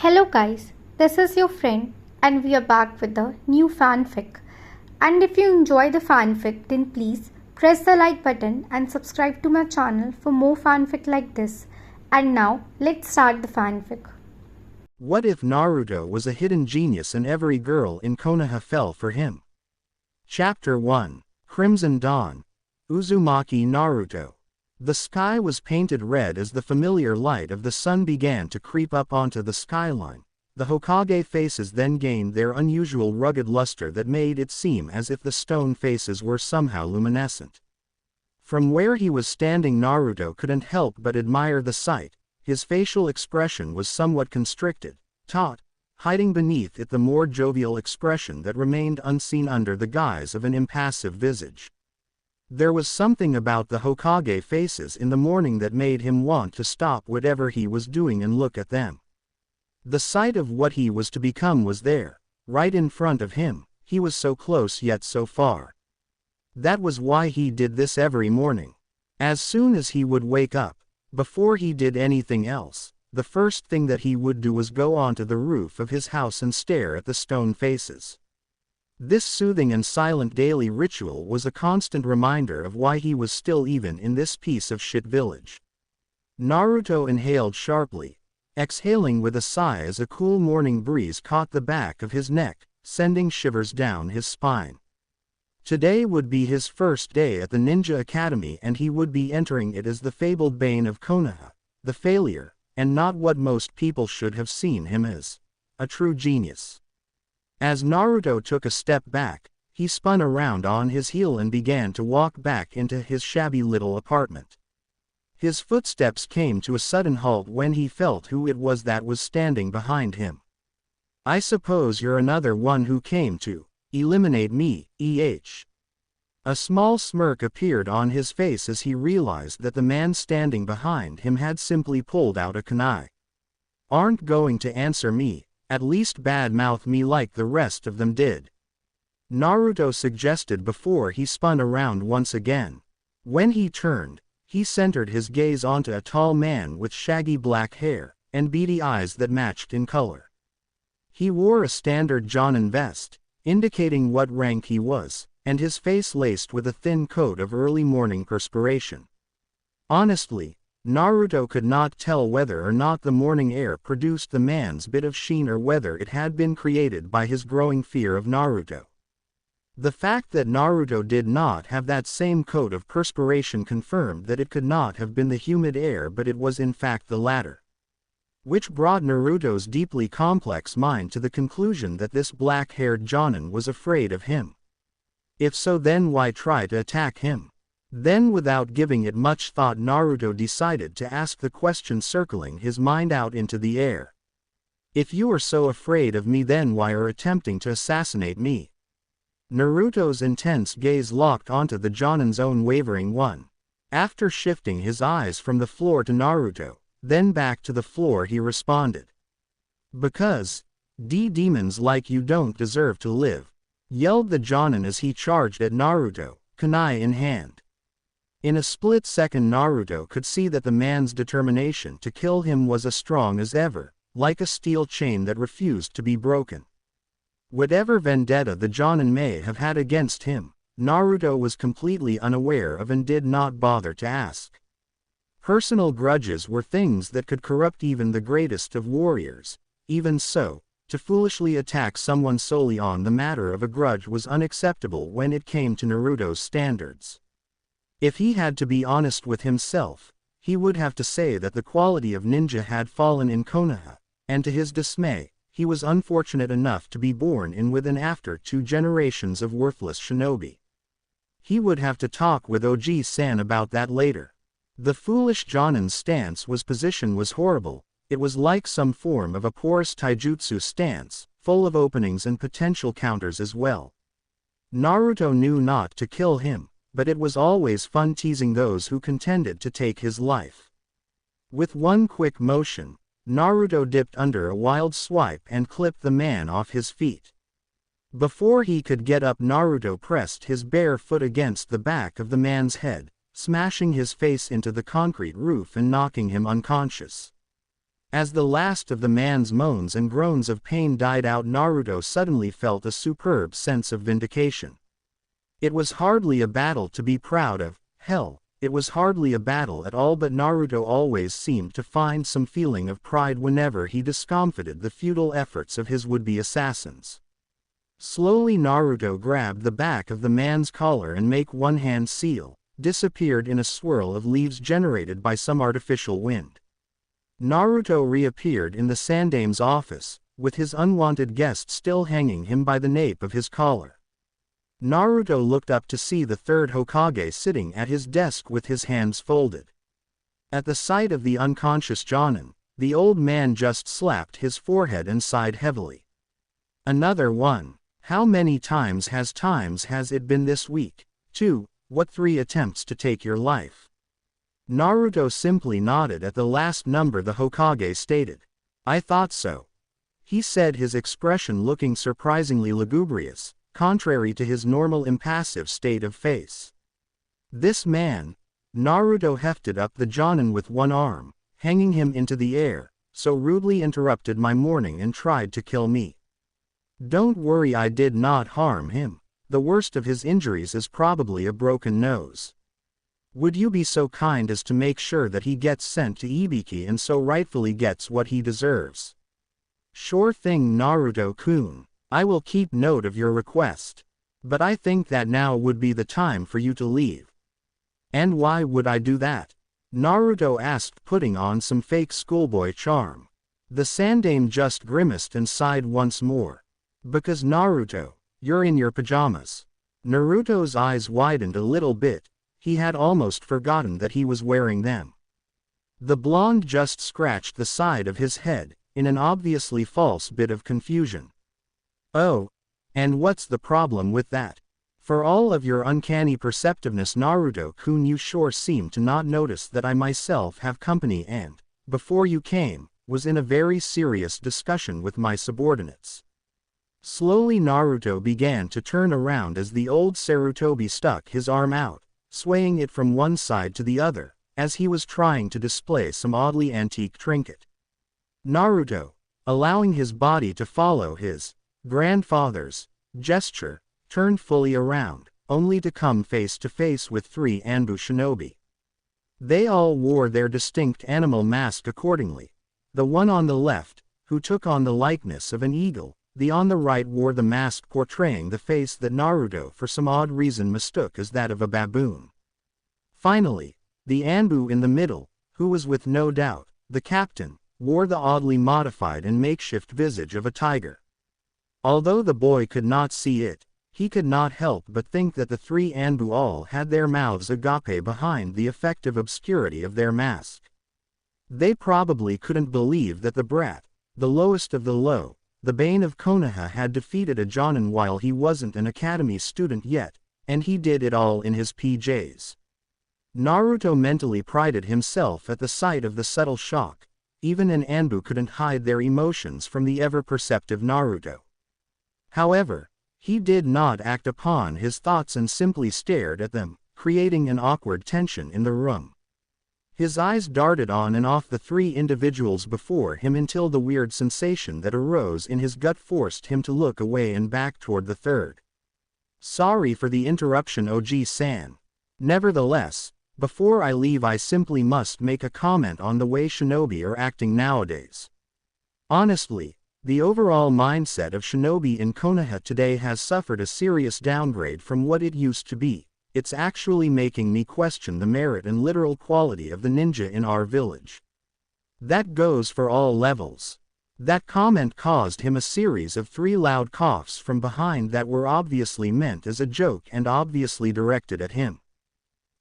Hello guys, this is your friend and we are back with the new fanfic. And if you enjoy the fanfic then please press the like button and subscribe to my channel for more fanfic like this. And now let's start the fanfic. What if Naruto was a hidden genius and every girl in Konoha fell for him? Chapter 1 Crimson Dawn Uzumaki Naruto. The sky was painted red as the familiar light of the sun began to creep up onto the skyline. The Hokage faces then gained their unusual rugged luster that made it seem as if the stone faces were somehow luminescent. From where he was standing, Naruto couldn't help but admire the sight. His facial expression was somewhat constricted, taut, hiding beneath it the more jovial expression that remained unseen under the guise of an impassive visage. There was something about the Hokage faces in the morning that made him want to stop whatever he was doing and look at them. The sight of what he was to become was there, right in front of him. He was so close yet so far. That was why he did this every morning. As soon as he would wake up, before he did anything else, the first thing that he would do was go onto the roof of his house and stare at the stone faces. This soothing and silent daily ritual was a constant reminder of why he was still even in this piece of shit village. Naruto inhaled sharply, exhaling with a sigh as a cool morning breeze caught the back of his neck, sending shivers down his spine. Today would be his first day at the Ninja Academy and he would be entering it as the fabled bane of Konoha, the failure, and not what most people should have seen him as. A true genius. As Naruto took a step back, he spun around on his heel and began to walk back into his shabby little apartment. His footsteps came to a sudden halt when he felt who it was that was standing behind him. "I suppose you're another one who came to eliminate me, eh?" A small smirk appeared on his face as he realized that the man standing behind him had simply pulled out a kunai. "Aren't going to answer me? At least badmouth me like the rest of them did," Naruto suggested before he spun around once again. When he turned, he centered his gaze onto a tall man with shaggy black hair and beady eyes that matched in color. He wore a standard Jonin vest, indicating what rank he was, and his face laced with a thin coat of early morning perspiration. Honestly, Naruto could not tell whether or not the morning air produced the man's bit of sheen or whether it had been created by his growing fear of Naruto. The fact that Naruto did not have that same coat of perspiration confirmed that it could not have been the humid air but it was in fact the latter. Which brought Naruto's deeply complex mind to the conclusion that this black-haired Jonin was afraid of him. If so, then why try to attack him? Then without giving it much thought, Naruto decided to ask the question circling his mind out into the air. "If you are so afraid of me, then why are attempting to assassinate me?" Naruto's intense gaze locked onto the Jonin's own wavering one. After shifting his eyes from the floor to Naruto, then back to the floor, he responded. "Because demons like you don't deserve to live," yelled the Jonin as he charged at Naruto, kunai in hand. In a split second, Naruto could see that the man's determination to kill him was as strong as ever, like a steel chain that refused to be broken. Whatever vendetta the Jonin may have had against him, Naruto was completely unaware of and did not bother to ask. Personal grudges were things that could corrupt even the greatest of warriors. Even so, to foolishly attack someone solely on the matter of a grudge was unacceptable when it came to Naruto's standards. If he had to be honest with himself, he would have to say that the quality of ninja had fallen in Konoha, and to his dismay, he was unfortunate enough to be born in with and after 2 generations of worthless shinobi. He would have to talk with Oji-san about that later. The foolish Jonin's position was horrible. It was like some form of a porous taijutsu stance, full of openings and potential counters as well. Naruto knew not to kill him, but it was always fun teasing those who contended to take his life. With one quick motion, Naruto dipped under a wild swipe and clipped the man off his feet. Before he could get up, Naruto pressed his bare foot against the back of the man's head, smashing his face into the concrete roof and knocking him unconscious. As the last of the man's moans and groans of pain died out, Naruto suddenly felt a superb sense of vindication. It was hardly a battle to be proud of, hell, it was hardly a battle at all, but Naruto always seemed to find some feeling of pride whenever he discomfited the futile efforts of his would-be assassins. Slowly Naruto grabbed the back of the man's collar and make one hand seal, disappeared in a swirl of leaves generated by some artificial wind. Naruto reappeared in the Sandame's office, with his unwanted guest still hanging him by the nape of his collar. Naruto looked up to see the third Hokage sitting at his desk with his hands folded. At the sight of the unconscious Jonin, the old man just slapped his forehead and sighed heavily. Another one. How many times has it been this week? 2. What 3 attempts to take your life? Naruto simply nodded at the last number the Hokage stated. I thought so, he said, his expression looking surprisingly lugubrious, contrary to his normal impassive state of face. This man, Naruto hefted up the Jonin with one arm, hanging him into the air, so rudely interrupted my morning and tried to kill me. Don't worry, I did not harm him. The worst of his injuries is probably a broken nose. Would you be so kind as to make sure that he gets sent to Ibiki and so rightfully gets what he deserves? Sure thing, Naruto-kun. I will keep note of your request. But I think that now would be the time for you to leave. And why would I do that? Naruto asked, putting on some fake schoolboy charm. The Sandame just grimaced and sighed once more. Because Naruto, you're in your pajamas. Naruto's eyes widened a little bit. He had almost forgotten that he was wearing them. The blonde just scratched the side of his head, in an obviously false bit of confusion. Oh, and what's the problem with that? For all of your uncanny perceptiveness, Naruto-kun, you sure seem to not notice that I myself have company and, before you came, was in a very serious discussion with my subordinates. Slowly Naruto began to turn around as the old Sarutobi stuck his arm out, swaying it from one side to the other, as he was trying to display some oddly antique trinket. Naruto, allowing his body to follow his grandfather's gesture, turned fully around, only to come face to face with 3 Anbu shinobi. They all wore their distinct animal mask accordingly. The one on the left, who took on the likeness of an eagle, the on the right wore the mask portraying the face that Naruto for some odd reason mistook as that of a baboon. Finally, the Anbu in the middle, who was with no doubt the captain, wore the oddly modified and makeshift visage of a tiger. Although the boy could not see it, he could not help but think that the 3 Anbu all had their mouths agape behind the effective obscurity of their mask. They probably couldn't believe that the brat, the lowest of the low, the bane of Konoha, had defeated a Jonin while he wasn't an academy student yet, and he did it all in his PJs. Naruto mentally prided himself at the sight of the subtle shock. Even an Anbu couldn't hide their emotions from the ever-perceptive Naruto. However, he did not act upon his thoughts and simply stared at them, creating an awkward tension in the room. His eyes darted on and off the 3 individuals before him until the weird sensation that arose in his gut forced him to look away and back toward the third. Sorry for the interruption, OG-san. Nevertheless, before I leave, I simply must make a comment on the way shinobi are acting nowadays. Honestly, the overall mindset of shinobi in Konoha today has suffered a serious downgrade from what it used to be. It's actually making me question the merit and literal quality of the ninja in our village. That goes for all levels. That comment caused him a series of 3 loud coughs from behind that were obviously meant as a joke and obviously directed at him.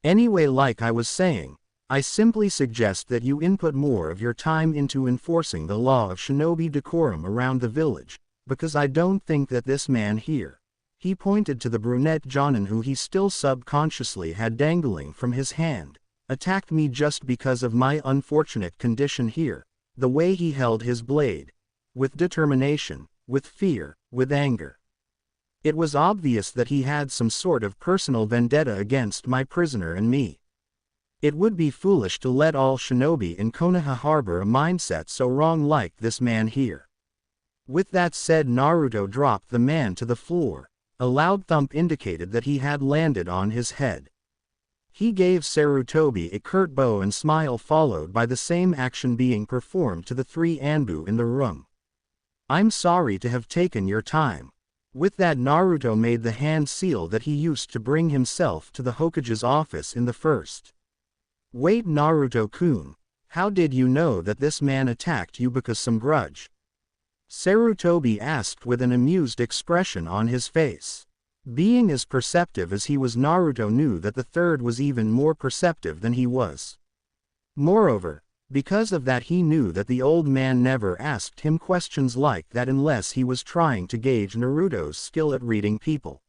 Anyway, like I was saying, I simply suggest that you input more of your time into enforcing the law of shinobi decorum around the village, because I don't think that this man here, he pointed to the brunette Jonin who he still subconsciously had dangling from his hand, attacked me just because of my unfortunate condition here, the way he held his blade, with determination, with fear, with anger. It was obvious that he had some sort of personal vendetta against my prisoner and me. It would be foolish to let all shinobi in Konoha harbor a mindset so wrong like this man here. With that said, Naruto dropped the man to the floor. A loud thump indicated that he had landed on his head. He gave Sarutobi a curt bow and smile, followed by the same action being performed to the three Anbu in the room. "I'm sorry to have taken your time." With that, Naruto made the hand seal that he used to bring himself to the Hokage's office in the first. "Wait, Naruto-kun, how did you know that this man attacked you because some grudge?" Sarutobi asked with an amused expression on his face. Being as perceptive as he was, Naruto knew that the third was even more perceptive than he was. Moreover, because of that, he knew that the old man never asked him questions like that unless he was trying to gauge Naruto's skill at reading people.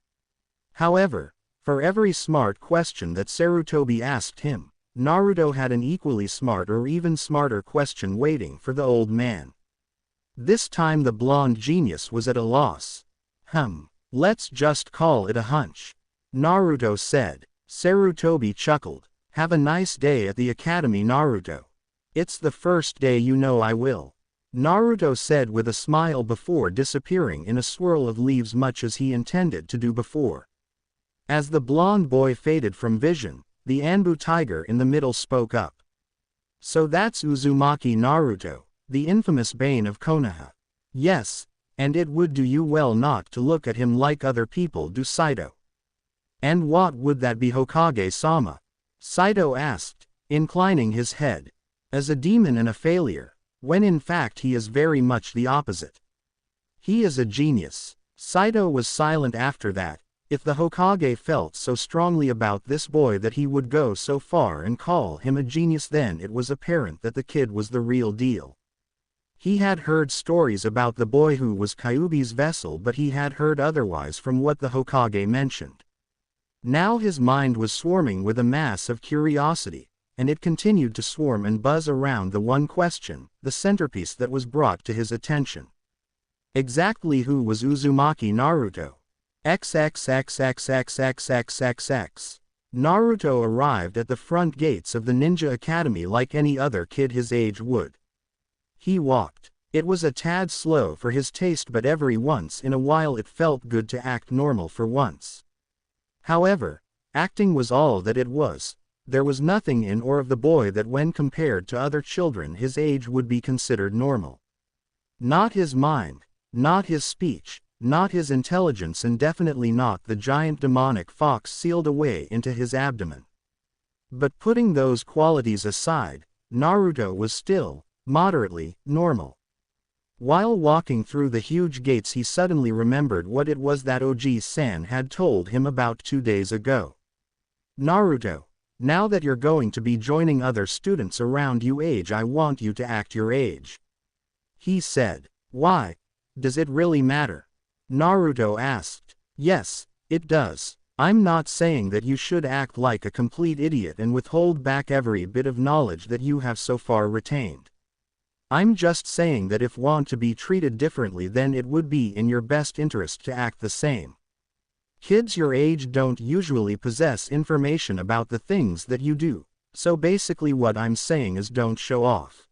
However, for every smart question that Sarutobi asked him, Naruto had an equally smart or even smarter question waiting for the old man. This time the blonde genius was at a loss. Let's just call it a hunch," Naruto said. Sarutobi chuckled. "Have a nice day at the academy, Naruto." "It's the first day, you know I will," Naruto said with a smile before disappearing in a swirl of leaves, much as he intended to do before. As the blonde boy faded from vision, the Anbu tiger in the middle spoke up. "So that's Uzumaki Naruto, the infamous bane of Konoha." "Yes, and it would do you well not to look at him like other people do, Saito." "And what would that be, Hokage-sama?" Saito asked, inclining his head. "As a demon and a failure, when in fact he is very much the opposite. He is a genius." Saito was silent after that. If the Hokage felt so strongly about this boy that he would go so far and call him a genius, then it was apparent that the kid was the real deal. He had heard stories about the boy who was Kyuubi's vessel, but he had heard otherwise from what the Hokage mentioned. Now his mind was swarming with a mass of curiosity, and it continued to swarm and buzz around the one question, the centerpiece that was brought to his attention. Exactly who was Uzumaki Naruto? XXXXXXXXX. Naruto arrived at the front gates of the Ninja Academy like any other kid his age would. He walked. It was a tad slow for his taste, but every once in a while it felt good to act normal for once. However, acting was all that it was. There was nothing in or of the boy that, when compared to other children his age, would be considered normal. Not his mind, not his speech, not his intelligence, and definitely not the giant demonic fox sealed away into his abdomen. But putting those qualities aside, Naruto was still moderately normal. While walking through the huge gates, he suddenly remembered what it was that Oji-san had told him about 2 days ago. "Naruto, now that you're going to be joining other students around your age, I want you to act your age," he said. "Why? Does it really matter?" Naruto asked. "Yes, it does. I'm not saying that you should act like a complete idiot and withhold back every bit of knowledge that you have so far retained. I'm just saying that if want to be treated differently, then it would be in your best interest to act the same. Kids your age don't usually possess information about the things that you do, so basically what I'm saying is don't show off."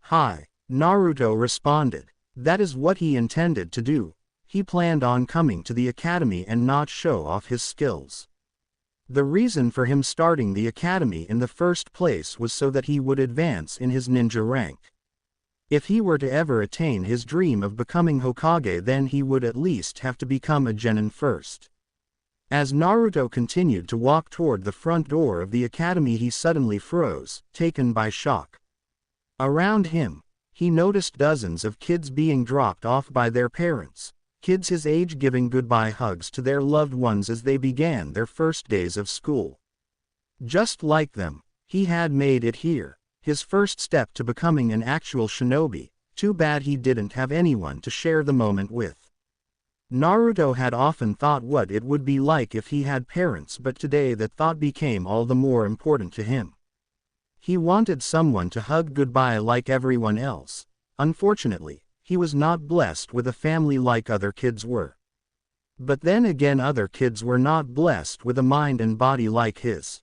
"Hi," Naruto responded. That is what he intended to do. He planned on coming to the academy and not show off his skills. The reason for him starting the academy in the first place was so that he would advance in his ninja rank. If he were to ever attain his dream of becoming Hokage, then he would at least have to become a genin first. As Naruto continued to walk toward the front door of the academy, he suddenly froze, taken by shock. Around him, he noticed dozens of kids being dropped off by their parents, kids his age giving goodbye hugs to their loved ones as they began their first days of school. Just like them, he had made it here, his first step to becoming an actual shinobi. Too bad he didn't have anyone to share the moment with. Naruto had often thought what it would be like if he had parents, but today that thought became all the more important to him. He wanted someone to hug goodbye like everyone else. Unfortunately, he was not blessed with a family like other kids were. But then again, other kids were not blessed with a mind and body like his.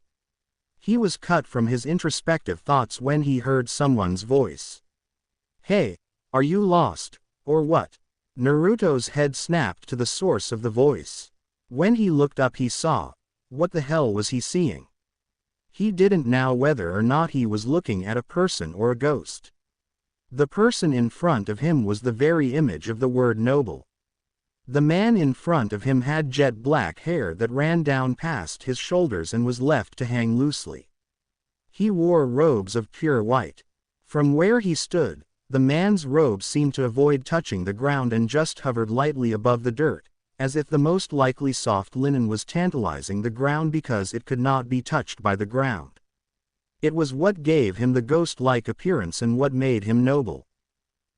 He was cut from his introspective thoughts when he heard someone's voice. "Hey, are you lost, or what?" Naruto's head snapped to the source of the voice. When he looked up he saw. What the hell was he seeing? He didn't know whether or not he was looking at a person or a ghost. The person in front of him was the very image of the word noble. The man in front of him had jet black hair that ran down past his shoulders and was left to hang loosely. He wore robes of pure white. From where he stood, the man's robes seemed to avoid touching the ground and just hovered lightly above the dirt, as if the most likely soft linen was tantalizing the ground because it could not be touched by the ground. It was what gave him the ghost-like appearance and what made him noble.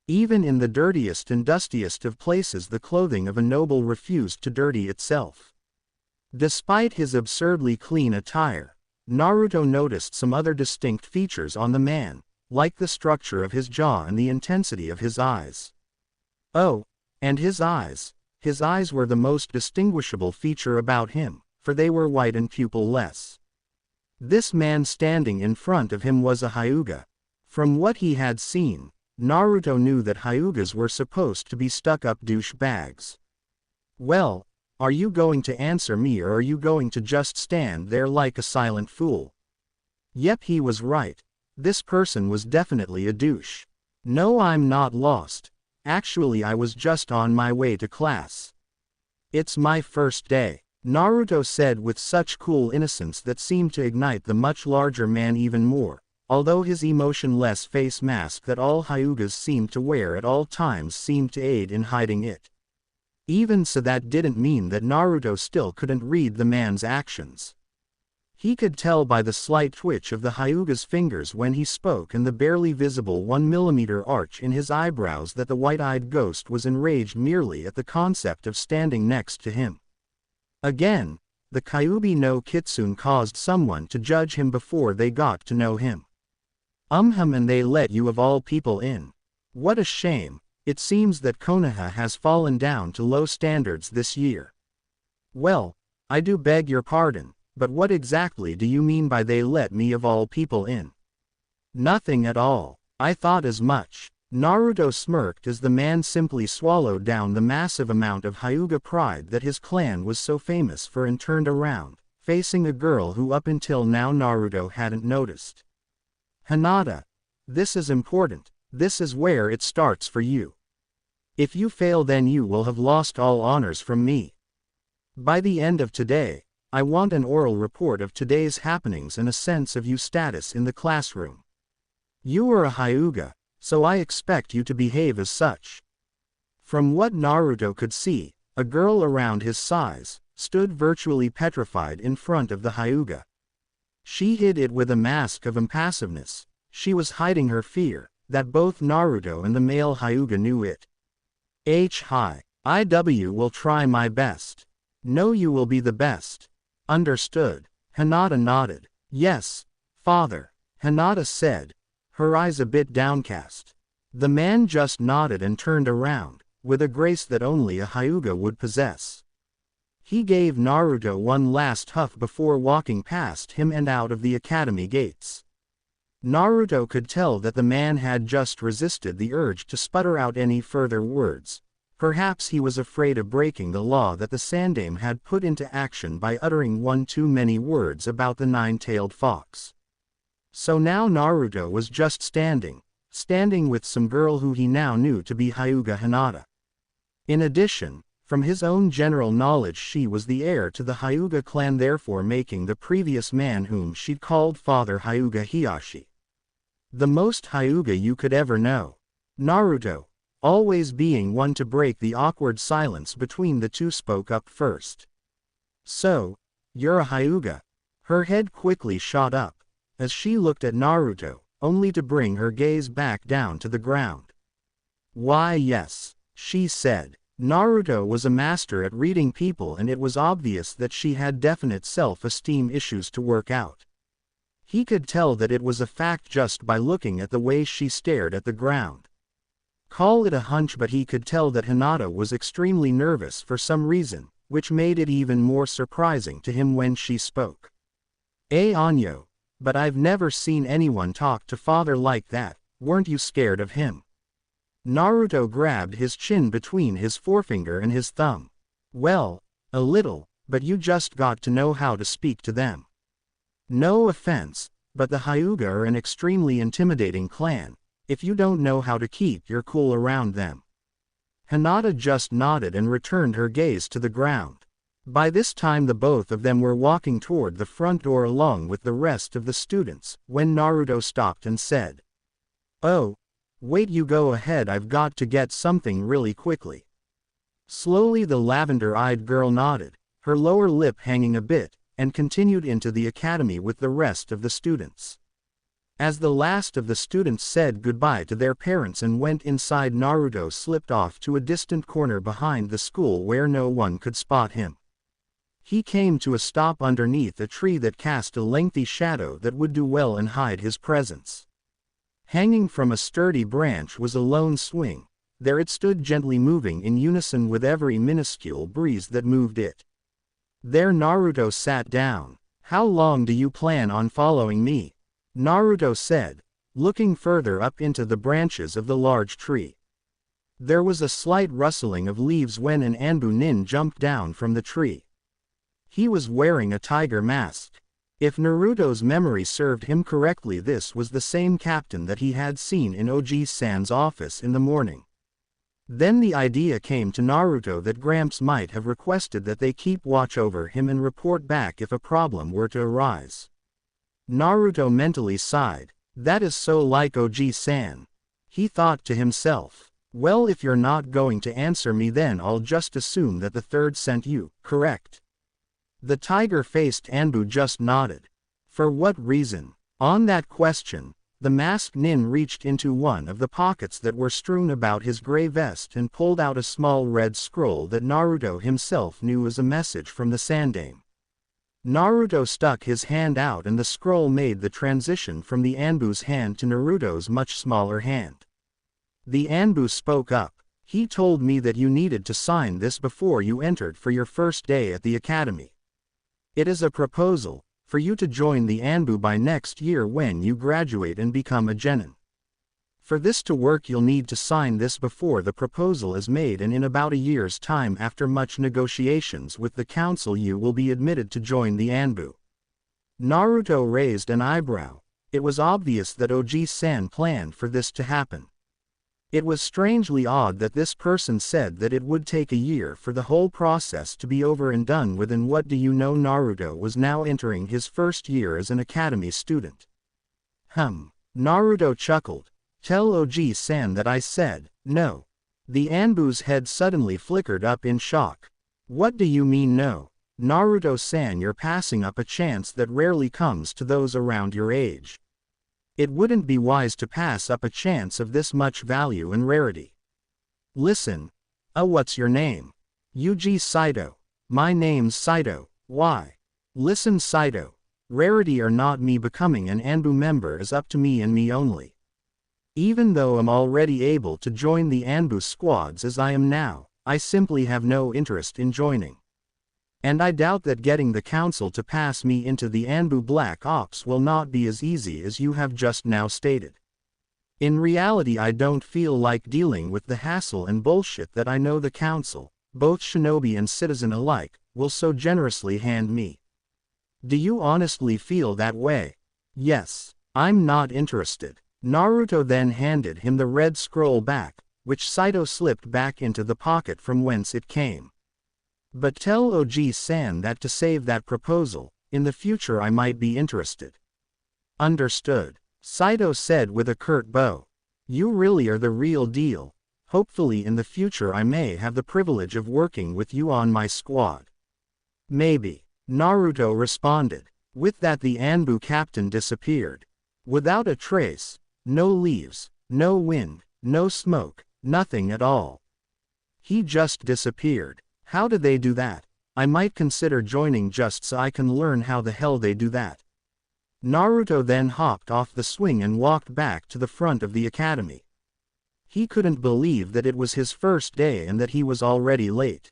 Even in the dirtiest and dustiest of places the clothing of a noble refused to dirty itself. Despite his absurdly clean attire, Naruto noticed some other distinct features on the man, like the structure of his jaw and the intensity of his eyes. Oh, and his eyes. His eyes were the most distinguishable feature about him, for they were white and pupil-less. This man standing in front of him was a Hyuga. From what he had seen, Naruto knew that Hyugas were supposed to be stuck-up douchebags. "Well, are you going to answer me or are you going to just stand there like a silent fool?" Yep, he was right. This person was definitely a douche. "No, I'm not lost. Actually, I was just on my way to class. It's my first day," Naruto said with such cool innocence that seemed to ignite the much larger man even more, although his emotionless face mask that all Hyugas seemed to wear at all times seemed to aid in hiding it. Even so, that didn't mean that Naruto still couldn't read the man's actions. He could tell by the slight twitch of the Hyuga's fingers when he spoke and the barely visible 1 mm arch in his eyebrows that the white-eyed ghost was enraged merely at the concept of standing next to him. Again, the Kyuubi no Kitsune caused someone to judge him before they got to know him. And they let you of all people in. What a shame. It seems that Konoha has fallen down to low standards this year. Well, I do beg your pardon, but what exactly do you mean by they let me of all people in? Nothing at all. I thought as much. Naruto smirked as the man simply swallowed down the massive amount of Hyuga pride that his clan was so famous for and turned around, facing a girl who up until now Naruto hadn't noticed. "Hinata. This is important. This is where it starts for you. If you fail, then you will have lost all honors from me. By the end of today, I want an oral report of today's happenings and a sense of your status in the classroom. You are a Hyuga, so I expect you to behave as such." From what Naruto could see, a girl around his size stood virtually petrified in front of the Hyuga. She hid it with a mask of impassiveness. She was hiding her fear that both Naruto and the male Hyuga knew it. "IW will try my best." "No, you will be the best." "Understood." Hinata nodded. "Yes, father," Hinata said, her eyes a bit downcast. The man just nodded and turned around, with a grace that only a Hyuga would possess. He gave Naruto one last huff before walking past him and out of the academy gates. Naruto could tell that the man had just resisted the urge to sputter out any further words. Perhaps he was afraid of breaking the law that the Sandaime had put into action by uttering one too many words about the nine-tailed fox. So now Naruto was just standing with some girl who he now knew to be Hyuga Hinata. In addition, from his own general knowledge, she was the heir to the Hyuga clan, therefore making the previous man whom she'd called Father Hyuga Hiyashi. The most Hyuga you could ever know. Naruto, always being one to break the awkward silence between the two, spoke up first. "So, you're a Hyuga?" Her head quickly shot up, as she looked at Naruto, only to bring her gaze back down to the ground. "Why, yes," she said. Naruto was a master at reading people, and it was obvious that she had definite self-esteem issues to work out. He could tell that it was a fact just by looking at the way she stared at the ground. Call it a hunch, but he could tell that Hinata was extremely nervous for some reason, which made it even more surprising to him when she spoke. Anyo, But I've never seen anyone talk to father like that. Weren't you scared of him? Naruto grabbed his chin between his forefinger and his thumb. Well, a little, but you just got to know how to speak to them. No offense, but the Hyuga are an extremely intimidating clan, if you don't know how to keep your cool around them. Hinata just nodded and returned her gaze to the ground. By this time the both of them were walking toward the front door along with the rest of the students, when Naruto stopped and said, "Oh, wait, you go ahead, I've got to get something really quickly." Slowly the lavender-eyed girl nodded, her lower lip hanging a bit, and continued into the academy with the rest of the students. As the last of the students said goodbye to their parents and went inside, Naruto slipped off to a distant corner behind the school where no one could spot him. He came to a stop underneath a tree that cast a lengthy shadow that would do well and hide his presence. Hanging from a sturdy branch was a lone swing. There it stood, gently moving in unison with every minuscule breeze that moved it. There Naruto sat down. "How long do you plan on following me?" Naruto said, looking further up into the branches of the large tree. There was a slight rustling of leaves when an Anbu nin jumped down from the tree. He was wearing a tiger mask. If Naruto's memory served him correctly, this was the same captain that he had seen in Oji-san's office in the morning. Then the idea came to Naruto that Gramps might have requested that they keep watch over him and report back if a problem were to arise. Naruto mentally sighed. That is so like Oji-san. He thought to himself, well, if you're not going to answer me, then I'll just assume that the third sent you, correct? The tiger-faced Anbu just nodded. For what reason? On that question, the masked nin reached into one of the pockets that were strewn about his gray vest and pulled out a small red scroll that Naruto himself knew was a message from the Sandaime. Naruto stuck his hand out and the scroll made the transition from the Anbu's hand to Naruto's much smaller hand. The Anbu spoke up. He told me that you needed to sign this before you entered for your first day at the academy. It is a proposal, for you to join the Anbu by next year when you graduate and become a genin. For this to work, you'll need to sign this before the proposal is made, and in about a year's time, after much negotiations with the council, you will be admitted to join the Anbu. Naruto raised an eyebrow. It was obvious that Oji-san planned for this to happen. It was strangely odd that this person said that it would take a year for the whole process to be over and done with, and what do you know, Naruto was now entering his first year as an academy student. Naruto chuckled. Tell Oji-san that I said, no. The Anbu's head suddenly flickered up in shock. What do you mean no? Naruto-san, you're passing up a chance that rarely comes to those around your age. It wouldn't be wise to pass up a chance of this much value and rarity. Listen. What's your name? Yuji Saito. My name's Saito. Why? Listen, Saito. Rarity or not, me becoming an Anbu member is up to me and me only. Even though I'm already able to join the Anbu squads as I am now, I simply have no interest in joining. And I doubt that getting the council to pass me into the Anbu Black Ops will not be as easy as you have just now stated. In reality, I don't feel like dealing with the hassle and bullshit that I know the council, both shinobi and citizen alike, will so generously hand me. Do you honestly feel that way? Yes. I'm not interested. Naruto then handed him the red scroll back, which Saito slipped back into the pocket from whence it came. But tell Oji-san that to save that proposal, in the future I might be interested. Understood, Saito said with a curt bow. You really are the real deal. Hopefully in the future I may have the privilege of working with you on my squad. Maybe, Naruto responded. With that the Anbu captain disappeared. Without a trace, no leaves, no wind, no smoke, nothing at all. He just disappeared. How did they do that? I might consider joining just so I can learn how the hell they do that. Naruto then hopped off the swing and walked back to the front of the academy. He couldn't believe that it was his first day and that he was already late.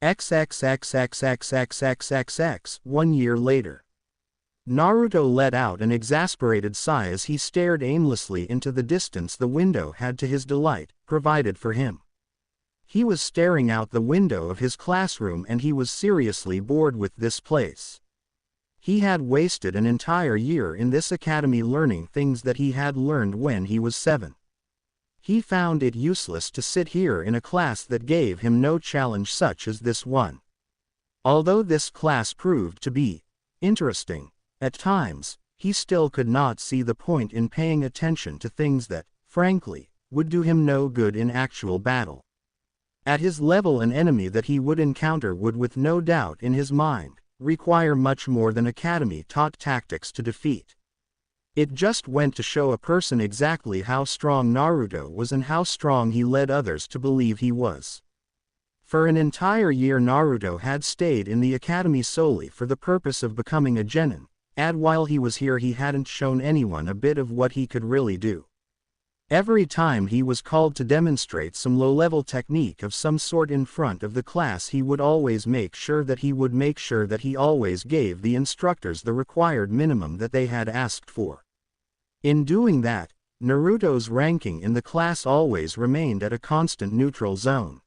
XXXXXXXXX 1 year later. Naruto let out an exasperated sigh as he stared aimlessly into the distance the window had to his delight, provided for him. He was staring out the window of his classroom and he was seriously bored with this place. He had wasted an entire year in this academy learning things that he had learned when he was 7. He found it useless to sit here in a class that gave him no challenge such as this one. Although this class proved to be interesting at times, he still could not see the point in paying attention to things that, frankly, would do him no good in actual battle. At his level, an enemy that he would encounter would, with no doubt in his mind, require much more than academy-taught tactics to defeat. It just went to show a person exactly how strong Naruto was and how strong he led others to believe he was. For an entire year Naruto had stayed in the academy solely for the purpose of becoming a genin, and while he was here he hadn't shown anyone a bit of what he could really do. Every time he was called to demonstrate some low-level technique of some sort in front of the class, he would always make sure that he always gave the instructors the required minimum that they had asked for. In doing that, Naruto's ranking in the class always remained at a constant neutral zone.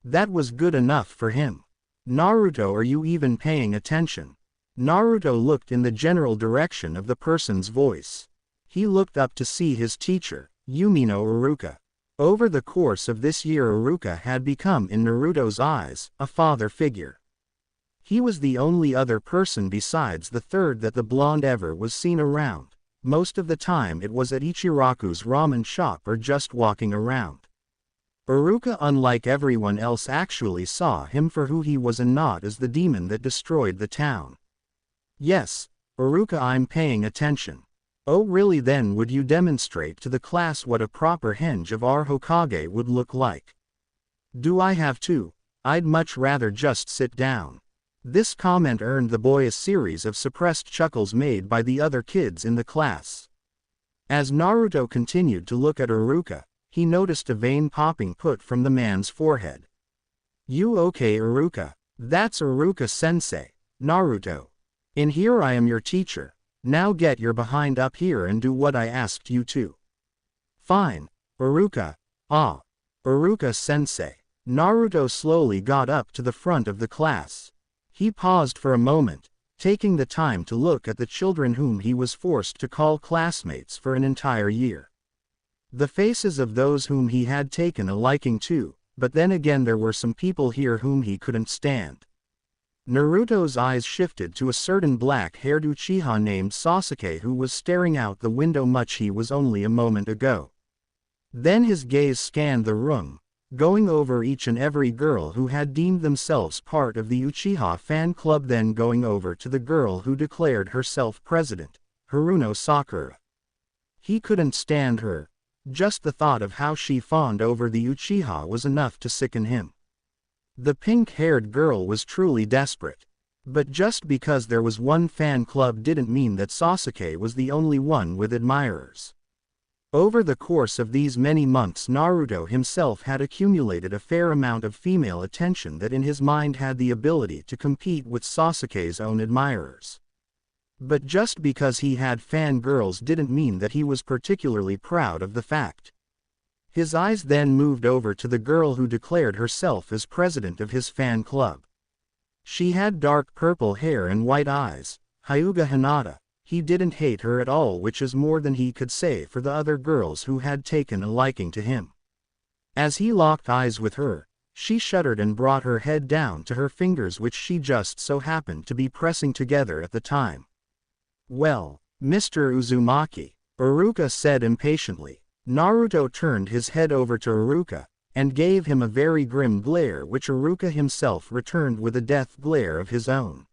That was good enough for him. Naruto, are you even paying attention? Naruto looked in the general direction of the person's voice. He looked up to see his teacher, Umino Iruka. Over the course of this year Iruka had become in Naruto's eyes, a father figure. He was the only other person besides the third that the blonde ever was seen around. Most of the time it was at Ichiraku's ramen shop or just walking around. Iruka, unlike everyone else, actually saw him for who he was and not as the demon that destroyed the town. Yes, Iruka, I'm paying attention. Oh really? Then would you demonstrate to the class what a proper henge of our Hokage would look like? Do I have to? I'd much rather just sit down. This comment earned the boy a series of suppressed chuckles made by the other kids in the class. As Naruto continued to look at Iruka, he noticed a vein popping put from the man's forehead. You okay, Iruka? That's Iruka-sensei, Naruto. In here I am your teacher. Now get your behind up here and do what I asked you to. Fine, Iruka. Ah, Iruka-sensei. Naruto slowly got up to the front of the class. He paused for a moment, taking the time to look at the children whom he was forced to call classmates for an entire year. The faces of those whom he had taken a liking to, but then again there were some people here whom he couldn't stand. Naruto's eyes shifted to a certain black-haired Uchiha named Sasuke who was staring out the window much he was only a moment ago. Then his gaze scanned the room, going over each and every girl who had deemed themselves part of the Uchiha fan club, then going over to the girl who declared herself president, Haruno Sakura. He couldn't stand her. Just the thought of how she fawned over the Uchiha was enough to sicken him. The pink-haired girl was truly desperate. But just because there was one fan club didn't mean that Sasuke was the only one with admirers. Over the course of these many months Naruto himself had accumulated a fair amount of female attention that in his mind had the ability to compete with Sasuke's own admirers. But just because he had fangirls didn't mean that he was particularly proud of the fact. His eyes then moved over to the girl who declared herself as president of his fan club. She had dark purple hair and white eyes, Hyuga Hinata. He didn't hate her at all, which is more than he could say for the other girls who had taken a liking to him. As he locked eyes with her, she shuddered and brought her head down to her fingers, which she just so happened to be pressing together at the time. Well, Mr. Uzumaki, Iruka said impatiently. Naruto turned his head over to Iruka, and gave him a very grim glare, which Iruka himself returned with a death glare of his own.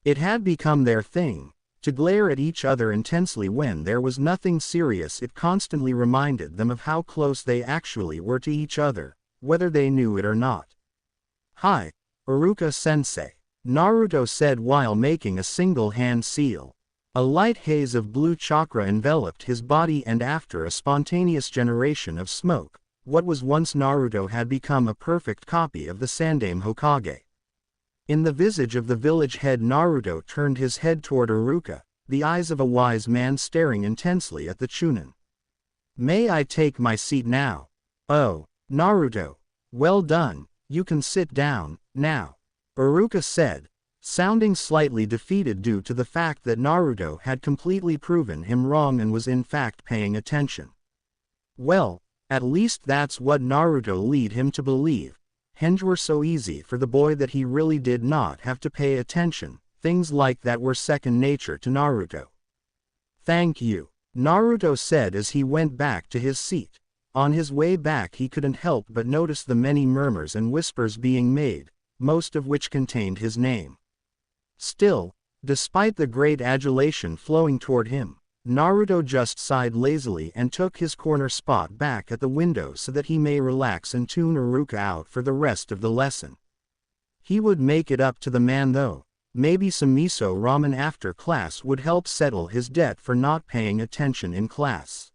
It had become their thing, to glare at each other intensely when there was nothing serious. It constantly reminded them of how close they actually were to each other, whether they knew it or not. Hi, Iruka-sensei, Naruto said while making a single hand seal. A light haze of blue chakra enveloped his body, and after a spontaneous generation of smoke, what was once Naruto had become a perfect copy of the Sandaime Hokage. In the visage of the village head, Naruto turned his head toward Iruka, the eyes of a wise man staring intensely at the Chunin. May I take my seat now? Oh, Naruto. Well done, you can sit down, now. Iruka said, sounding slightly defeated due to the fact that Naruto had completely proven him wrong and was in fact paying attention. Well, at least that's what Naruto led him to believe. Things were so easy for the boy that he really did not have to pay attention. Things like that were second nature to Naruto. Thank you, Naruto said as he went back to his seat. On his way back he couldn't help but notice the many murmurs and whispers being made, most of which contained his name. Still, despite the great adulation flowing toward him, Naruto just sighed lazily and took his corner spot back at the window so that he may relax and tune Iruka out for the rest of the lesson. He would make it up to the man though. Maybe some miso ramen after class would help settle his debt for not paying attention in class.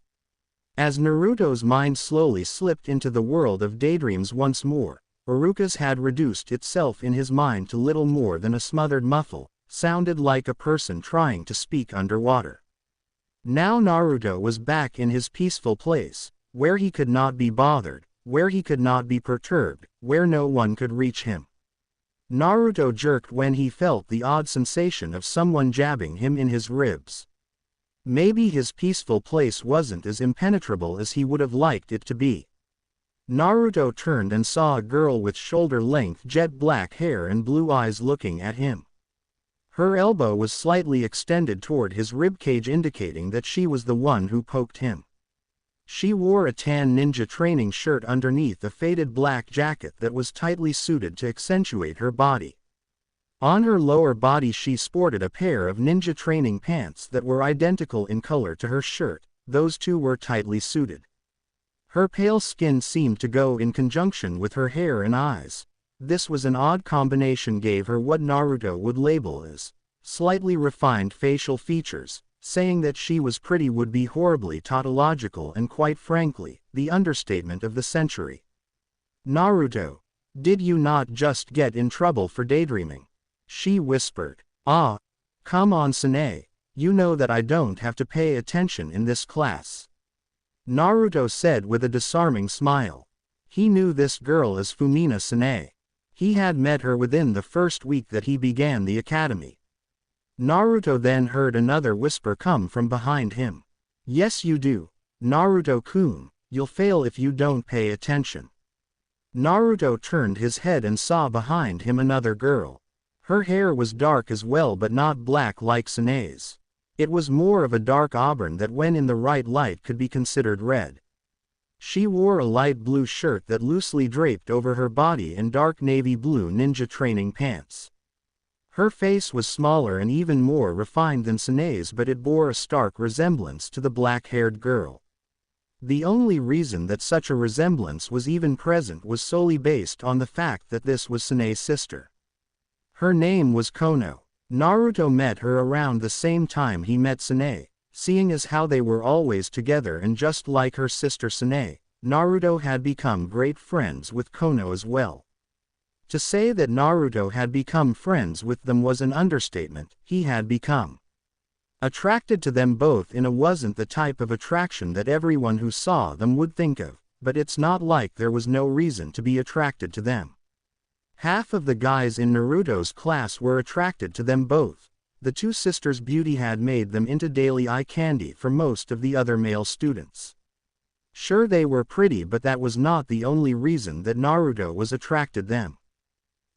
As Naruto's mind slowly slipped into the world of daydreams once more, Iruka's had reduced itself in his mind to little more than a smothered muffle, sounded like a person trying to speak underwater. Now Naruto was back in his peaceful place, where he could not be bothered, where he could not be perturbed, where no one could reach him. Naruto jerked when he felt the odd sensation of someone jabbing him in his ribs. Maybe his peaceful place wasn't as impenetrable as he would have liked it to be. Naruto turned and saw a girl with shoulder-length jet black hair and blue eyes looking at him. Her elbow was slightly extended toward his ribcage, indicating that she was the one who poked him. She wore a tan ninja training shirt underneath a faded black jacket that was tightly suited to accentuate her body. On her lower body she sported a pair of ninja training pants that were identical in color to her shirt. Those two were tightly suited. Her pale skin seemed to go in conjunction with her hair and eyes. This was an odd combination, gave her what Naruto would label as slightly refined facial features. Saying that she was pretty would be horribly tautological and, quite frankly, the understatement of the century. Naruto, did you not just get in trouble for daydreaming? She whispered. Ah, come on Sanae, you know that I don't have to pay attention in this class. Naruto said with a disarming smile. He knew this girl as Fumina Sanae. He had met her within the first week that he began the academy. Naruto then heard another whisper come from behind him. Yes you do, Naruto-kun, you'll fail if you don't pay attention. Naruto turned his head and saw behind him another girl. Her hair was dark as well, but not black like Sanae's. It was more of a dark auburn that when in the right light could be considered red. She wore a light blue shirt that loosely draped over her body and dark navy blue ninja training pants. Her face was smaller and even more refined than Sanae's, but it bore a stark resemblance to the black-haired girl. The only reason that such a resemblance was even present was solely based on the fact that this was Sanae's sister. Her name was Kono. Naruto met her around the same time he met Sanae, seeing as how they were always together, and just like her sister Sanae, Naruto had become great friends with Kono as well. To say that Naruto had become friends with them was an understatement. He had become attracted to them both in a wasn't the type of attraction that everyone who saw them would think of, but it's not like there was no reason to be attracted to them. Half of the guys in Naruto's class were attracted to them both. The two sisters' beauty had made them into daily eye candy for most of the other male students. Sure, they were pretty, but that was not the only reason that Naruto was attracted to them.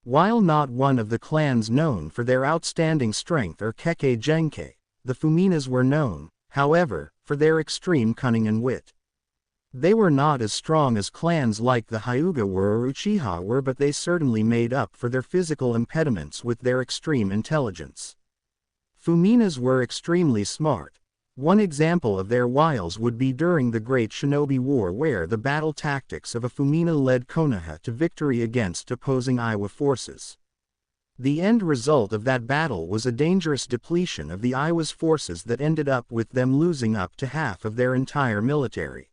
While not one of the clans known for their outstanding strength or Kekkei Genkei, the Fuminas were known, however, for their extreme cunning and wit. They were not as strong as clans like the Hyuga were or Uchiha were, but they certainly made up for their physical impediments with their extreme intelligence. Fuminas were extremely smart. One example of their wiles would be during the Great Shinobi War, where the battle tactics of a Fumina led Konoha to victory against opposing Iwa forces. The end result of that battle was a dangerous depletion of the Iwa's forces that ended up with them losing up to half of their entire military.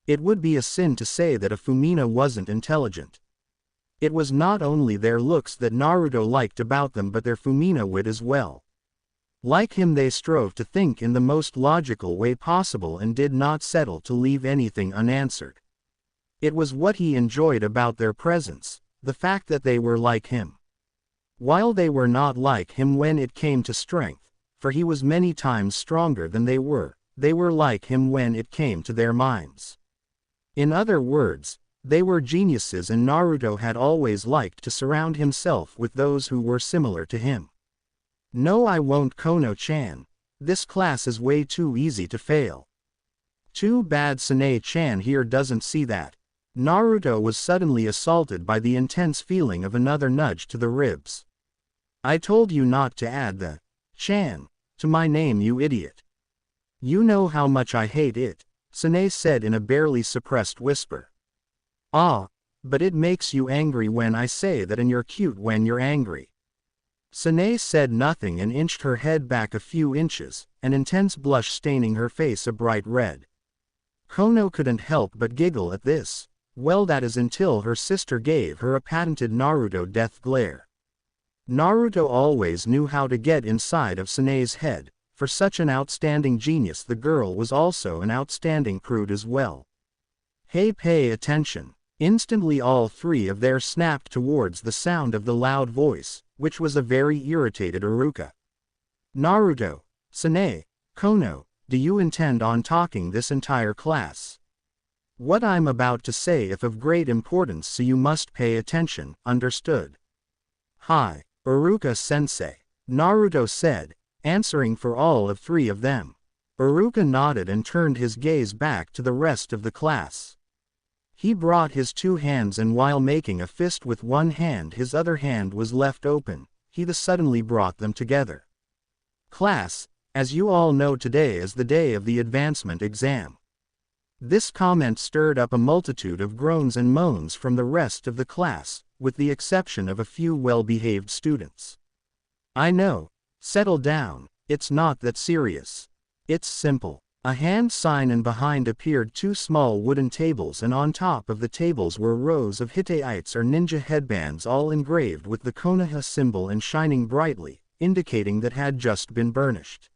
It would be a sin to say that a Fumina wasn't intelligent. It was not only their looks that Naruto liked about them but their Fumina wit as well. Like him, they strove to think in the most logical way possible and did not settle to leave anything unanswered. It was what he enjoyed about their presence, the fact that they were like him. While they were not like him when it came to strength, for he was many times stronger than they were like him when it came to their minds. In other words, they were geniuses, and Naruto had always liked to surround himself with those who were similar to him. No, I won't, Kono-chan. This class is way too easy to fail. Too bad Sanae-chan here doesn't see that. Naruto was suddenly assaulted by the intense feeling of another nudge to the ribs. I told you not to add the chan to my name, you idiot. You know how much I hate it, Sanae said in a barely suppressed whisper. Ah, but it makes you angry when I say that, and you're cute when you're angry. Sanae said nothing and inched her head back a few inches, an intense blush staining her face a bright red. Kono couldn't help but giggle at this. Well, that is until her sister gave her a patented Naruto death glare. Naruto always knew how to get inside of Sanae's head. For such an outstanding genius, the girl was also an outstanding prude as well. Hey, pay attention. Instantly all three of them snapped towards the sound of the loud voice, which was a very irritated Iruka. Naruto, Sanae, Kono, do you intend on talking this entire class? What I'm about to say is of great importance, so you must pay attention, understood? Hi, Iruka-sensei, Naruto said, answering for all of three of them. Iruka nodded and turned his gaze back to the rest of the class. He brought his two hands, and while making a fist with one hand, his other hand was left open, he suddenly brought them together. Class, as you all know, today is the day of the advancement exam. This comment stirred up a multitude of groans and moans from the rest of the class, with the exception of a few well-behaved students. I know. Settle down, it's not that serious. It's simple. A hand sign, and behind appeared two small wooden tables, and on top of the tables were rows of Hiteites or ninja headbands, all engraved with the Konoha symbol and shining brightly, indicating that had just been burnished.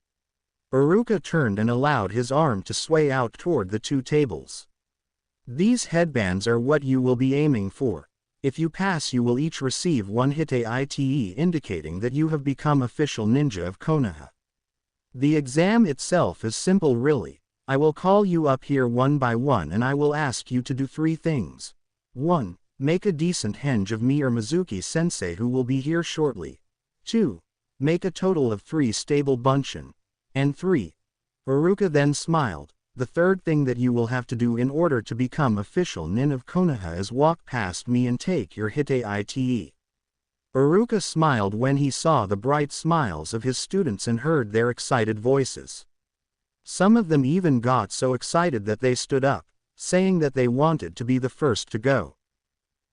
Iruka turned and allowed his arm to sway out toward the two tables. These headbands are what you will be aiming for. If you pass, you will each receive one Hiteite, indicating that you have become official ninja of Konoha. The exam itself is simple really. I will call you up here one by one and I will ask you to do three things. 1. Make a decent henge of me or Mizuki-sensei, who will be here shortly. 2. Make a total of 3 stable bunshin. And 3. Iruka then smiled. The third thing that you will have to do in order to become official nin of Konoha is walk past me and take your Hiteite. Iruka smiled when he saw the bright smiles of his students and heard their excited voices. Some of them even got so excited that they stood up, saying that they wanted to be the first to go.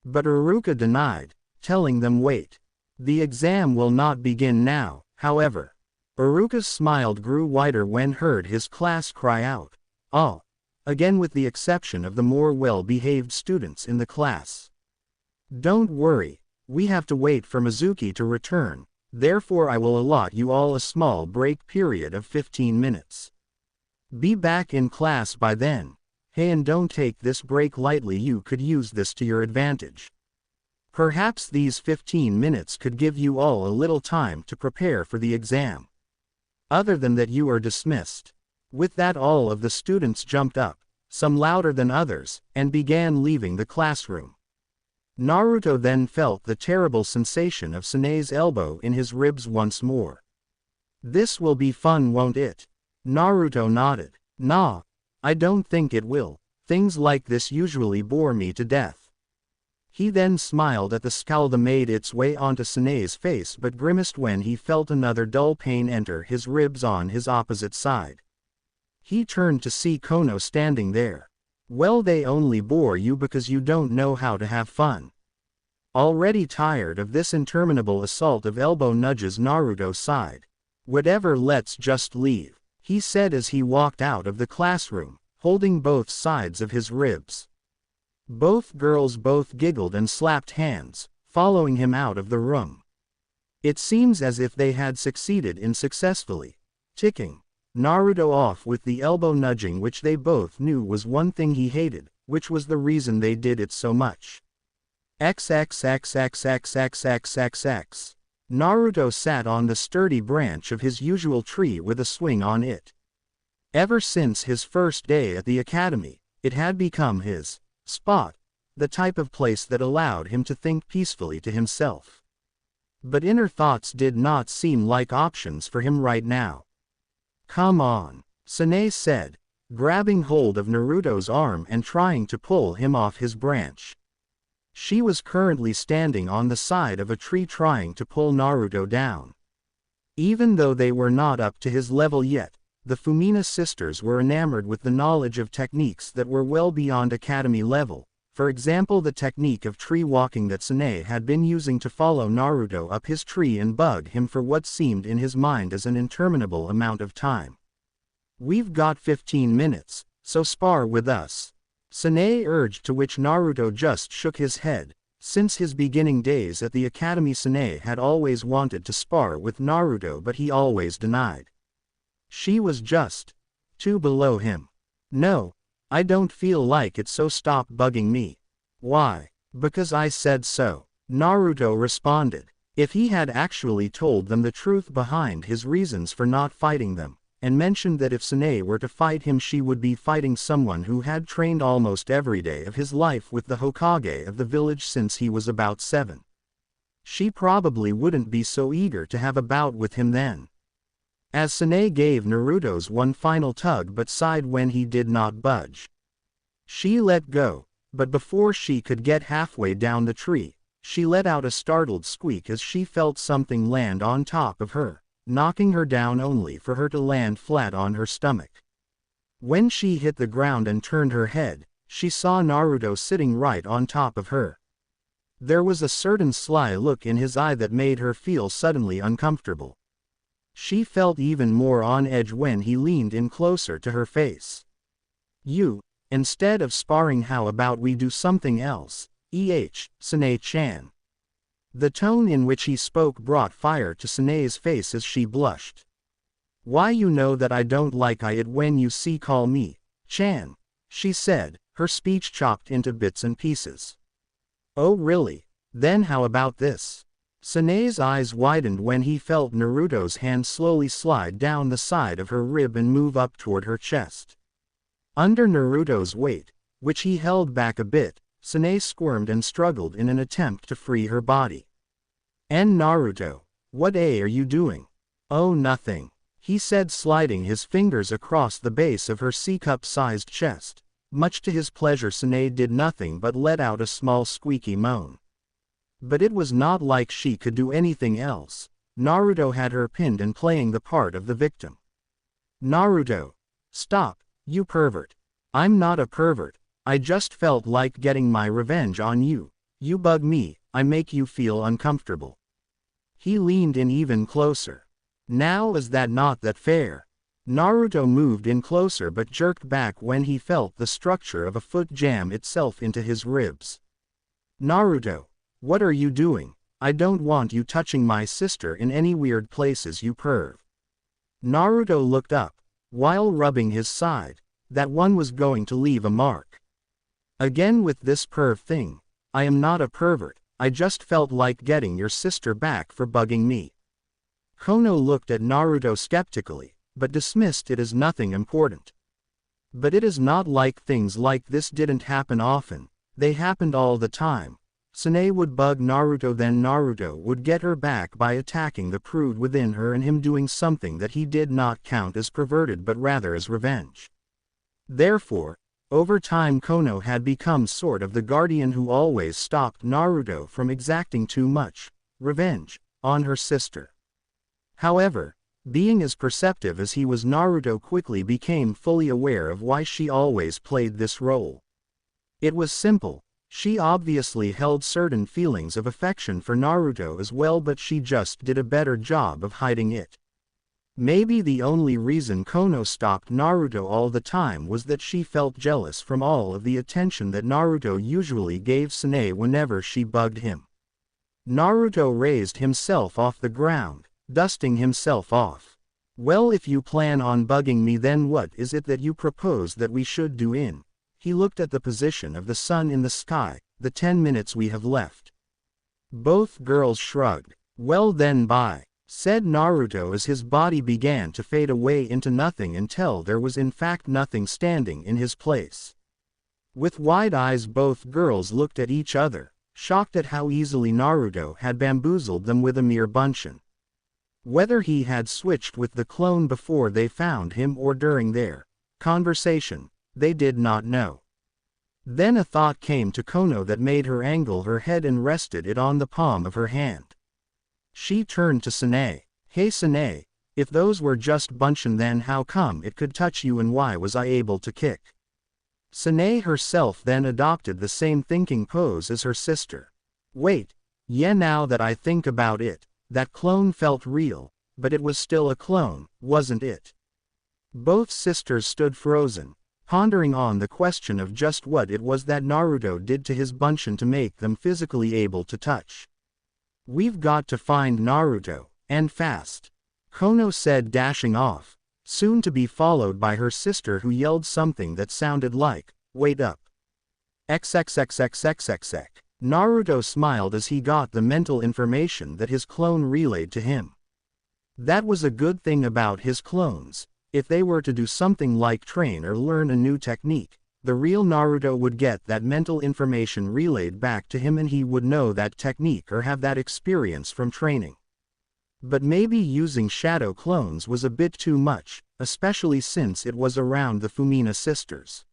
But Iruka denied, telling them wait. The exam will not begin now, however. Iruka's smile grew wider when heard his class cry out, "Oh!" again, with the exception of the more well-behaved students in the class. Don't worry, we have to wait for Mizuki to return, therefore I will allot you all a small break period of 15 minutes. Be back in class by then. Hey, and don't take this break lightly, you could use this to your advantage. Perhaps these 15 minutes could give you all a little time to prepare for the exam. Other than that, you are dismissed. With that, all of the students jumped up, some louder than others, and began leaving the classroom. Naruto then felt the terrible sensation of Sanae's elbow in his ribs once more. This will be fun, won't it? Naruto nodded. Nah, I don't think it will. Things like this usually bore me to death. He then smiled at the scowl that made its way onto Sanae's face, but grimaced when he felt another dull pain enter his ribs on his opposite side. He turned to see Kono standing there. Well, they only bore you because you don't know how to have fun. Already tired of this interminable assault of elbow nudges, Naruto sighed. Whatever, let's just leave, he said as he walked out of the classroom, holding both sides of his ribs. Both girls both giggled and slapped hands, following him out of the room. It seems as if they had succeeded in successfully ticking Naruto off with the elbow nudging, which they both knew was one thing he hated, which was the reason they did it so much. XXXXXXXXX. Naruto sat on the sturdy branch of his usual tree with a swing on it. Ever since his first day at the academy, it had become his spot, the type of place that allowed him to think peacefully to himself. But inner thoughts did not seem like options for him right now. "Come on," Sanae said, grabbing hold of Naruto's arm and trying to pull him off his branch. She was currently standing on the side of a tree trying to pull Naruto down. Even though they were not up to his level yet, the Fumina sisters were enamored with the knowledge of techniques that were well beyond academy level, for example the technique of tree walking that Sanae had been using to follow Naruto up his tree and bug him for what seemed in his mind as an interminable amount of time. "We've got 15 minutes, so spar with us," Sanae urged, to which Naruto just shook his head. Since his beginning days at the academy, Sanae had always wanted to spar with Naruto, but he always denied. She was just too below him. "No, I don't feel like it, so stop bugging me." "Why?" "Because I said so," Naruto responded. If he had actually told them the truth behind his reasons for not fighting them, and mentioned that if Sanae were to fight him she would be fighting someone who had trained almost every day of his life with the Hokage of the village since he was about 7. She probably wouldn't be so eager to have a bout with him then. As Sanae gave Naruto's one final tug but sighed when he did not budge. She let go, but before she could get halfway down the tree, she let out a startled squeak as she felt something land on top of her, knocking her down only for her to land flat on her stomach. When she hit the ground and turned her head, she saw Naruto sitting right on top of her. There was a certain sly look in his eye that made her feel suddenly uncomfortable. She felt even more on edge when he leaned in closer to her face. Instead of sparring, how about we do something else, Sanae-chan?" The tone in which he spoke brought fire to Sanae's face as she blushed. "Why, you know that I don't like it when you call me Chan," she said, her speech chopped into bits and pieces. "Oh really? Then how about this?" Sanae's eyes widened when he felt Naruto's hand slowly slide down the side of her rib and move up toward her chest. Under Naruto's weight, which he held back a bit, Sanae squirmed and struggled in an attempt to free her body. "And Naruto, what are you doing?" "Oh, nothing," he said, sliding his fingers across the base of her C-cup-sized chest. Much to his pleasure, Sanae did nothing but let out a small squeaky moan. But it was not like she could do anything else. Naruto had her pinned and playing the part of the victim. "Naruto, stop, you pervert." "I'm not a pervert. I just felt like getting my revenge on you. You bug me, I make you feel uncomfortable." He leaned in even closer. "Now is that not that fair?" Naruto moved in closer but jerked back when he felt the structure of a foot jam itself into his ribs. "Naruto, what are you doing? I don't want you touching my sister in any weird places, you perv." Naruto looked up, while rubbing his side. That one was going to leave a mark. "Again with this perv thing. I am not a pervert, I just felt like getting your sister back for bugging me." Kono looked at Naruto skeptically, but dismissed it as nothing important. But it is not like things like this didn't happen often, they happened all the time. Sanae would bug Naruto, then Naruto would get her back by attacking the prude within her and him doing something that he did not count as perverted but rather as revenge. Therefore, over time Kono had become sort of the guardian who always stopped Naruto from exacting too much revenge on her sister. However, being as perceptive as he was, Naruto quickly became fully aware of why she always played this role. It was simple. She obviously held certain feelings of affection for Naruto as well, but she just did a better job of hiding it. Maybe the only reason Kono stalked Naruto all the time was that she felt jealous from all of the attention that Naruto usually gave Sanae whenever she bugged him. Naruto raised himself off the ground, dusting himself off. Well, if you plan on bugging me, then what is it that you propose that we should do in? He looked at the position of the sun in the sky, the 10 minutes we have left. Both girls shrugged. Well then, bye, said Naruto as his body began to fade away into nothing until there was in fact nothing standing in his place. With wide eyes both girls looked at each other, shocked at how easily Naruto had bamboozled them with a mere bunshin. Whether he had switched with the clone before they found him or during their conversation, they did not know. Then a thought came to Kono that made her angle her head and rested it on the palm of her hand. She turned to Sanae. Hey Sanae, if those were just bunshin, then how come it could touch you and why was I able to kick? Sanae herself then adopted the same thinking pose as her sister. Wait, yeah, now that I think about it, that clone felt real, but it was still a clone, wasn't it? Both sisters stood frozen, pondering on the question of just what it was that Naruto did to his bunshin to make them physically able to touch. We've got to find Naruto, and fast, Kono said, dashing off, soon to be followed by her sister, who yelled something that sounded like, wait up. XXXXXXX. Naruto smiled as he got the mental information that his clone relayed to him. That was a good thing about his clones. If they were to do something like train or learn a new technique, the real Naruto would get that mental information relayed back to him and he would know that technique or have that experience from training. But maybe using shadow clones was a bit too much, especially since it was around the Fumina sisters.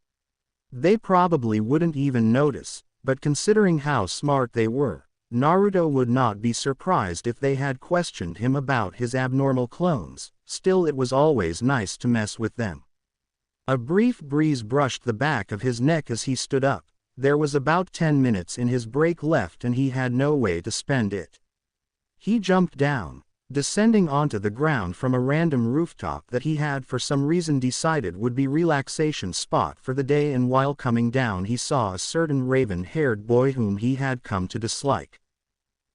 They probably wouldn't even notice, but considering how smart they were, Naruto would not be surprised if they had questioned him about his abnormal clones. Still, it was always nice to mess with them. A brief breeze brushed the back of his neck as he stood up. There was about 10 minutes in his break left and he had no way to spend it. He jumped down, descending onto the ground from a random rooftop that he had for some reason decided would be relaxation spot for the day, and while coming down he saw a certain raven-haired boy whom he had come to dislike.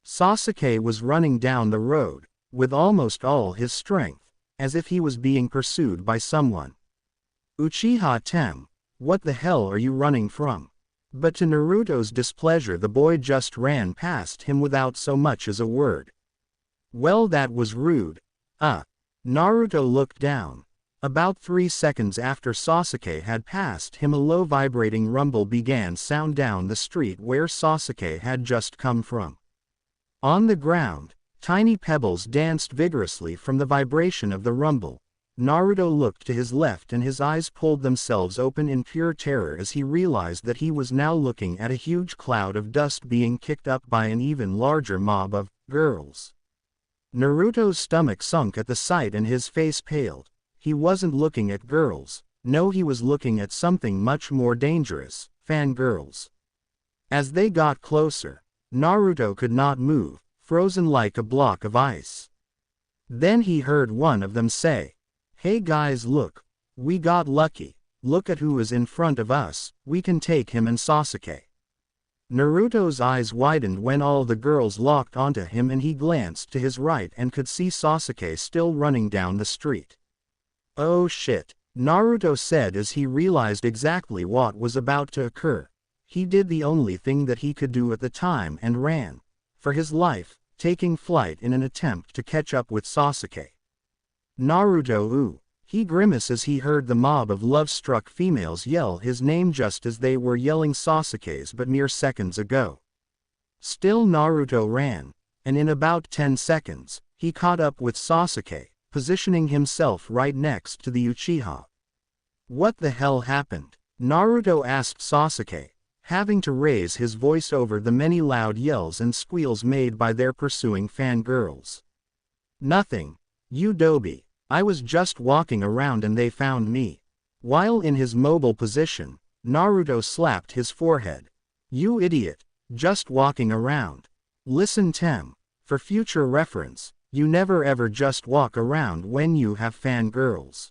Sasuke was running down the road, with almost all his strength, as if he was being pursued by someone. Uchiha Tem, what the hell are you running from? But to Naruto's displeasure the boy just ran past him without so much as a word. Well, that was rude. Naruto looked down. About 3 seconds after Sasuke had passed him, a low vibrating rumble began sound down the street where Sasuke had just come from. On the ground, tiny pebbles danced vigorously from the vibration of the rumble. Naruto looked to his left and his eyes pulled themselves open in pure terror as he realized that he was now looking at a huge cloud of dust being kicked up by an even larger mob of girls. Naruto's stomach sunk at the sight and his face paled. He wasn't looking at girls, no, he was looking at something much more dangerous, fangirls. As they got closer, Naruto could not move, frozen like a block of ice. Then he heard one of them say, "Hey guys, look, we got lucky, look at who is in front of us, we can take him and Sasuke." Naruto's eyes widened when all the girls locked onto him and he glanced to his right and could see Sasuke still running down the street. Oh shit, Naruto said as he realized exactly what was about to occur. He did the only thing that he could do at the time and ran, for his life, taking flight in an attempt to catch up with Sasuke. Naruto, ooh. He grimaced as he heard the mob of love-struck females yell his name just as they were yelling Sasuke's but mere seconds ago. Still Naruto ran, and in about 10 seconds, he caught up with Sasuke, positioning himself right next to the Uchiha. What the hell happened? Naruto asked Sasuke, having to raise his voice over the many loud yells and squeals made by their pursuing fangirls. Nothing, you doby. I was just walking around and they found me. While in his mobile position, Naruto slapped his forehead. You idiot, just walking around. Listen Tem, for future reference, You never ever just walk around when you have fangirls.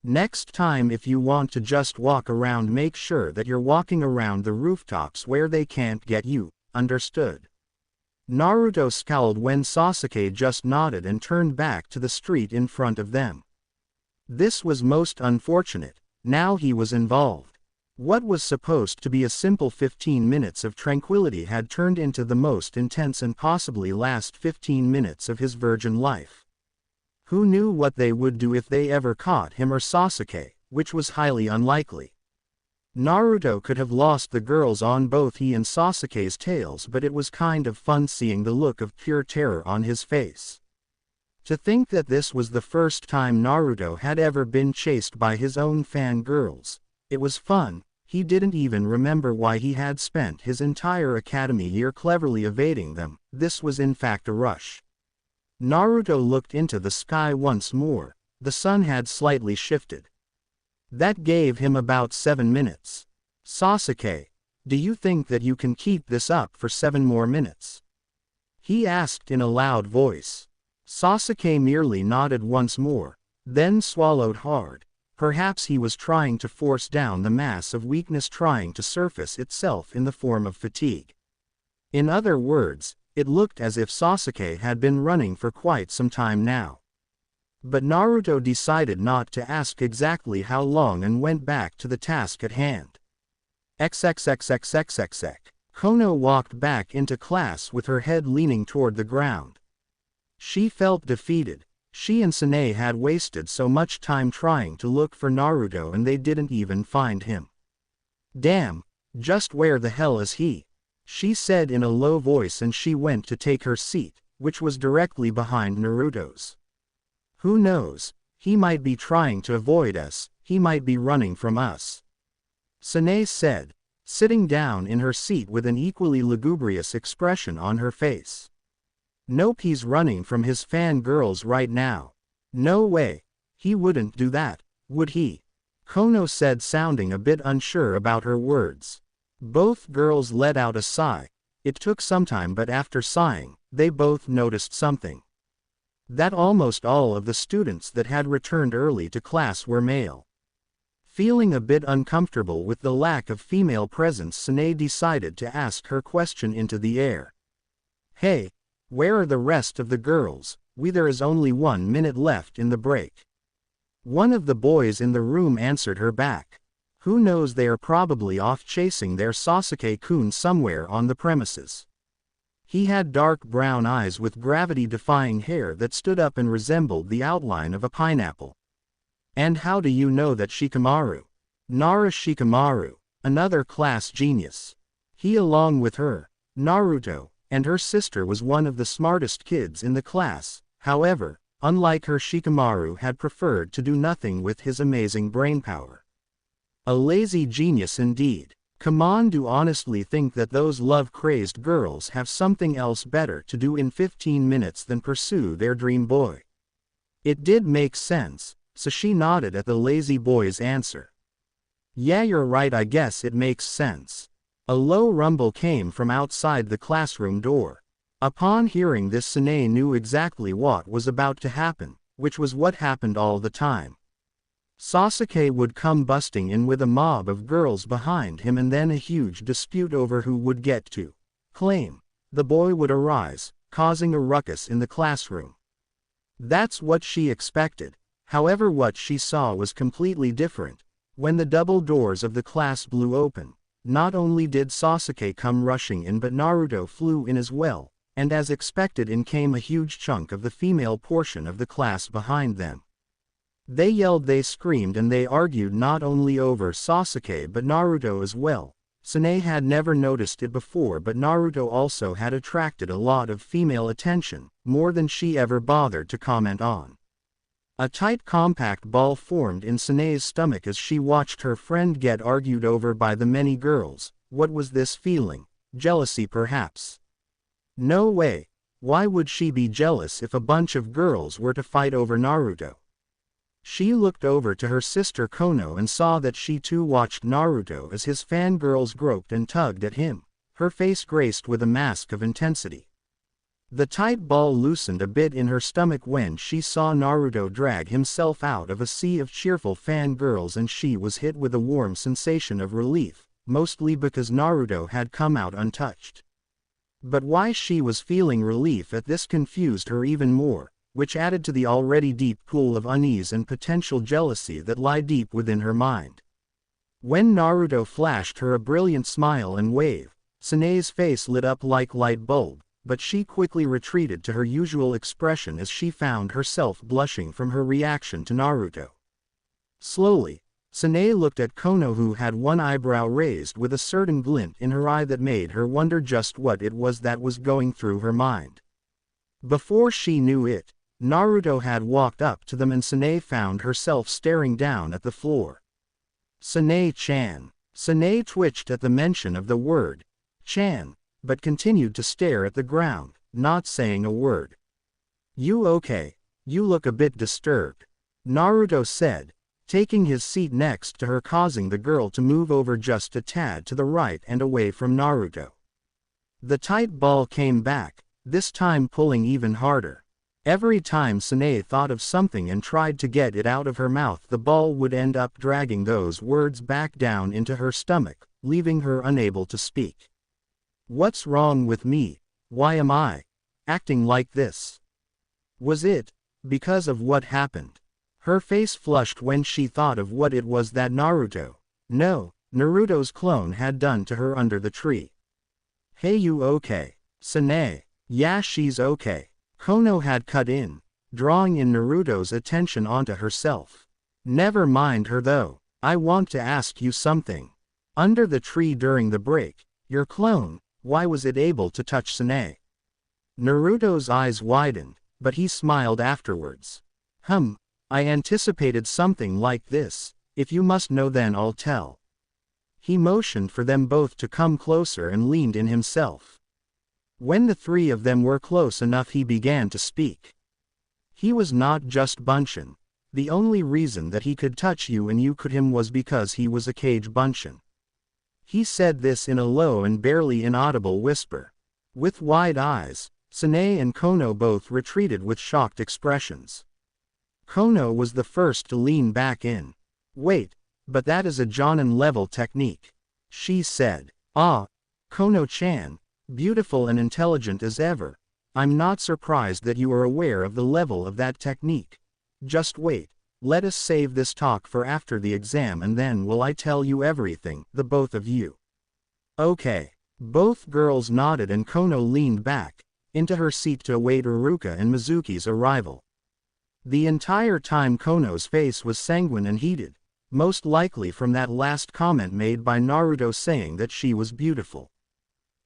Next time if you want to just walk around, make sure that you're walking around the rooftops where they can't get you, understood? Naruto scowled when Sasuke just nodded and turned back to the street in front of them. This was most unfortunate. Now he was involved. What was supposed to be a simple 15 minutes of tranquility had turned into the most intense and possibly last 15 minutes of his virgin life. Who knew what they would do if they ever caught him or Sasuke, which was highly unlikely. Naruto could have lost the girls on both he and Sasuke's tails, but it was kind of fun seeing the look of pure terror on his face. To think that this was the first time Naruto had ever been chased by his own fangirls. It was fun. He didn't even remember why he had spent his entire academy year cleverly evading them. This was in fact a rush. Naruto looked into the sky once more. The sun had slightly shifted. That gave him about 7 minutes. Sasuke, do you think that you can keep this up for 7 more minutes? He asked in a loud voice. Sasuke merely nodded once more, then swallowed hard. Perhaps he was trying to force down the mass of weakness trying to surface itself in the form of fatigue. In other words, it looked as if Sasuke had been running for quite some time now. But Naruto decided not to ask exactly how long and went back to the task at hand. XXXXXXX. Konoha walked back into class with her head leaning toward the ground. She felt defeated. She and Sanae had wasted so much time trying to look for Naruto and they didn't even find him. Damn, just where the hell is he? She said in a low voice, and she went to take her seat, which was directly behind Naruto's. Who knows, he might be trying to avoid us, he might be running from us. Sanae said, sitting down in her seat with an equally lugubrious expression on her face. Nope, he's running from his fangirls right now. No way. He wouldn't do that, would he? Konoha said, sounding a bit unsure about her words. Both girls let out a sigh. It took some time, but after sighing, they both noticed something. That almost all of the students that had returned early to class were male. Feeling a bit uncomfortable with the lack of female presence, Sanae decided to ask her question into the air. Hey, where are the rest of the girls? There is only 1 minute left in the break. One of the boys in the room answered her back. Who knows, they are probably off chasing their Sasuke-kun somewhere on the premises. He had dark brown eyes with gravity-defying hair that stood up and resembled the outline of a pineapple. And how do you know that Shikamaru? Nara Shikamaru, another class genius. He, along with her, Naruto, and her sister, was one of the smartest kids in the class. However, unlike her, Shikamaru had preferred to do nothing with his amazing brainpower. A lazy genius indeed. Come on, do honestly think that those love-crazed girls have something else better to do in 15 minutes than pursue their dream boy? It did make sense, so she nodded at the lazy boy's answer. Yeah, you're right, I guess it makes sense. A low rumble came from outside the classroom door. Upon hearing this, Sanae knew exactly what was about to happen, which was what happened all the time. Sasuke would come busting in with a mob of girls behind him, and then a huge dispute over who would get to claim the boy would arise, causing a ruckus in the classroom. That's what she expected. However, what she saw was completely different. When the double doors of the class blew open, not only did Sasuke come rushing in, but Naruto flew in as well, and as expected, in came a huge chunk of the female portion of the class behind them. They yelled, they screamed, and they argued not only over Sasuke but Naruto as well. Sanae had never noticed it before, but Naruto also had attracted a lot of female attention, more than she ever bothered to comment on. A tight compact ball formed in Sanae's stomach as she watched her friend get argued over by the many girls. What was this feeling? Jealousy, perhaps? No way. Why would she be jealous if a bunch of girls were to fight over Naruto? She looked over to her sister Konoha and saw that she too watched Naruto as his fangirls groped and tugged at him, her face graced with a mask of intensity. The tight ball loosened a bit in her stomach when she saw Naruto drag himself out of a sea of cheerful fangirls, and she was hit with a warm sensation of relief, mostly because Naruto had come out untouched. But why she was feeling relief at this confused her even more, which added to the already deep pool of unease and potential jealousy that lie deep within her mind. When Naruto flashed her a brilliant smile and wave, Sanae's face lit up like light bulb, but she quickly retreated to her usual expression as she found herself blushing from her reaction to Naruto. Slowly, Sanae looked at Konoha, who had one eyebrow raised with a certain glint in her eye that made her wonder just what it was that was going through her mind. Before she knew it, Naruto had walked up to them and Sanae found herself staring down at the floor. Sanae-chan. Sanae twitched at the mention of the word chan, but continued to stare at the ground, not saying a word. "You okay? You look a bit disturbed," Naruto said, taking his seat next to her, causing the girl to move over just a tad to the right and away from Naruto. The tight ball came back, this time pulling even harder. Every time Sanae thought of something and tried to get it out of her mouth, the ball would end up dragging those words back down into her stomach, leaving her unable to speak. "What's wrong with me? Why am I acting like this? Was it because of what happened?" Her face flushed when she thought of what it was that Naruto's clone had done to her under the tree. "Hey, you okay, Sanae?" "Yeah, she's okay," Konoha had cut in, drawing in Naruto's attention onto herself. "Never mind her though, I want to ask you something. Under the tree during the break, your clone, why was it able to touch Sanae?" Naruto's eyes widened, but he smiled afterwards. I anticipated something like this. If you must know, then I'll tell." He motioned for them both to come closer and leaned in himself. When the three of them were close enough, he began to speak. "He was not just Bunshin. The only reason that he could touch you and you could him was because he was a Kage Bunshin." He said this in a low and barely inaudible whisper. With wide eyes, Sanae and Konoha both retreated with shocked expressions. Konoha was the first to lean back in. "Wait, but that is a Jonin-level technique," she said. "Ah, Konoha-chan, beautiful and intelligent as ever. I'm not surprised that you are aware of the level of that technique. Just wait, let us save this talk for after the exam and then will I tell you everything, the both of you." "Okay." Both girls nodded and Konoha leaned back into her seat to await Iruka and Mizuki's arrival. The entire time Konoha's face was sanguine and heated, most likely from that last comment made by Naruto saying that she was beautiful.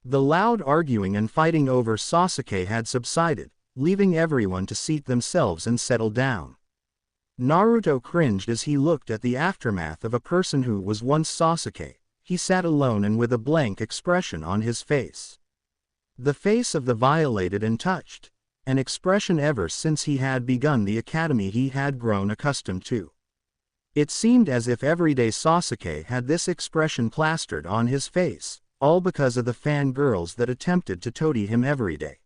The loud arguing and fighting over Sasuke had subsided, leaving everyone to seat themselves and settle down. Naruto cringed as he looked at the aftermath of a person who was once Sasuke. He sat alone and with a blank expression on his face. The face of the violated and touched, an expression ever since he had begun the academy he had grown accustomed to. It seemed as if everyday Sasuke had this expression plastered on his face, all because of the fangirls that attempted to toady him every day.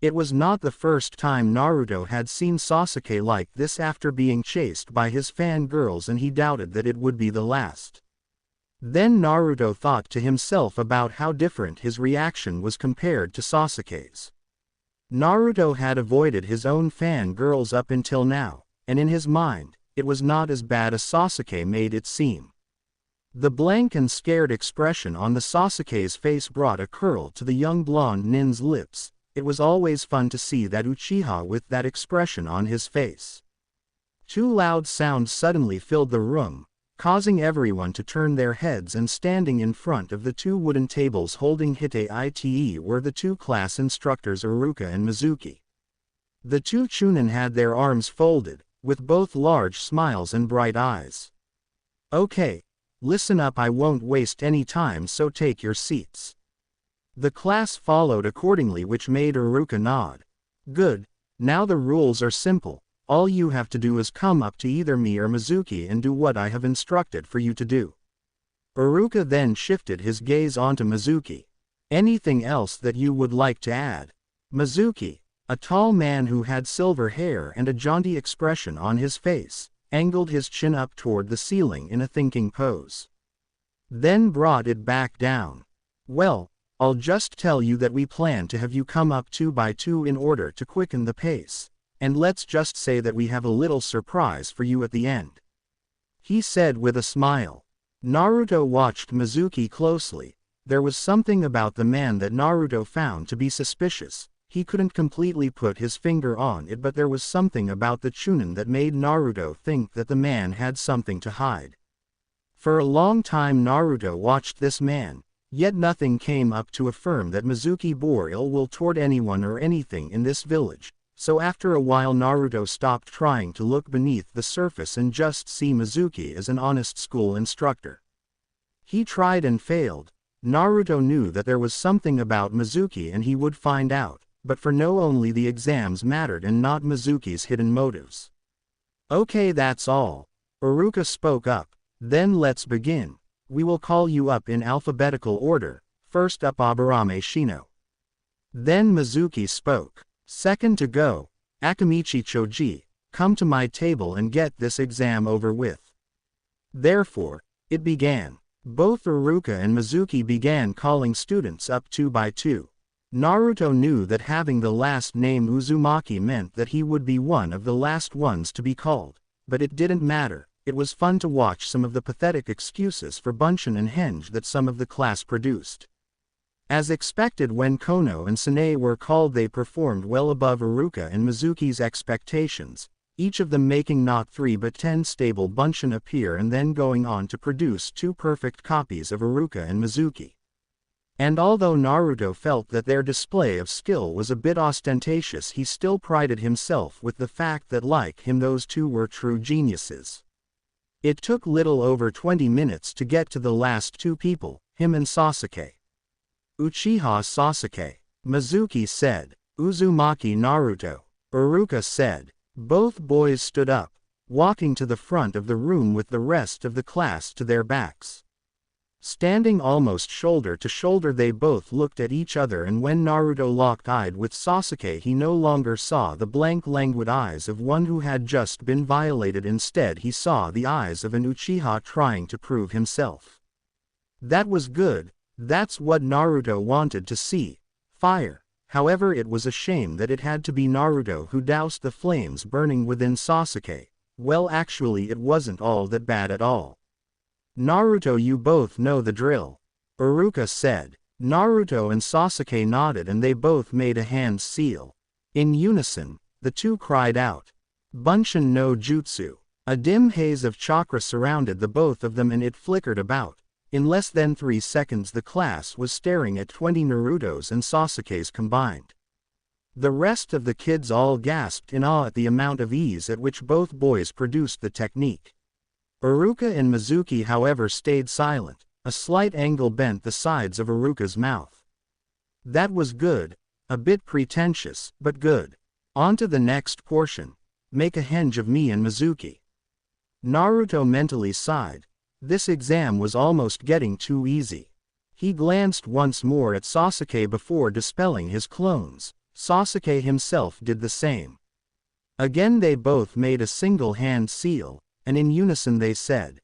It was not the first time Naruto had seen Sasuke like this after being chased by his fangirls, and he doubted that it would be the last. Then Naruto thought to himself about how different his reaction was compared to Sasuke's. Naruto had avoided his own fangirls up until now, and in his mind, it was not as bad as Sasuke made it seem. The blank and scared expression on the Sasuke's face brought a curl to the young blonde nin's lips. It was always fun to see that Uchiha with that expression on his face. Two loud sounds suddenly filled the room, causing everyone to turn their heads, and standing in front of the two wooden tables holding Hite were the two class instructors Iruka and Mizuki. The two Chunin had their arms folded, with both large smiles and bright eyes. "Okay, listen up, I won't waste any time, so take your seats." The class followed accordingly, which made Iruka nod. "Good, now the rules are simple. All you have to do is come up to either me or Mizuki and do what I have instructed for you to do." Iruka then shifted his gaze onto Mizuki. "Anything else that you would like to add?" Mizuki, a tall man who had silver hair and a jaunty expression on his face, angled his chin up toward the ceiling in a thinking pose. Then brought it back down. Well, I'll just tell you that we plan to have you come up 2 by 2 in order to quicken the pace, and let's just say that we have a little surprise for you at the end," he said with a smile. Naruto watched Mizuki closely. There was something about the man that Naruto found to be suspicious. He couldn't completely put his finger on it, but there was something about the Chunin that made Naruto think that the man had something to hide. For a long time Naruto watched this man, yet nothing came up to affirm that Mizuki bore ill will toward anyone or anything in this village, so after a while Naruto stopped trying to look beneath the surface and just see Mizuki as an honest school instructor. He tried and failed. Naruto knew that there was something about Mizuki and he would find out, but for no only the exams mattered and not Mizuki's hidden motives. "Okay, that's all," Iruka spoke up. "Then let's begin. We will call you up in alphabetical order. First up Aburame Shino." Then Mizuki spoke. "Second to go, Akamichi Choji, come to my table and get this exam over with." Therefore, it began. Both Iruka and Mizuki began calling students up 2 by 2. Naruto knew that having the last name Uzumaki meant that he would be one of the last ones to be called, but it didn't matter. It was fun to watch some of the pathetic excuses for Bunshin and Henge that some of the class produced. As expected, when Kono and Sanae were called, they performed well above Iruka and Mizuki's expectations, each of them making not 3 but 10 stable Bunshin appear and then going on to produce 2 perfect copies of Iruka and Mizuki. And although Naruto felt that their display of skill was a bit ostentatious, he still prided himself with the fact that like him those 2 were true geniuses. It took little over 20 minutes to get to the last 2 people, him and Sasuke. "Uchiha Sasuke," Mizuki said. "Uzumaki Naruto," Iruka said. Both boys stood up, walking to the front of the room with the rest of the class to their backs. Standing almost shoulder to shoulder, they both looked at each other, and when Naruto locked-eyed with Sasuke, he no longer saw the blank, languid eyes of one who had just been violated. Instead, he saw the eyes of an Uchiha trying to prove himself. That was good. That's what Naruto wanted to see. Fire. However, it was a shame that it had to be Naruto who doused the flames burning within Sasuke. Well, actually it wasn't all that bad at all. "Naruto, you both know the drill," Iruka said. Naruto and Sasuke nodded and they both made a hand seal. In unison, the 2 cried out, "Bunshin no Jutsu." A dim haze of chakra surrounded the both of them and it flickered about. In less than 3 seconds the class was staring at 20 Narutos and Sasukes combined. The rest of the kids all gasped in awe at the amount of ease at which both boys produced the technique. Iruka and Mizuki, however, stayed silent. A slight angle bent the sides of Iruka's mouth. "That was good. A bit pretentious, but good. On to the next portion. Make a henge of me and Mizuki." Naruto mentally sighed. This exam was almost getting too easy. He glanced once more at Sasuke before dispelling his clones. Sasuke himself did the same. Again they both made a single hand seal, and in unison they said,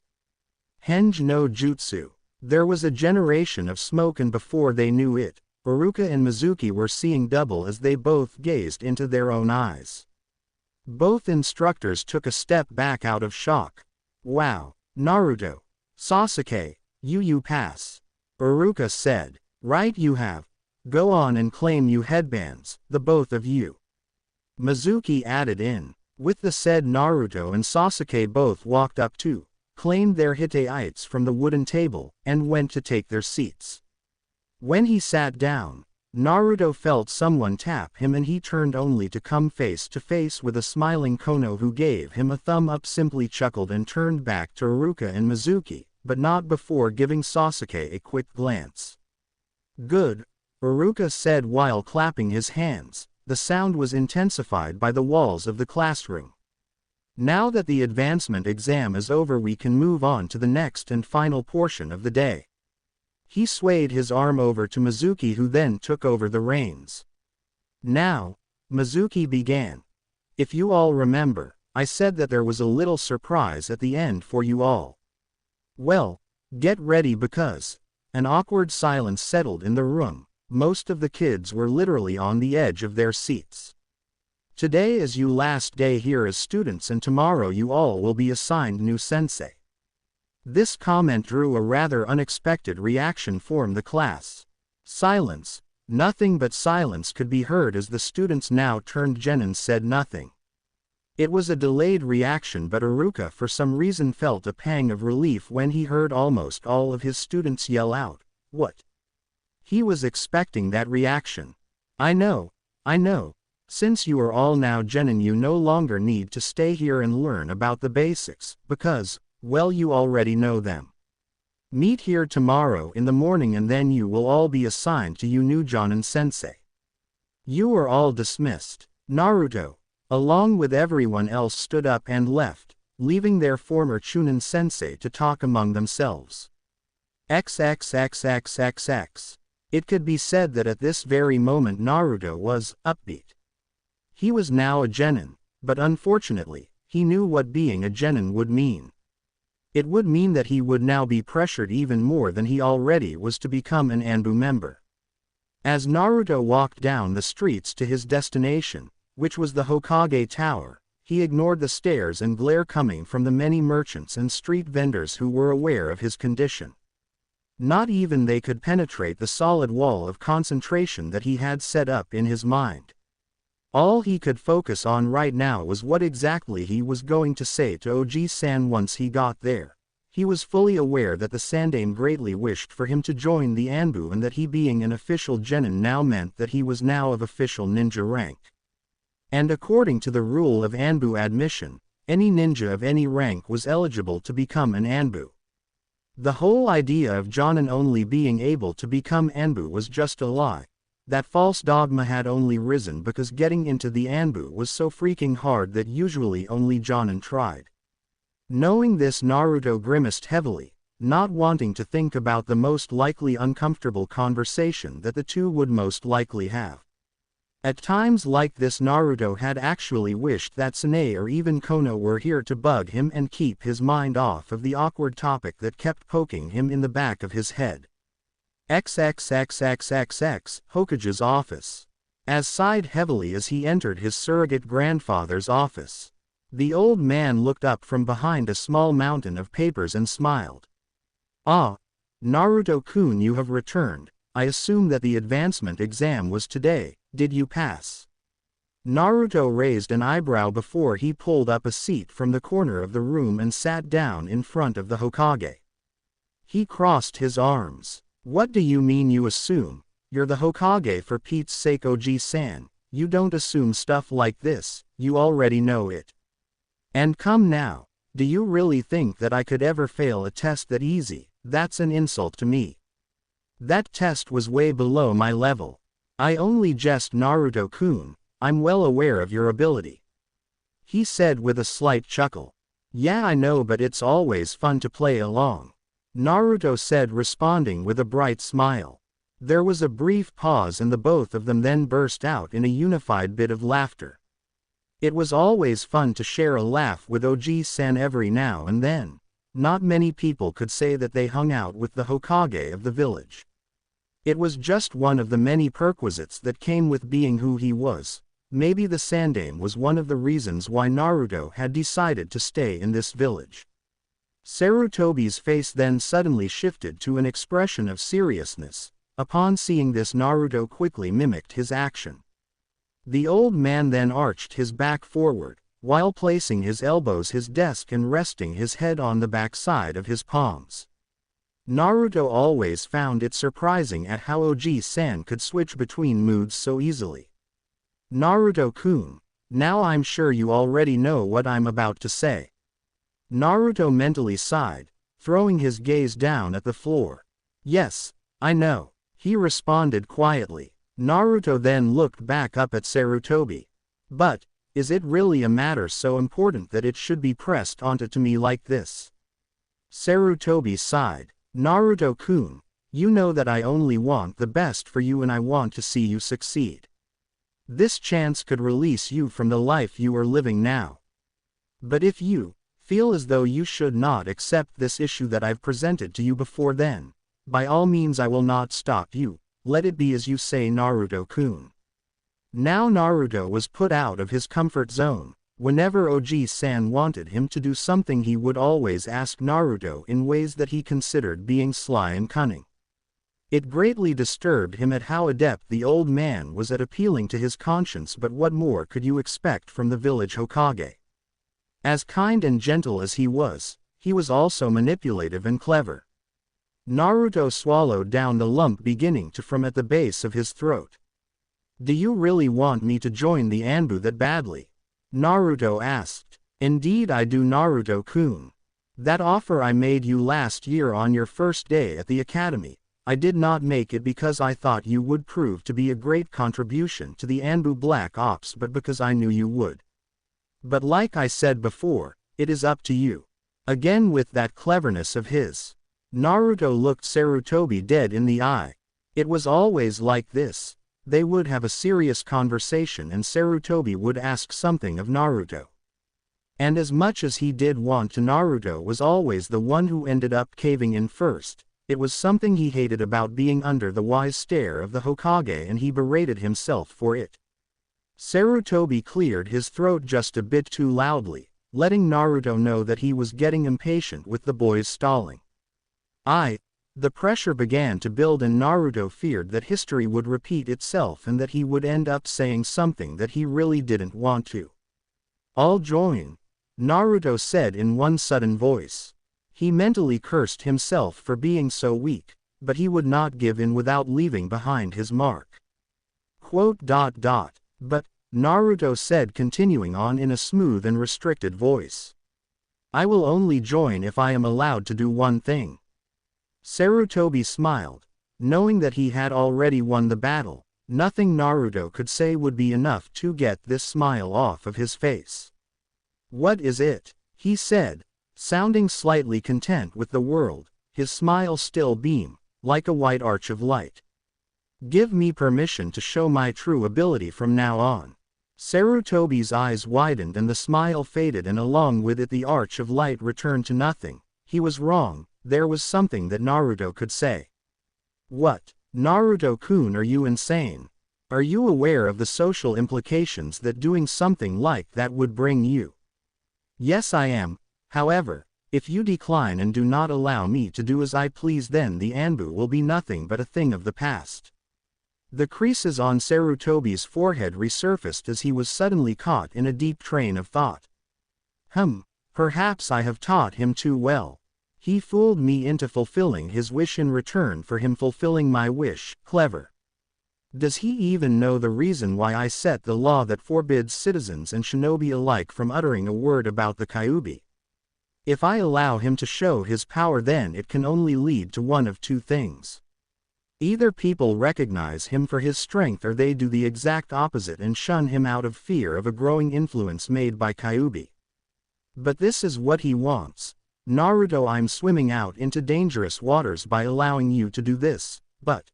"Henge no Jutsu." There was a generation of smoke, and before they knew it, Iruka and Mizuki were seeing double as they both gazed into their own eyes. Both instructors took a step back out of shock. "Wow, Naruto. Sasuke, you pass," Iruka said. "Right, you have. Go on and claim you headbands, the both of you," Mizuki added in. With the said, Naruto and Sasuke both walked up too, claimed their hiteites from the wooden table, and went to take their seats. When he sat down, Naruto felt someone tap him and he turned only to come face to face with a smiling Kono who gave him a thumb up, simply chuckled and turned back to Iruka and Mizuki, but not before giving Sasuke a quick glance. "Good," Iruka said while clapping his hands. The sound was intensified by the walls of the classroom. "Now that the advancement exam is over, we can move on to the next and final portion of the day." He swayed his arm over to Mizuki, who then took over the reins. Now, Mizuki began. If you all remember, I said that there was a little surprise at the end for you all. Well, get ready because an awkward silence settled in the room. Most of the kids were literally on the edge of their seats. Today is your last day here as students and tomorrow you all will be assigned new sensei. This comment drew a rather unexpected reaction from the class. Silence. Nothing but silence could be heard as the students now turned Jen and said nothing. It was a delayed reaction, but Iruka for some reason felt a pang of relief when he heard almost all of his students yell out, "What?" He was expecting that reaction. I know. Since you are all now genin, you no longer need to stay here and learn about the basics, because, well, you already know them. Meet here tomorrow in the morning and then you will all be assigned to you new Jonin sensei. You are all dismissed. Naruto, along with everyone else, stood up and left, leaving their former Chunin sensei to talk among themselves. XXXXXX. It could be said that at this very moment Naruto was upbeat. He was now a genin, but unfortunately, he knew what being a genin would mean. It would mean that he would now be pressured even more than he already was to become an Anbu member. As Naruto walked down the streets to his destination, which was the Hokage Tower, he ignored the stares and glare coming from the many merchants and street vendors who were aware of his condition. Not even they could penetrate the solid wall of concentration that he had set up in his mind. All he could focus on right now was what exactly he was going to say to Oji-san once he got there. He was fully aware that the Sandaime greatly wished for him to join the Anbu and that he being an official genin now meant that he was now of official ninja rank. And according to the rule of Anbu admission, any ninja of any rank was eligible to become an Anbu. The whole idea of Jonin only being able to become Anbu was just a lie. That false dogma had only risen because getting into the Anbu was so freaking hard that usually only Jonin tried. Knowing this, Naruto grimaced heavily, not wanting to think about the most likely uncomfortable conversation that the two would most likely have. At times like this Naruto had actually wished that Sanae or even Kono were here to bug him and keep his mind off of the awkward topic that kept poking him in the back of his head. XXXXXX, Hokage's office. As sighed heavily as he entered his surrogate grandfather's office. The old man looked up from behind a small mountain of papers and smiled. Ah, Naruto-kun, you have returned. I assume that the advancement exam was today. Did you pass? Naruto raised an eyebrow before he pulled up a seat from the corner of the room and sat down in front of the Hokage. He crossed his arms. What do you mean you assume? You're the Hokage, for Pete's sake, Oji-san. You don't assume stuff like this, you already know it. And come now, do you really think that I could ever fail a test that easy? That's an insult to me. That test was way below my level. I only jest, Naruto-kun, I'm well aware of your ability. He said with a slight chuckle. Yeah, I know, but it's always fun to play along. Naruto said, responding with a bright smile. There was a brief pause and the both of them then burst out in a unified bit of laughter. It was always fun to share a laugh with Oji-san every now and then. Not many people could say that they hung out with the Hokage of the village. It was just one of the many perquisites that came with being who he was. Maybe the Sandaime was one of the reasons why Naruto had decided to stay in this village. Sarutobi's face then suddenly shifted to an expression of seriousness. Upon seeing this, Naruto quickly mimicked his action. The old man then arched his back forward, while placing his elbows his desk and resting his head on the backside of his palms. Naruto always found it surprising at how Oji-san could switch between moods so easily. Naruto-kun, now I'm sure you already know what I'm about to say. Naruto mentally sighed, throwing his gaze down at the floor. Yes, I know, he responded quietly. Naruto then looked back up at Sarutobi. But, is it really a matter so important that it should be pressed onto me like this? Sarutobi sighed. Naruto-kun, you know that I only want the best for you and I want to see you succeed. This chance could release you from the life you are living now. But if you feel as though you should not accept this issue that I've presented to you before then, by all means I will not stop you. Let it be as you say, Naruto-kun. Now Naruto was put out of his comfort zone. Whenever Oji-san wanted him to do something, he would always ask Naruto in ways that he considered being sly and cunning. It greatly disturbed him at how adept the old man was at appealing to his conscience, but what more could you expect from the village Hokage? As kind and gentle as he was also manipulative and clever. Naruto swallowed down the lump beginning to form at the base of his throat. Do you really want me to join the Anbu that badly? Naruto asked. Indeed I do, Naruto-kun. That offer I made you last year on your first day at the academy, I did not make it because I thought you would prove to be a great contribution to the Anbu Black Ops, but because I knew you would. But like I said before, it is up to you. Again with that cleverness of his. Naruto looked Sarutobi dead in the eye. It was always like this. They would have a serious conversation and Sarutobi would ask something of Naruto. And as much as he did want to, Naruto was always the one who ended up caving in first. It was something he hated about being under the wise stare of the Hokage, and he berated himself for it. Sarutobi cleared his throat just a bit too loudly, letting Naruto know that he was getting impatient with the boys stalling. The pressure began to build and Naruto feared that history would repeat itself and that he would end up saying something that he really didn't want to. I'll join, Naruto said in one sudden voice. He mentally cursed himself for being so weak, but he would not give in without leaving behind his mark. But, Naruto said, continuing on in a smooth and restricted voice. I will only join if I am allowed to do one thing. Sarutobi smiled, knowing that he had already won the battle. Nothing Naruto could say would be enough to get this smile off of his face. What is it? He said, sounding slightly content with the world, his smile still beamed, like a white arch of light. Give me permission to show my true ability from now on. Sarutobi's eyes widened and the smile faded, and along with it the arch of light returned to nothing. He was wrong. There was something that Naruto could say. What? Naruto-kun, are you insane? Are you aware of the social implications that doing something like that would bring you? Yes, I am. However, if you decline and do not allow me to do as I please, then the Anbu will be nothing but a thing of the past. The creases on Sarutobi's forehead resurfaced as he was suddenly caught in a deep train of thought. Perhaps I have taught him too well. He fooled me into fulfilling his wish in return for him fulfilling my wish. Clever. Does he even know the reason why I set the law that forbids citizens and shinobi alike from uttering a word about the Kyuubi? If I allow him to show his power, then it can only lead to one of two things. Either people recognize him for his strength, or they do the exact opposite and shun him out of fear of a growing influence made by Kyuubi. But this is what he wants. Naruto, I'm swimming out into dangerous waters by allowing you to do this, but...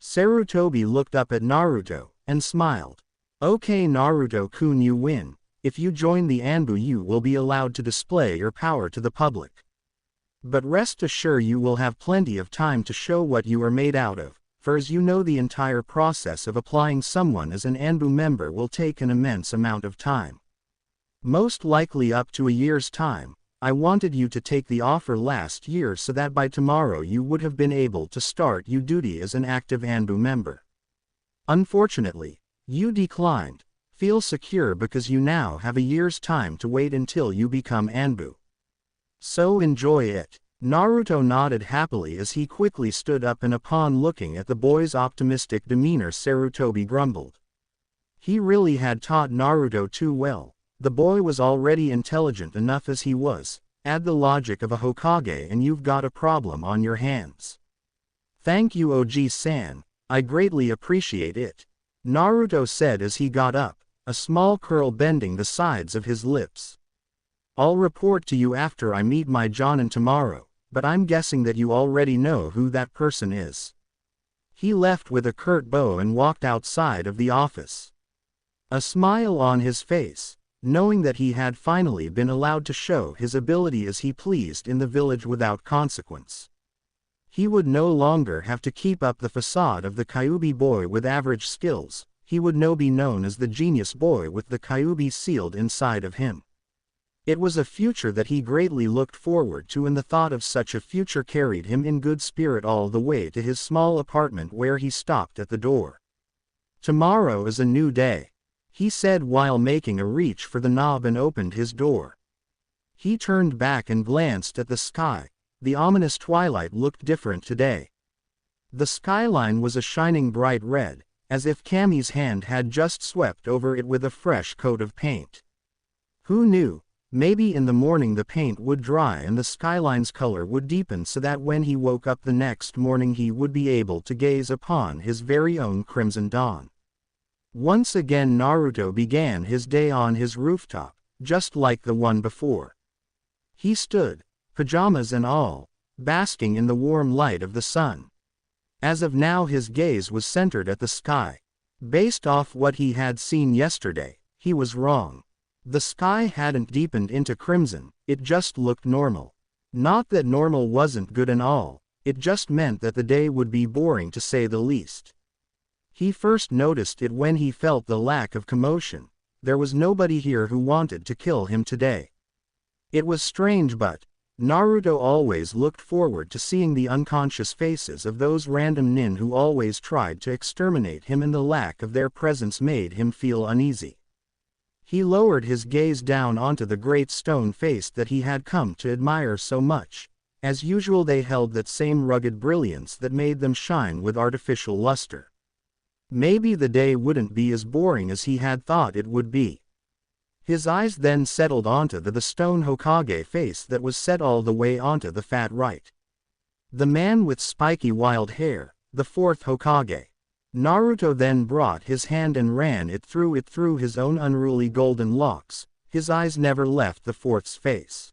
Sarutobi looked up at Naruto, and smiled. Okay Naruto-kun, you win. If you join the Anbu, you will be allowed to display your power to the public. But rest assured you will have plenty of time to show what you are made out of, for as you know, the entire process of applying someone as an Anbu member will take an immense amount of time. Most likely up to a year's time. I wanted you to take the offer last year so that by tomorrow you would have been able to start your duty as an active Anbu member. Unfortunately, you declined. Feel secure because you now have a year's time to wait until you become Anbu. So enjoy it. Naruto nodded happily as he quickly stood up, and upon looking at the boy's optimistic demeanor, Sarutobi grumbled. He really had taught Naruto too well. The boy was already intelligent enough as he was. Add the logic of a Hokage and you've got a problem on your hands. Thank you, Oji-san. I greatly appreciate it. Naruto said as he got up, a small curl bending the sides of his lips. I'll report to you after I meet my Jonin tomorrow, but I'm guessing that you already know who that person is. He left with a curt bow and walked outside of the office. A smile on his face, knowing that he had finally been allowed to show his ability as he pleased in the village without consequence. He would no longer have to keep up the facade of the Kyuubi boy with average skills, he would now be known as the genius boy with the Kyuubi sealed inside of him. It was a future that he greatly looked forward to, and the thought of such a future carried him in good spirit all the way to his small apartment, where he stopped at the door. "Tomorrow is a new day," he said while making a reach for the knob and opened his door. He turned back and glanced at the sky. The ominous twilight looked different today. The skyline was a shining bright red, as if Kami's hand had just swept over it with a fresh coat of paint. Who knew? Maybe in the morning the paint would dry and the skyline's color would deepen, so that when he woke up the next morning he would be able to gaze upon his very own crimson dawn. Once again Naruto began his day on his rooftop, just like the one before. He stood, pajamas and all, basking in the warm light of the sun. As of now his gaze was centered at the sky. Based off what he had seen yesterday, he was wrong. The sky hadn't deepened into crimson, it just looked normal. Not that normal wasn't good and all, it just meant that the day would be boring to say the least. He first noticed it when he felt the lack of commotion. There was nobody here who wanted to kill him today. It was strange, but Naruto always looked forward to seeing the unconscious faces of those random nin who always tried to exterminate him, and the lack of their presence made him feel uneasy. He lowered his gaze down onto the great stone face that he had come to admire so much. As usual they held that same rugged brilliance that made them shine with artificial luster. Maybe the day wouldn't be as boring as he had thought it would be. His eyes then settled onto the stone Hokage face that was set all the way onto the fat right. The man with spiky wild hair, the fourth Hokage. Naruto then brought his hand and ran it through his own unruly golden locks. His eyes never left the fourth's face.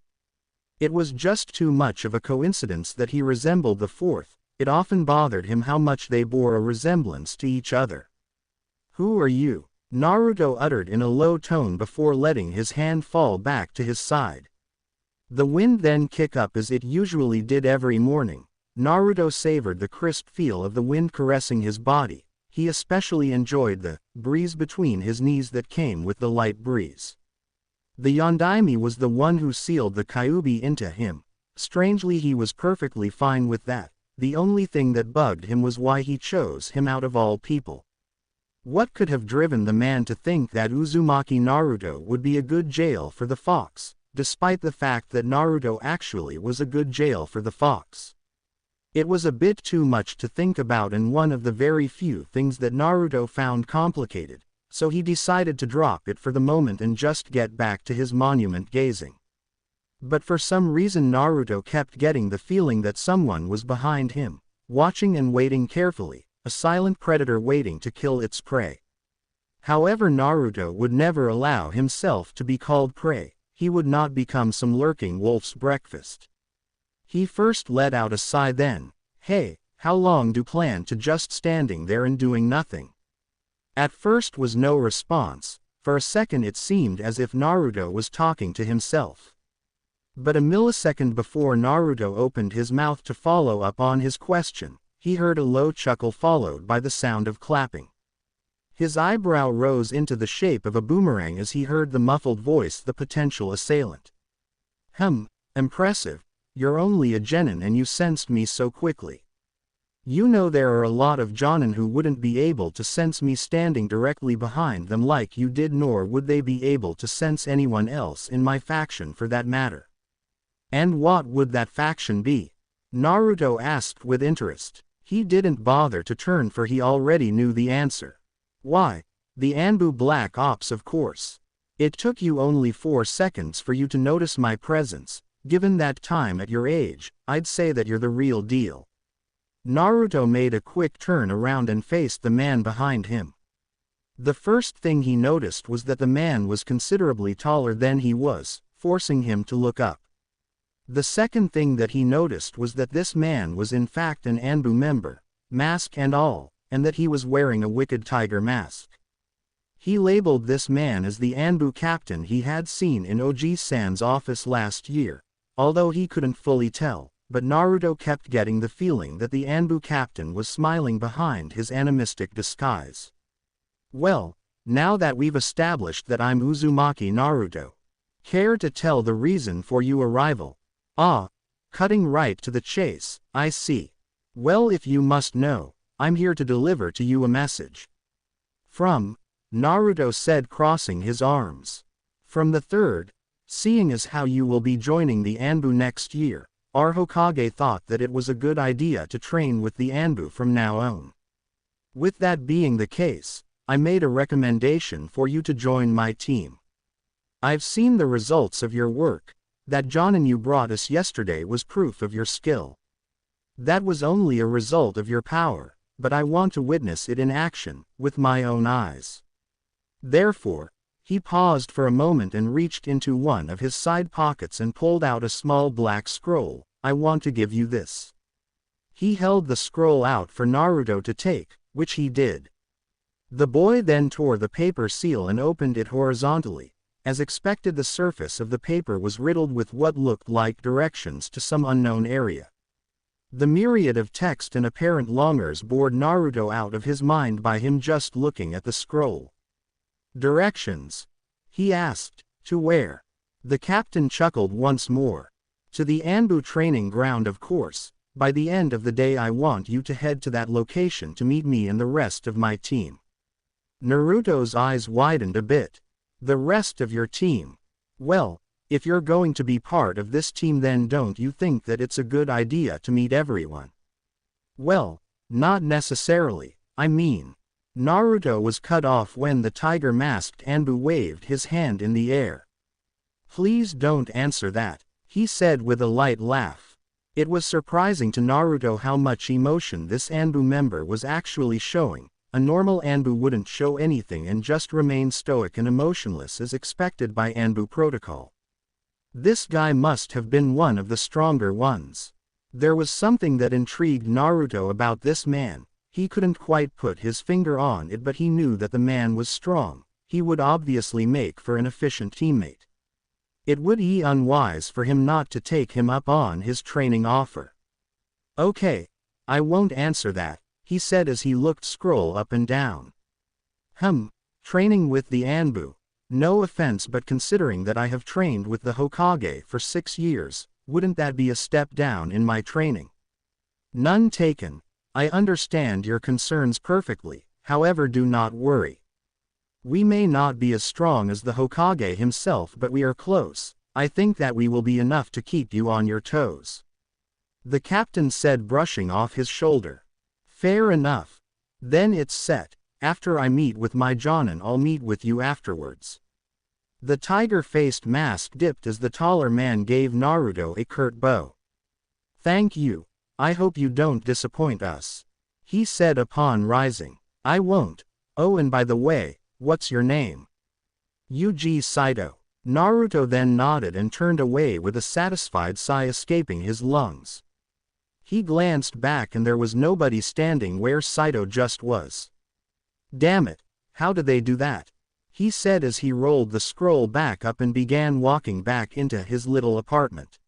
It was just too much of a coincidence that he resembled the fourth. It often bothered him how much they bore a resemblance to each other. "Who are you?" Naruto uttered in a low tone before letting his hand fall back to his side. The wind then kicked up as it usually did every morning. Naruto savored the crisp feel of the wind caressing his body. He especially enjoyed the breeze between his knees that came with the light breeze. The Yondaime was the one who sealed the Kyuubi into him. Strangely, he was perfectly fine with that. The only thing that bugged him was why he chose him out of all people. What could have driven the man to think that Uzumaki Naruto would be a good jail for the fox, despite the fact that Naruto actually was a good jail for the fox? It was a bit too much to think about, and one of the very few things that Naruto found complicated, so he decided to drop it for the moment and just get back to his monument gazing. But for some reason Naruto kept getting the feeling that someone was behind him, watching and waiting carefully, a silent predator waiting to kill its prey. However, Naruto would never allow himself to be called prey. He would not become some lurking wolf's breakfast. He first let out a sigh, then, "Hey, how long do you plan to just standing there and doing nothing?" At first was no response. For a second it seemed as if Naruto was talking to himself. But a millisecond before Naruto opened his mouth to follow up on his question, he heard a low chuckle followed by the sound of clapping. His eyebrow rose into the shape of a boomerang as he heard the muffled voice the potential assailant. Impressive. You're only a genin and you sensed me so quickly. You know there are a lot of jonin who wouldn't be able to sense me standing directly behind them like you did, nor would they be able to sense anyone else in my faction for that matter." "And what would that faction be?" Naruto asked with interest. He didn't bother to turn, for he already knew the answer. "Why, the Anbu Black Ops, of course. It took you only 4 seconds for you to notice my presence. Given that time at your age, I'd say that you're the real deal." Naruto made a quick turn around and faced the man behind him. The first thing he noticed was that the man was considerably taller than he was, forcing him to look up. The second thing that he noticed was that this man was in fact an Anbu member, mask and all, and that he was wearing a wicked tiger mask. He labeled this man as the Anbu captain he had seen in Oji-san's office last year, although he couldn't fully tell, but Naruto kept getting the feeling that the Anbu captain was smiling behind his animistic disguise. Well, now that we've established that I'm Uzumaki Naruto, care to tell the reason for your arrival? Ah, cutting right to the chase, I see. Well, if you must know, I'm here to deliver to you a message. From, Naruto said, crossing his arms. From the third, seeing as how you will be joining the Anbu next year, our Hokage thought that it was a good idea to train with the Anbu from now on. With that being the case, I made a recommendation for you to join my team. I've seen the results of your work. That Jonin you brought us yesterday was proof of your skill. That was only a result of your power, but I want to witness it in action, with my own eyes. Therefore, he paused for a moment and reached into one of his side pockets and pulled out a small black scroll. I want to give you this. He held the scroll out for Naruto to take, which he did. The boy then tore the paper seal and opened it horizontally. As expected, the surface of the paper was riddled with what looked like directions to some unknown area. The myriad of text and apparent longers bored Naruto out of his mind by him just looking at the scroll. Directions? He asked. To where? The captain chuckled once more. To the Anbu training ground, of course. By the end of the day I want you to head to that location to meet me and the rest of my team. Naruto's eyes widened a bit. The rest of your team? Well, if you're going to be part of this team, then don't you think that it's a good idea to meet everyone? Well, not necessarily, I mean. Naruto was cut off when the tiger-masked Anbu waved his hand in the air. Please don't answer that, he said with a light laugh. It was surprising to Naruto how much emotion this Anbu member was actually showing. A normal Anbu wouldn't show anything and just remain stoic and emotionless as expected by Anbu protocol. This guy must have been one of the stronger ones. There was something that intrigued Naruto about this man. He couldn't quite put his finger on it, but he knew that the man was strong. He would obviously make for an efficient teammate. It would be unwise for him not to take him up on his training offer. Okay, I won't answer that, he said as he looked scroll up and down. Training with the Anbu. No offense, but considering that I have trained with the Hokage for 6 years, wouldn't that be a step down in my training? None taken. I understand your concerns perfectly, however do not worry. We may not be as strong as the Hokage himself, but we are close. I think that we will be enough to keep you on your toes. The captain said, brushing off his shoulder. Fair enough. Then it's set. After I meet with my Jonin, I'll meet with you afterwards. The tiger-faced mask dipped as the taller man gave Naruto a curt bow. Thank you. I hope you don't disappoint us, he said upon rising. I won't. Oh, and by the way, what's your name? Yuji Saito. Naruto then nodded and turned away with a satisfied sigh escaping his lungs. He glanced back and there was nobody standing where Saito just was. Damn it, how did they do that? He said as he rolled the scroll back up and began walking back into his little apartment.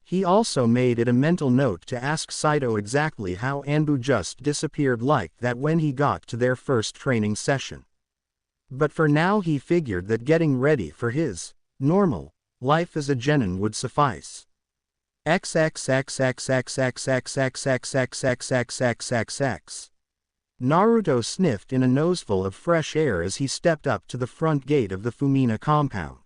He also made it a mental note to ask Saito exactly how Anbu just disappeared like that when he got to their first training session. But for now he figured that getting ready for his normal life as a genin would suffice. XXXXXXXXXXXXXXXXXX. Naruto sniffed in a noseful of fresh air as he stepped up to the front gate of the Fumina compound.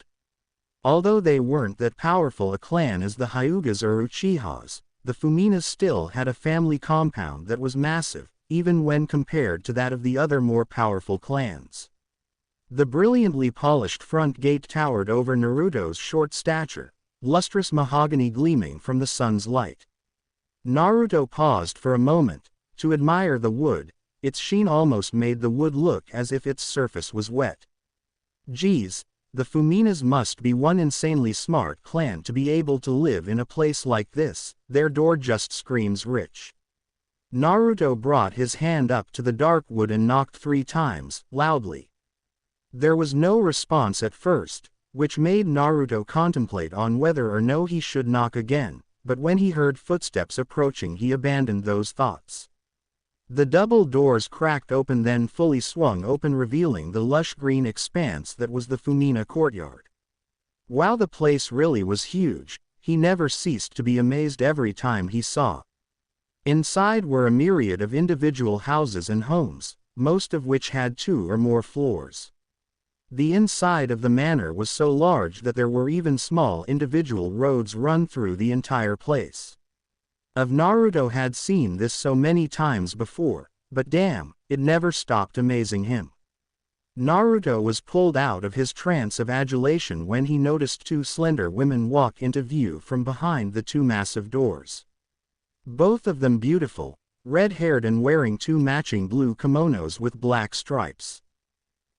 Although they weren't that powerful a clan as the Hyugas or Uchihas, the Fuminas still had a family compound that was massive, even when compared to that of the other more powerful clans. The brilliantly polished front gate towered over Naruto's short stature, lustrous mahogany gleaming from the sun's light. Naruto paused for a moment, to admire the wood. Its sheen almost made the wood look as if its surface was wet. Geez, the Fuminas must be one insanely smart clan to be able to live in a place like this. Their door just screams rich. Naruto brought his hand up to the dark wood and knocked 3 times, loudly. There was no response at first, which made Naruto contemplate on whether or no he should knock again, but when he heard footsteps approaching he abandoned those thoughts. The double doors cracked open, then fully swung open, revealing the lush green expanse that was the Fumina courtyard. While the place really was huge, he never ceased to be amazed every time he saw. Inside were a myriad of individual houses and homes, most of which had 2 or more floors. The inside of the manor was so large that there were even small individual roads run through the entire place. Naruto had seen this so many times before, but damn, it never stopped amazing him. Naruto was pulled out of his trance of adulation when he noticed 2 slender women walk into view from behind the 2 massive doors. Both of them beautiful, red-haired and wearing 2 matching blue kimonos with black stripes.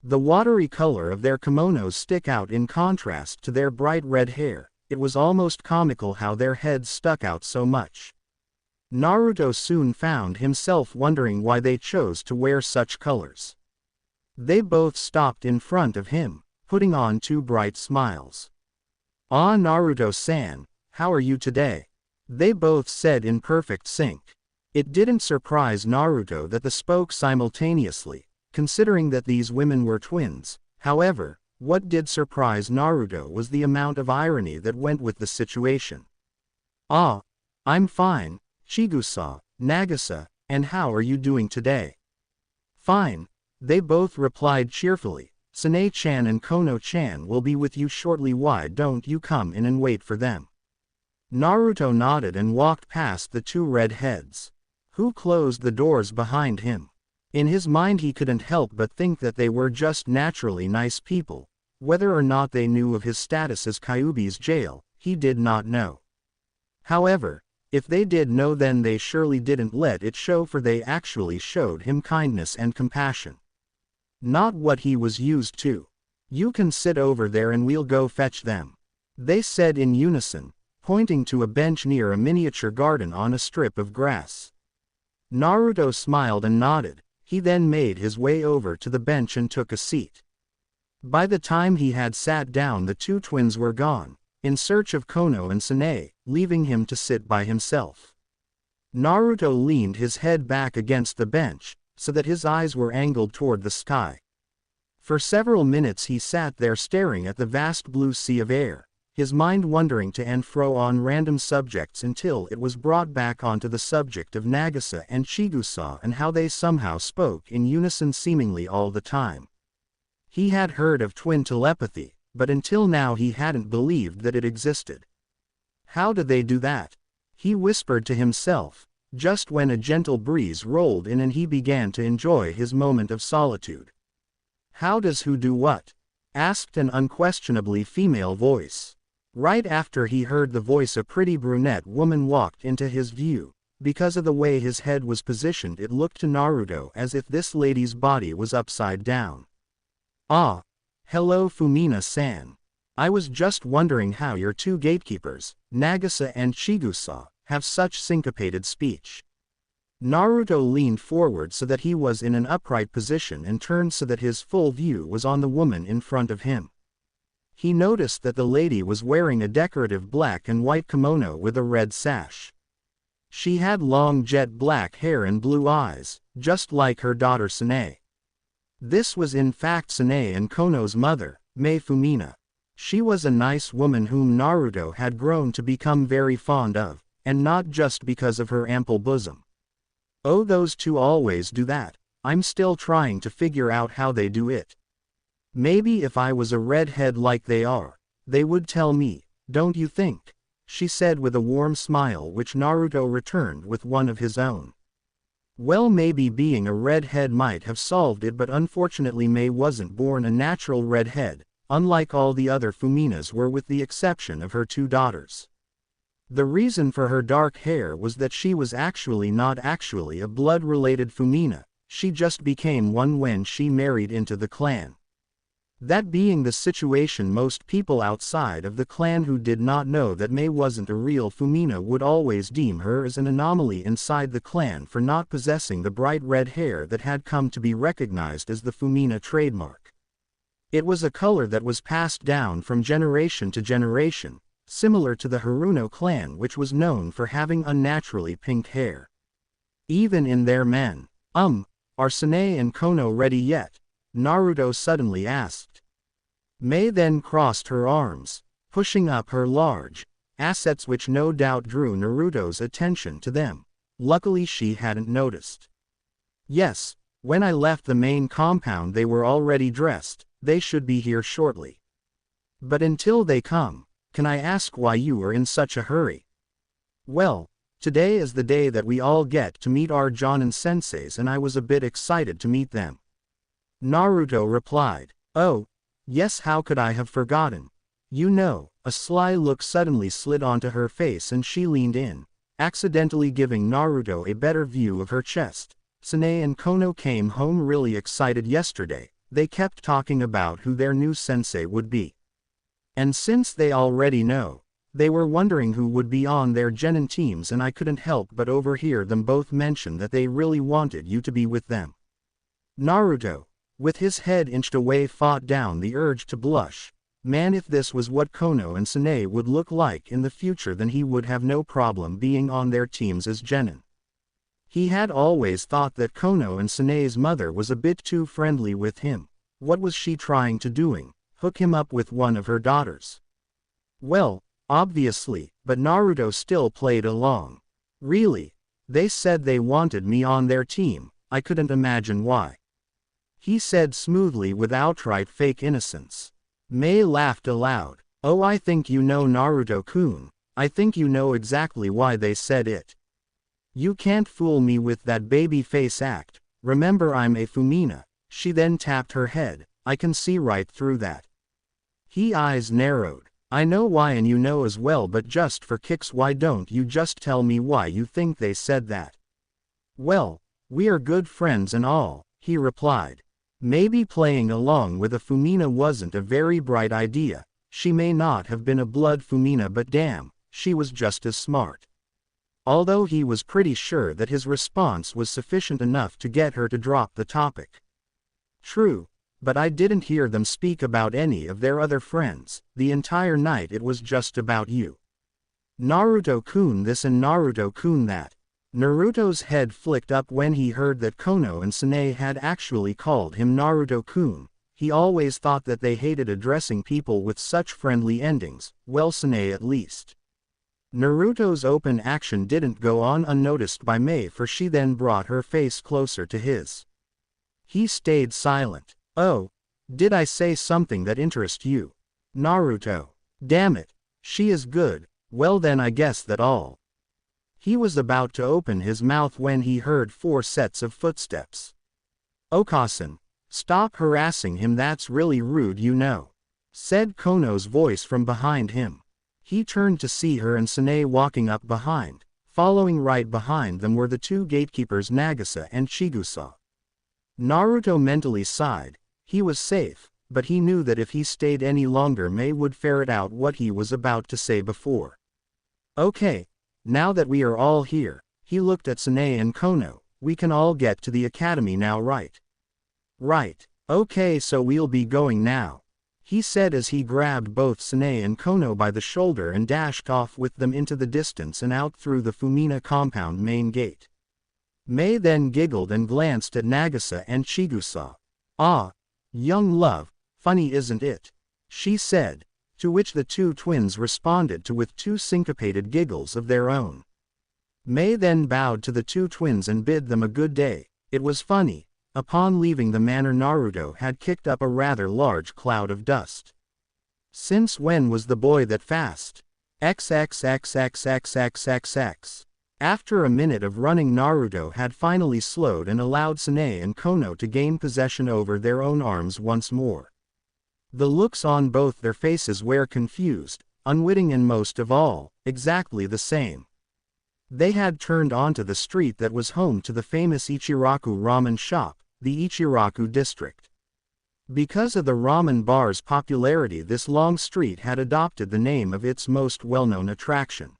The watery color of their kimonos stick out in contrast to their bright red hair. It was almost comical how their heads stuck out so much. Naruto soon found himself wondering why they chose to wear such colors. They both stopped in front of him, putting on 2 bright smiles. "Ah, Naruto-san, how are you today?" they both said in perfect sync. It didn't surprise Naruto that they spoke simultaneously, considering that these women were twins. However, what did surprise Naruto was the amount of irony that went with the situation. "Ah, I'm fine, Chigusa, Nagisa, and how are you doing today?" "Fine," they both replied cheerfully. "Sanae-chan and Kono-chan will be with you shortly. Why don't you come in and wait for them?" Naruto nodded and walked past the 2 redheads, who closed the doors behind him. In his mind he couldn't help but think that they were just naturally nice people. Whether or not they knew of his status as Kyuubi's jail, he did not know. However, if they did know, then they surely didn't let it show, for they actually showed him kindness and compassion. Not what he was used to. "You can sit over there and we'll go fetch them," they said in unison, pointing to a bench near a miniature garden on a strip of grass. Naruto smiled and nodded. He then made his way over to the bench and took a seat. By the time he had sat down, the 2 twins were gone, in search of Kono and Sanae, leaving him to sit by himself. Naruto leaned his head back against the bench, so that his eyes were angled toward the sky. For several minutes he sat there staring at the vast blue sea of air, his mind wandering to and fro on random subjects until it was brought back onto the subject of Nagisa and Chigusa and how they somehow spoke in unison seemingly all the time. He had heard of twin telepathy, but until now he hadn't believed that it existed. How did they do that? He whispered to himself, just when a gentle breeze rolled in and he began to enjoy his moment of solitude. "How does who do what?" asked an unquestionably female voice. Right after he heard the voice, a pretty brunette woman walked into his view. Because of the way his head was positioned, it looked to Naruto as if this lady's body was upside down. "Ah, hello Fumina-san. I was just wondering how your 2 gatekeepers, Nagisa and Chigusa, have such syncopated speech." Naruto leaned forward so that he was in an upright position and turned so that his full view was on the woman in front of him. He noticed that the lady was wearing a decorative black and white kimono with a red sash. She had long jet black hair and blue eyes, just like her daughter Sanae. This was in fact Sanae and Kono's mother, Mei Fumina. She was a nice woman whom Naruto had grown to become very fond of, and not just because of her ample bosom. "Oh, those 2 always do that. I'm still trying to figure out how they do it. Maybe if I was a redhead like they are, they would tell me, don't you think?" she said with a warm smile, which Naruto returned with one of his own. Well, maybe being a redhead might have solved it, but unfortunately Mei wasn't born a natural redhead, unlike all the other Fuminas were, with the exception of her 2 daughters. The reason for her dark hair was that she was not actually a blood-related Fumina, she just became one when she married into the clan. That being the situation, most people outside of the clan who did not know that Mei wasn't a real Fumina would always deem her as an anomaly inside the clan for not possessing the bright red hair that had come to be recognized as the Fumina trademark. It was a color that was passed down from generation to generation, similar to the Haruno clan, which was known for having unnaturally pink hair. Even in their men. Are Sanae and Kono ready yet? Naruto suddenly asked. Mei then crossed her arms, pushing up her large assets, which no doubt drew Naruto's attention to them. Luckily she hadn't noticed. Yes, when I left the main compound they were already dressed. They should be here shortly. But until they come, can I ask why you are in such a hurry? Well, today is the day that we all get to meet our Jonin senseis, and I was a bit excited to meet them. Naruto replied. Oh, yes, how could I have forgotten? You know, a sly look suddenly slid onto her face and she leaned in, accidentally giving Naruto a better view of her chest. Sanae and Kono came home really excited yesterday. They kept talking about who their new sensei would be. And since they already know, they were wondering who would be on their genin teams, and I couldn't help but overhear them both mention that they really wanted you to be with them. Naruto, with his head inched away, fought down the urge to blush. Man, if this was what Kono and Sanae would look like in the future, then he would have no problem being on their teams as genin. He had always thought that Kono and Sanae's mother was a bit too friendly with him. What was she trying to doing? Hook him up with one of her daughters? Well, obviously, but Naruto still played along. Really? They said they wanted me on their team. I couldn't imagine why. He said smoothly with outright fake innocence. Mei laughed aloud. Oh, I think you know, Naruto-kun. I think you know exactly why they said it. You can't fool me with that baby face act. Remember, I'm a Fumina. She then tapped her head. I can see right through that. His eyes narrowed. I know why, and you know as well, but just for kicks, why don't you just tell me why you think they said that? Well, we are good friends and all, he replied. Maybe playing along with a Fumina wasn't a very bright idea. She may not have been a blood Fumina, but damn, she was just as smart. Although he was pretty sure that his response was sufficient enough to get her to drop the topic. True, but I didn't hear them speak about any of their other friends. The entire night it was just about you. Naruto-kun this and Naruto-kun that. Naruto's head flicked up when he heard that Kono and Sanae had actually called him Naruto-kun. He always thought that they hated addressing people with such friendly endings, well, Sanae at least. Naruto's open action didn't go on unnoticed by Mei, for she then brought her face closer to his. He stayed silent. Oh, did I say something that interests you? Naruto. Damn it, she is good. Well then, I guess that all. He was about to open his mouth when he heard 4 sets of footsteps. Okasan, stop harassing him, that's really rude, you know, said Kono's voice from behind him. He turned to see her and Sanae walking up behind. Following right behind them were the 2 gatekeepers, Nagisa and Chigusa. Naruto mentally sighed. He was safe, but he knew that if he stayed any longer, Mei would ferret out what he was about to say before. Okay, now that we are all here, he looked at Sanae and Kono, we can all get to the academy now, right? Right. Okay, so we'll be going now, he said as he grabbed both Sanae and Kono by the shoulder and dashed off with them into the distance and out through the Fumina compound main gate. Mei then giggled and glanced at Nagisa and Chigusa. Ah, young love, funny isn't it? She said, to which the 2 twins responded with 2 syncopated giggles of their own. Mei then bowed to the 2 twins and bid them a good day. It was funny. Upon leaving the manor, Naruto had kicked up a rather large cloud of dust. Since when was the boy that fast? XXXXXXXX. After a minute of running, Naruto had finally slowed and allowed Sanae and Kono to gain possession over their own arms once more. The looks on both their faces were confused, unwitting, and most of all, exactly the same. They had turned onto the street that was home to the famous Ichiraku ramen shop, the Ichiraku district. Because of the ramen bar's popularity, this long street had adopted the name of its most well-known attraction.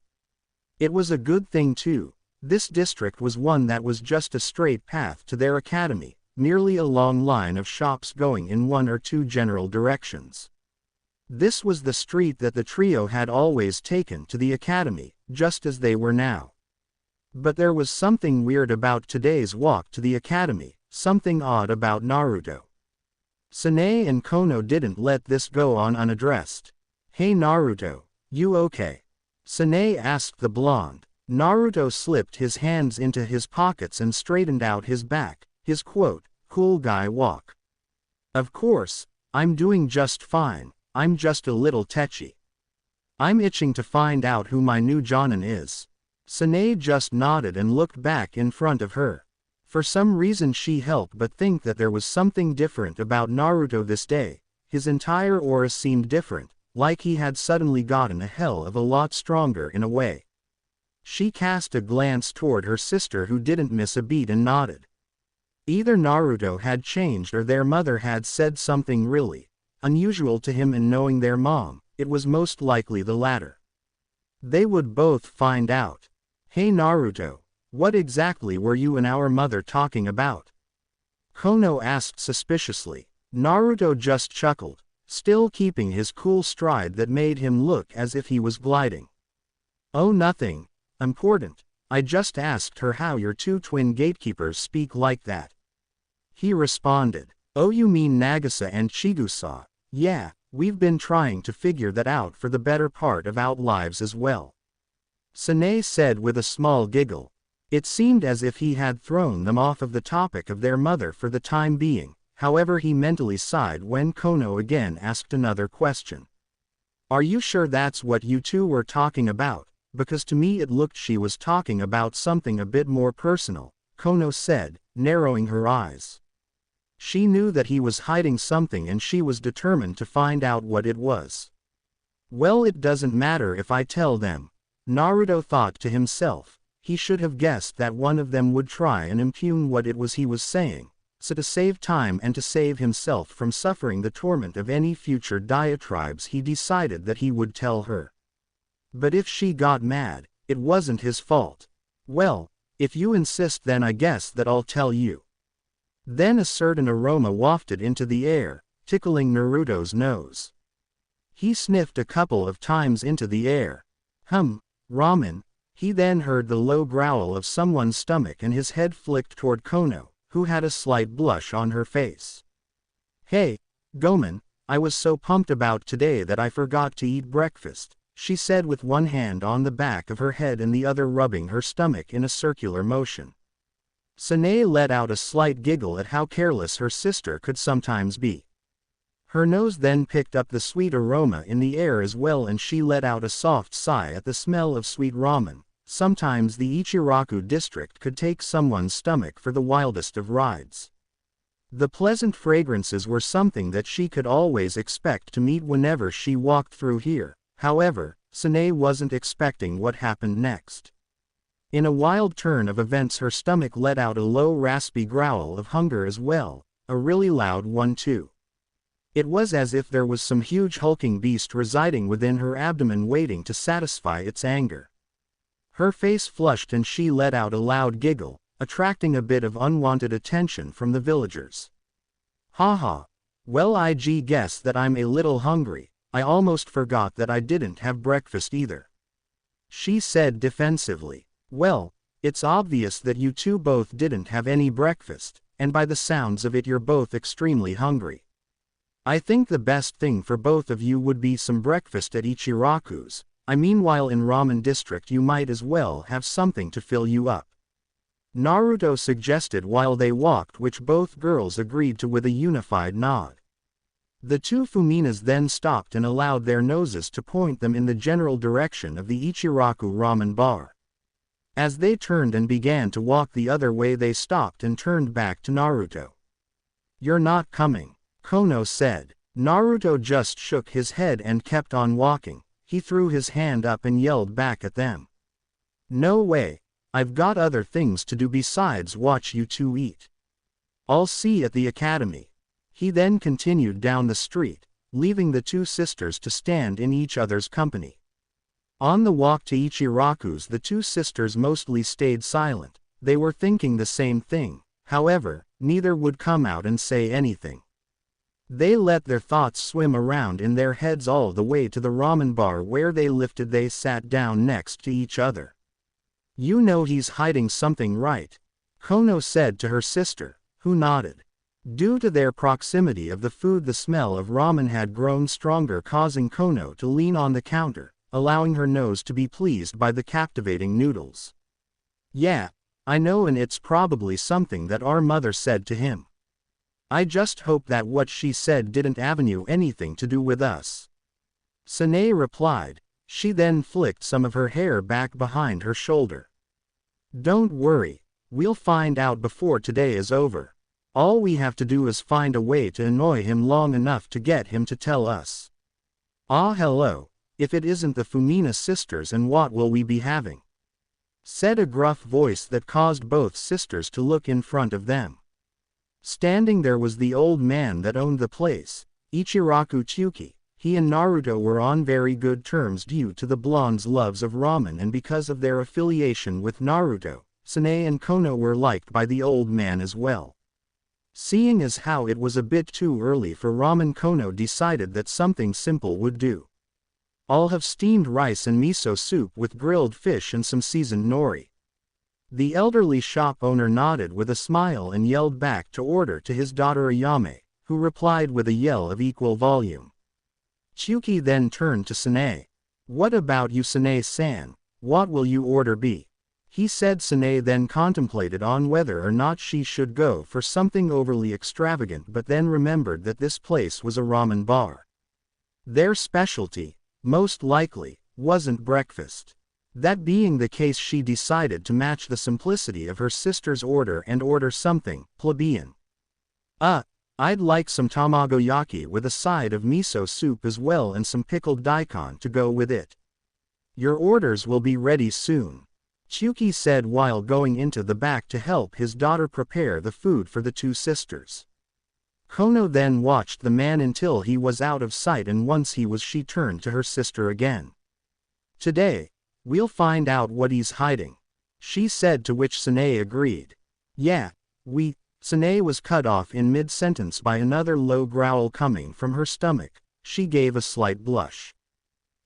It was a good thing too. This district was one that was just a straight path to their academy. merely a long line of shops going in one or two general directions. This was the street that the trio had always taken to the academy, just as they were now. But there was something weird about today's walk to the academy, something odd about Naruto. Sanae and Kono didn't let this go on unaddressed. "Hey Naruto, you okay?" Sanae asked the blonde. Naruto slipped his hands into his pockets and straightened out his back, his quote, "cool guy walk." "Of course, I'm doing just fine, I'm just a little tetchy. I'm itching to find out who my new Jonin is." Sanae just nodded and looked back in front of her. For some reason she helped but think that there was something different about Naruto this day. His entire aura seemed different, like he had suddenly gotten a hell of a lot stronger in a way. She cast a glance toward her sister who didn't miss a beat and nodded. Either Naruto had changed or their mother had said something really unusual to him, and knowing their mom, it was most likely the latter. They would both find out. "Hey Naruto, what exactly were you and our mother talking about?" Kono asked suspiciously. Naruto just chuckled, still keeping his cool stride that made him look as if he was gliding. "Oh, nothing important. I just asked her how your two twin gatekeepers speak like that," he responded. "Oh, you mean Nagisa and Chigusa? Yeah, we've been trying to figure that out for the better part of our lives as well," Sanae said with a small giggle. It seemed as if he had thrown them off of the topic of their mother for the time being, however he mentally sighed when Kono again asked another question. "Are you sure that's what you two were talking about? Because to me it looked she was talking about something a bit more personal," Kono said, narrowing her eyes. She knew that he was hiding something and she was determined to find out what it was. "Well, it doesn't matter if I tell them," Naruto thought to himself. He should have guessed that one of them would try and impugn what it was he was saying, so to save time and to save himself from suffering the torment of any future diatribes he decided that he would tell her. But if she got mad, it wasn't his fault. "Well, if you insist, then I guess that I'll tell you." Then a certain aroma wafted into the air, tickling Naruto's nose. He sniffed a couple of times into the air. Ramen. He then heard the low growl of someone's stomach and his head flicked toward Kono, who had a slight blush on her face. "Hey, Gomen, I was so pumped about today that I forgot to eat breakfast," she said with one hand on the back of her head and the other rubbing her stomach in a circular motion. Sanae let out a slight giggle at how careless her sister could sometimes be. Her nose then picked up the sweet aroma in the air as well, and she let out a soft sigh at the smell of sweet ramen. Sometimes the Ichiraku district could take someone's stomach for the wildest of rides. The pleasant fragrances were something that she could always expect to meet whenever she walked through here. However, Sanae wasn't expecting what happened next. In a wild turn of events, her stomach let out a low raspy growl of hunger as well, a really loud one too. It was as if there was some huge hulking beast residing within her abdomen waiting to satisfy its anger. Her face flushed and she let out a loud giggle, attracting a bit of unwanted attention from the villagers. "Haha. Well, I guess that I'm a little hungry. I almost forgot that I didn't have breakfast either," she said defensively. "Well, it's obvious that you two both didn't have any breakfast, and by the sounds of it you're both extremely hungry. I think the best thing for both of you would be some breakfast at Ichiraku's. I mean, while in Ramen District you might as well have something to fill you up," Naruto suggested while they walked, which both girls agreed to with a unified nod. The two Fuminas then stopped and allowed their noses to point them in the general direction of the Ichiraku ramen bar. As they turned and began to walk the other way, they stopped and turned back to Naruto. "You're not coming," Kono said. Naruto just shook his head and kept on walking. He threw his hand up and yelled back at them. "No way. I've got other things to do besides watch you two eat. I'll see you at the academy." He then continued down the street, leaving the two sisters to stand in each other's company. On the walk to Ichiraku's, the two sisters mostly stayed silent. They were thinking the same thing. However, neither would come out and say anything. They let their thoughts swim around in their heads all the way to the ramen bar where they sat down next to each other. You know he's hiding something, right? Kono said to her sister, who nodded. Due to their proximity of the food, the smell of ramen had grown stronger, causing Kono to lean on the counter, allowing her nose to be pleased by the captivating noodles. Yeah, I know, and it's probably something that our mother said to him. I just hope that what she said didn't have anything to do with us. Sanae replied. She then flicked some of her hair back behind her shoulder. Don't worry, we'll find out before today is over. All we have to do is find a way to annoy him long enough to get him to tell us. Ah, hello, if it isn't the Fumina sisters, and what will we be having? Said a gruff voice that caused both sisters to look in front of them. Standing there was the old man that owned the place, Ichiraku Tsuki. He and Naruto were on very good terms due to the blonde's loves of ramen, and because of their affiliation with Naruto, Sanae and Kono were liked by the old man as well. Seeing as how it was a bit too early for ramen, Kono decided that something simple would do. I'll have steamed rice and miso soup with grilled fish and some seasoned nori. The elderly shop owner nodded with a smile and yelled back to order to his daughter Ayame, who replied with a yell of equal volume. Tsuki then turned to Sanae. What about you, Sanae-san? What will you order be? He said. Sanae then contemplated on whether or not she should go for something overly extravagant, but then remembered that this place was a ramen bar. Their specialty, most likely, wasn't breakfast. That being the case, she decided to match the simplicity of her sister's order and order something plebeian. I'd like some tamagoyaki with a side of miso soup as well, and some pickled daikon to go with it. Your orders will be ready soon, Tsuki said while going into the back to help his daughter prepare the food for the two sisters. Kono then watched the man until he was out of sight, and once he was, she turned to her sister again. Today, we'll find out what he's hiding, she said, to which Sanae agreed. Yeah, Sanae was cut off in mid-sentence by another low growl coming from her stomach. She gave a slight blush.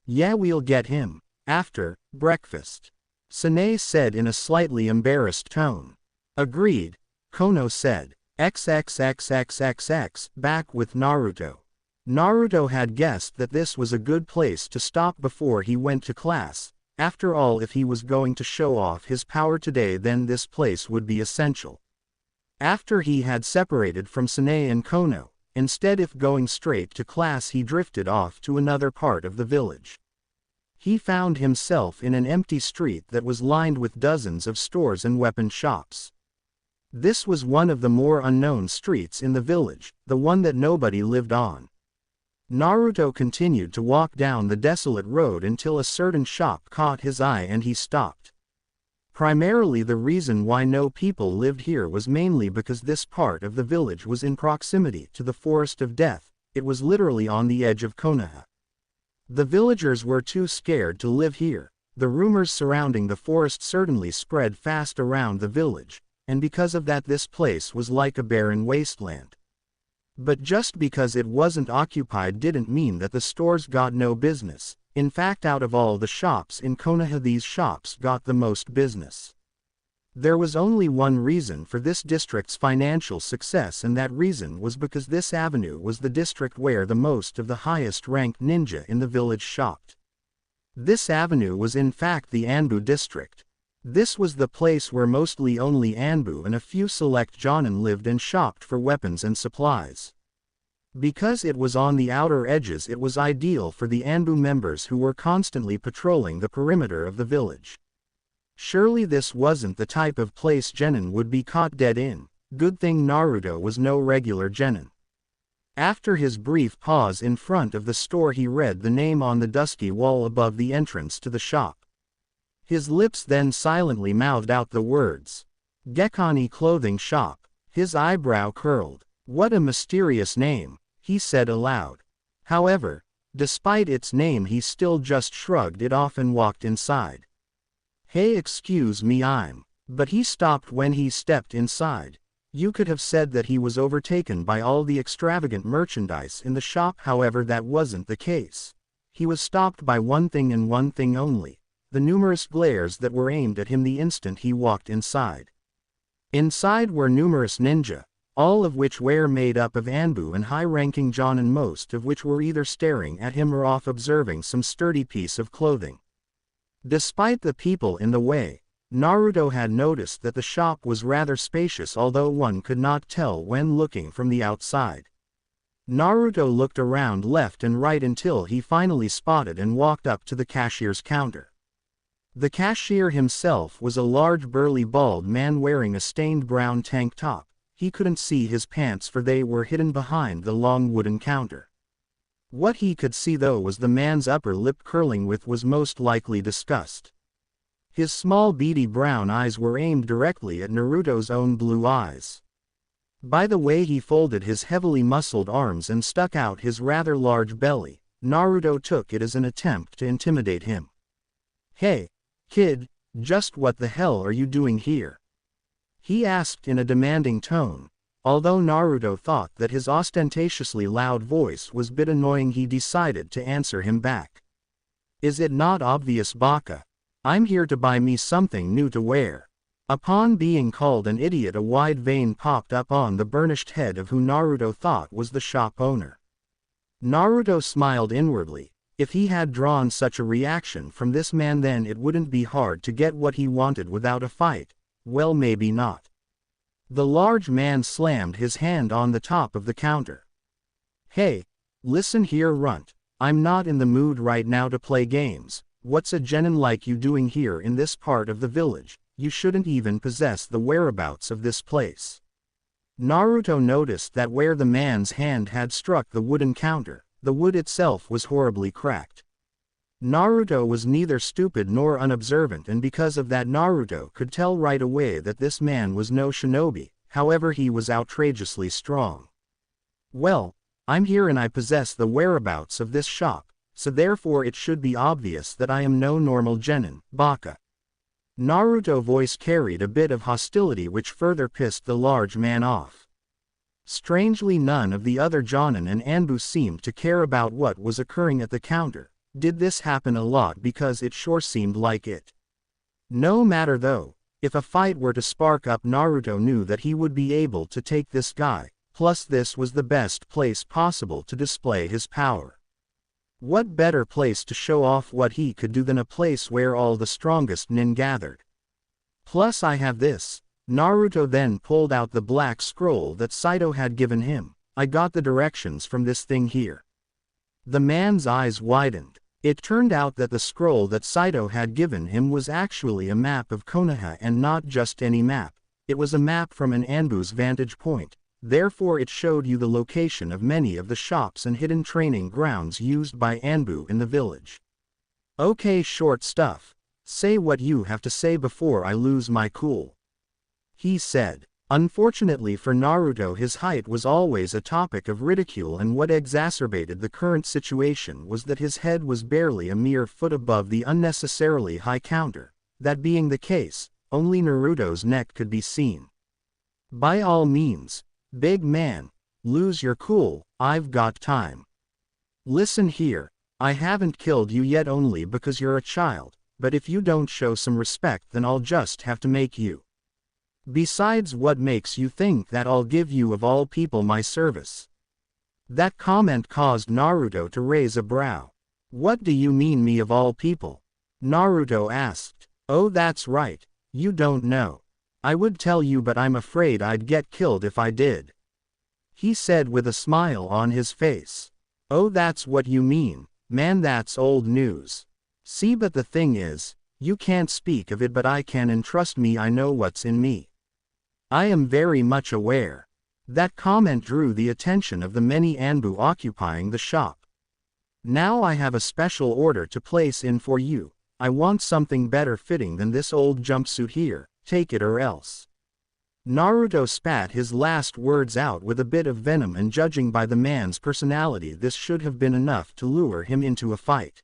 Yeah, we'll get him after breakfast, Sanae said in a slightly embarrassed tone. Agreed, Kono said. XXXXXX, back with Naruto. Naruto had guessed that this was a good place to stop before he went to class. After all, if he was going to show off his power today, then this place would be essential. After he had separated from Sanae and Kono, instead of going straight to class, he drifted off to another part of the village. He found himself in an empty street that was lined with dozens of stores and weapon shops. This was one of the more unknown streets in the village, the one that nobody lived on. Naruto continued to walk down the desolate road until a certain shop caught his eye and he stopped. Primarily, the reason why no people lived here was mainly because this part of the village was in proximity to the Forest of Death. It was literally on the edge of Konoha. The villagers were too scared to live here. The rumors surrounding the forest certainly spread fast around the village, and because of that, this place was like a barren wasteland. But just because it wasn't occupied didn't mean that the stores got no business. In fact, out of all the shops in Konoha, these shops got the most business. There was only one reason for this district's financial success, and that reason was because this avenue was the district where the most of the highest-ranked ninja in the village shopped. This avenue was in fact the Anbu district. This was the place where mostly only Anbu and a few select jonin lived and shopped for weapons and supplies. Because it was on the outer edges, it was ideal for the Anbu members who were constantly patrolling the perimeter of the village. Surely this wasn't the type of place genin would be caught dead in. Good thing Naruto was no regular genin. After his brief pause in front of the store, he read the name on the dusty wall above the entrance to the shop. His lips then silently mouthed out the words, "Gekani Clothing Shop." His eyebrow curled. What a mysterious name, he said aloud. However, despite its name, he still just shrugged it off and walked inside. Hey, excuse me, but he stopped when he stepped inside. You could have said that he was overtaken by all the extravagant merchandise in the shop, however that wasn't the case. He was stopped by one thing and one thing only: the numerous glares that were aimed at him the instant he walked inside. Inside were numerous ninja, all of which were made up of Anbu and high-ranking jonin, most of which were either staring at him or off observing some sturdy piece of clothing. Despite the people in the way, Naruto had noticed that the shop was rather spacious, although one could not tell when looking from the outside. Naruto looked around left and right until he finally spotted and walked up to the cashier's counter. The cashier himself was a large burly bald man wearing a stained brown tank top. He couldn't see his pants for they were hidden behind the long wooden counter. What he could see though was the man's upper lip curling with was most likely disgust. His small beady brown eyes were aimed directly at Naruto's own blue eyes. By the way he folded his heavily muscled arms and stuck out his rather large belly, Naruto took it as an attempt to intimidate him. "Hey, kid, just what the hell are you doing here?" he asked in a demanding tone. Although Naruto thought that his ostentatiously loud voice was a bit annoying, he decided to answer him back. "Is it not obvious, Baka? I'm here to buy me something new to wear." Upon being called an idiot, a wide vein popped up on the burnished head of who Naruto thought was the shop owner. Naruto smiled inwardly. If he had drawn such a reaction from this man, then it wouldn't be hard to get what he wanted without a fight. Well, maybe not. The large man slammed his hand on the top of the counter. "Hey, listen here, runt. I'm not in the mood right now to play games. What's a genin like you doing here in this part of the village? You shouldn't even possess the whereabouts of this place." Naruto noticed that where the man's hand had struck the wooden counter, the wood itself was horribly cracked. Naruto was neither stupid nor unobservant, and because of that Naruto could tell right away that this man was no shinobi, however he was outrageously strong. "Well, I'm here and I possess the whereabouts of this shop, so therefore it should be obvious that I am no normal genin, Baka." Naruto's voice carried a bit of hostility which further pissed the large man off. Strangely, none of the other jonin and Anbu seemed to care about what was occurring at the counter. Did this happen a lot? Because it sure seemed like it. No matter though, if a fight were to spark up, Naruto knew that he would be able to take this guy, plus this was the best place possible to display his power. What better place to show off what he could do than a place where all the strongest nin gathered? Plus I have this. Naruto then pulled out the black scroll that Saito had given him. "I got the directions from this thing here." The man's eyes widened. It turned out that the scroll that Saito had given him was actually a map of Konoha, and not just any map. It was a map from an Anbu's vantage point. Therefore it showed you the location of many of the shops and hidden training grounds used by Anbu in the village. "Okay, short stuff. Say what you have to say before I lose my cool," he said. Unfortunately for Naruto, his height was always a topic of ridicule, and what exacerbated the current situation was that his head was barely a mere foot above the unnecessarily high counter. That being the case, only Naruto's neck could be seen. "By all means, big man, lose your cool, I've got time. Listen here, I haven't killed you yet only because you're a child, but if you don't show some respect then I'll just have to make you. Besides, what makes you think that I'll give you of all people my service?" That comment caused Naruto to raise a brow. "What do you mean, me of all people?" Naruto asked. "Oh, that's right, you don't know. I would tell you, but I'm afraid I'd get killed if I did," he said with a smile on his face. "Oh, that's what you mean, man, that's old news. See, but the thing is, you can't speak of it, but I can, and trust me, I know what's in me. I am very much aware." That comment drew the attention of the many Anbu occupying the shop. "Now I have a special order to place in for you. I want something better fitting than this old jumpsuit here, take it or else." Naruto spat his last words out with a bit of venom, and judging by the man's personality this should have been enough to lure him into a fight.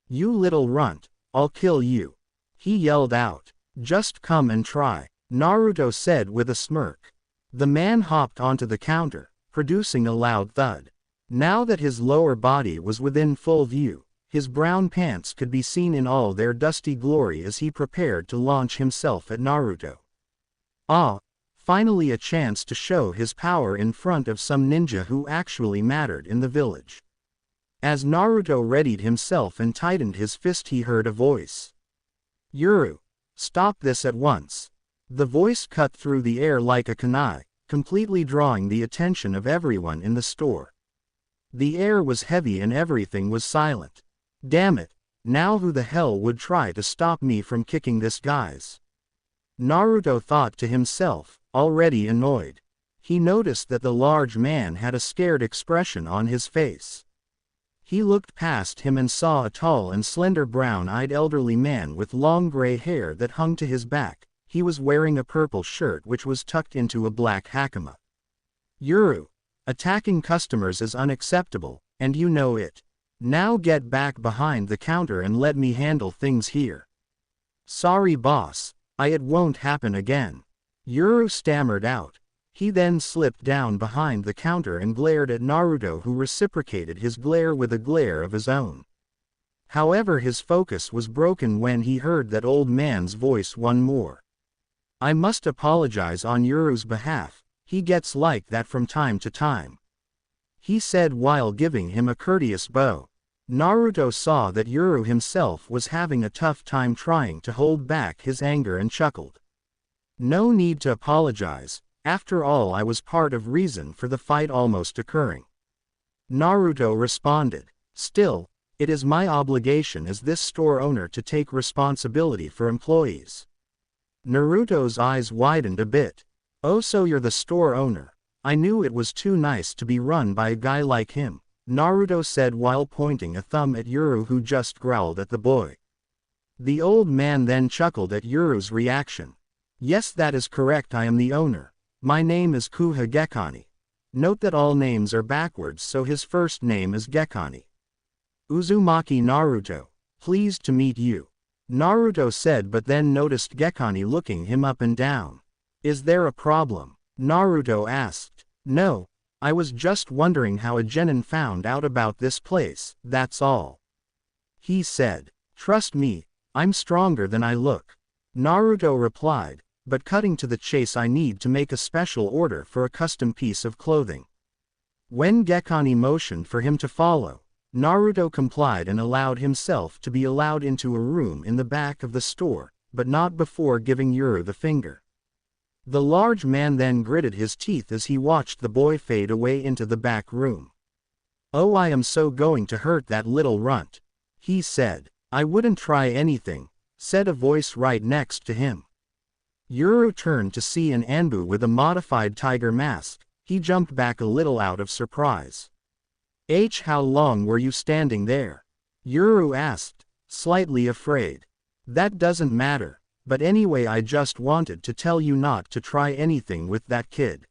"You little runt, I'll kill you," he yelled out. "Just come and try," Naruto said with a smirk. The man hopped onto the counter, producing a loud thud. Now that his lower body was within full view, his brown pants could be seen in all their dusty glory as he prepared to launch himself at Naruto. Ah, finally a chance to show his power in front of some ninja who actually mattered in the village. As Naruto readied himself and tightened his fist, he heard a voice. "Yuru, stop this at once." The voice cut through the air like a kunai, completely drawing the attention of everyone in the store. The air was heavy and everything was silent. Damn it, now who the hell would try to stop me from kicking this guy's? Naruto thought to himself, already annoyed. He noticed that the large man had a scared expression on his face. He looked past him and saw a tall and slender brown-eyed elderly man with long gray hair that hung to his back. He was wearing a purple shirt which was tucked into a black hakama. "Yuru, attacking customers is unacceptable, and you know it. Now get back behind the counter and let me handle things here." "Sorry boss, it won't happen again," Yuru stammered out. He then slipped down behind the counter and glared at Naruto, who reciprocated his glare with a glare of his own. However, his focus was broken when he heard that old man's voice one more. "I must apologize on Yuru's behalf, he gets like that from time to time," he said while giving him a courteous bow. Naruto saw that Yuru himself was having a tough time trying to hold back his anger and chuckled. "No need to apologize, after all I was part of reason for the fight almost occurring," Naruto responded. "Still, it is my obligation as this store owner to take responsibility for employees." Naruto's eyes widened a bit. "Oh, so you're the store owner. I knew it was too nice to be run by a guy like him," Naruto said while pointing a thumb at Yuru, who just growled at the boy. The old man then chuckled at Yuru's reaction. "Yes, that is correct, I am the owner. My name is Konoha Gekani. Note that all names are backwards, so his first name is Gekani. Uzumaki Naruto. Pleased to meet you," Naruto said, but then noticed Gekani looking him up and down. "Is there a problem?" Naruto asked. "No, I was just wondering how a genin found out about this place, that's all," he said. "Trust me, I'm stronger than I look," Naruto replied, "but cutting to the chase, I need to make a special order for a custom piece of clothing." When Gekani motioned for him to follow, Naruto complied and allowed himself to be allowed into a room in the back of the store, but not before giving Yuru the finger. The large man then gritted his teeth as he watched the boy fade away into the back room. "Oh, I am so going to hurt that little runt," he said. "I wouldn't try anything," said a voice right next to him. Yuru turned to see an Anbu with a modified tiger mask. He jumped back a little out of surprise. How long were you standing there?" Yuru asked, slightly afraid. "That doesn't matter, but anyway, I just wanted to tell you not to try anything with that kid.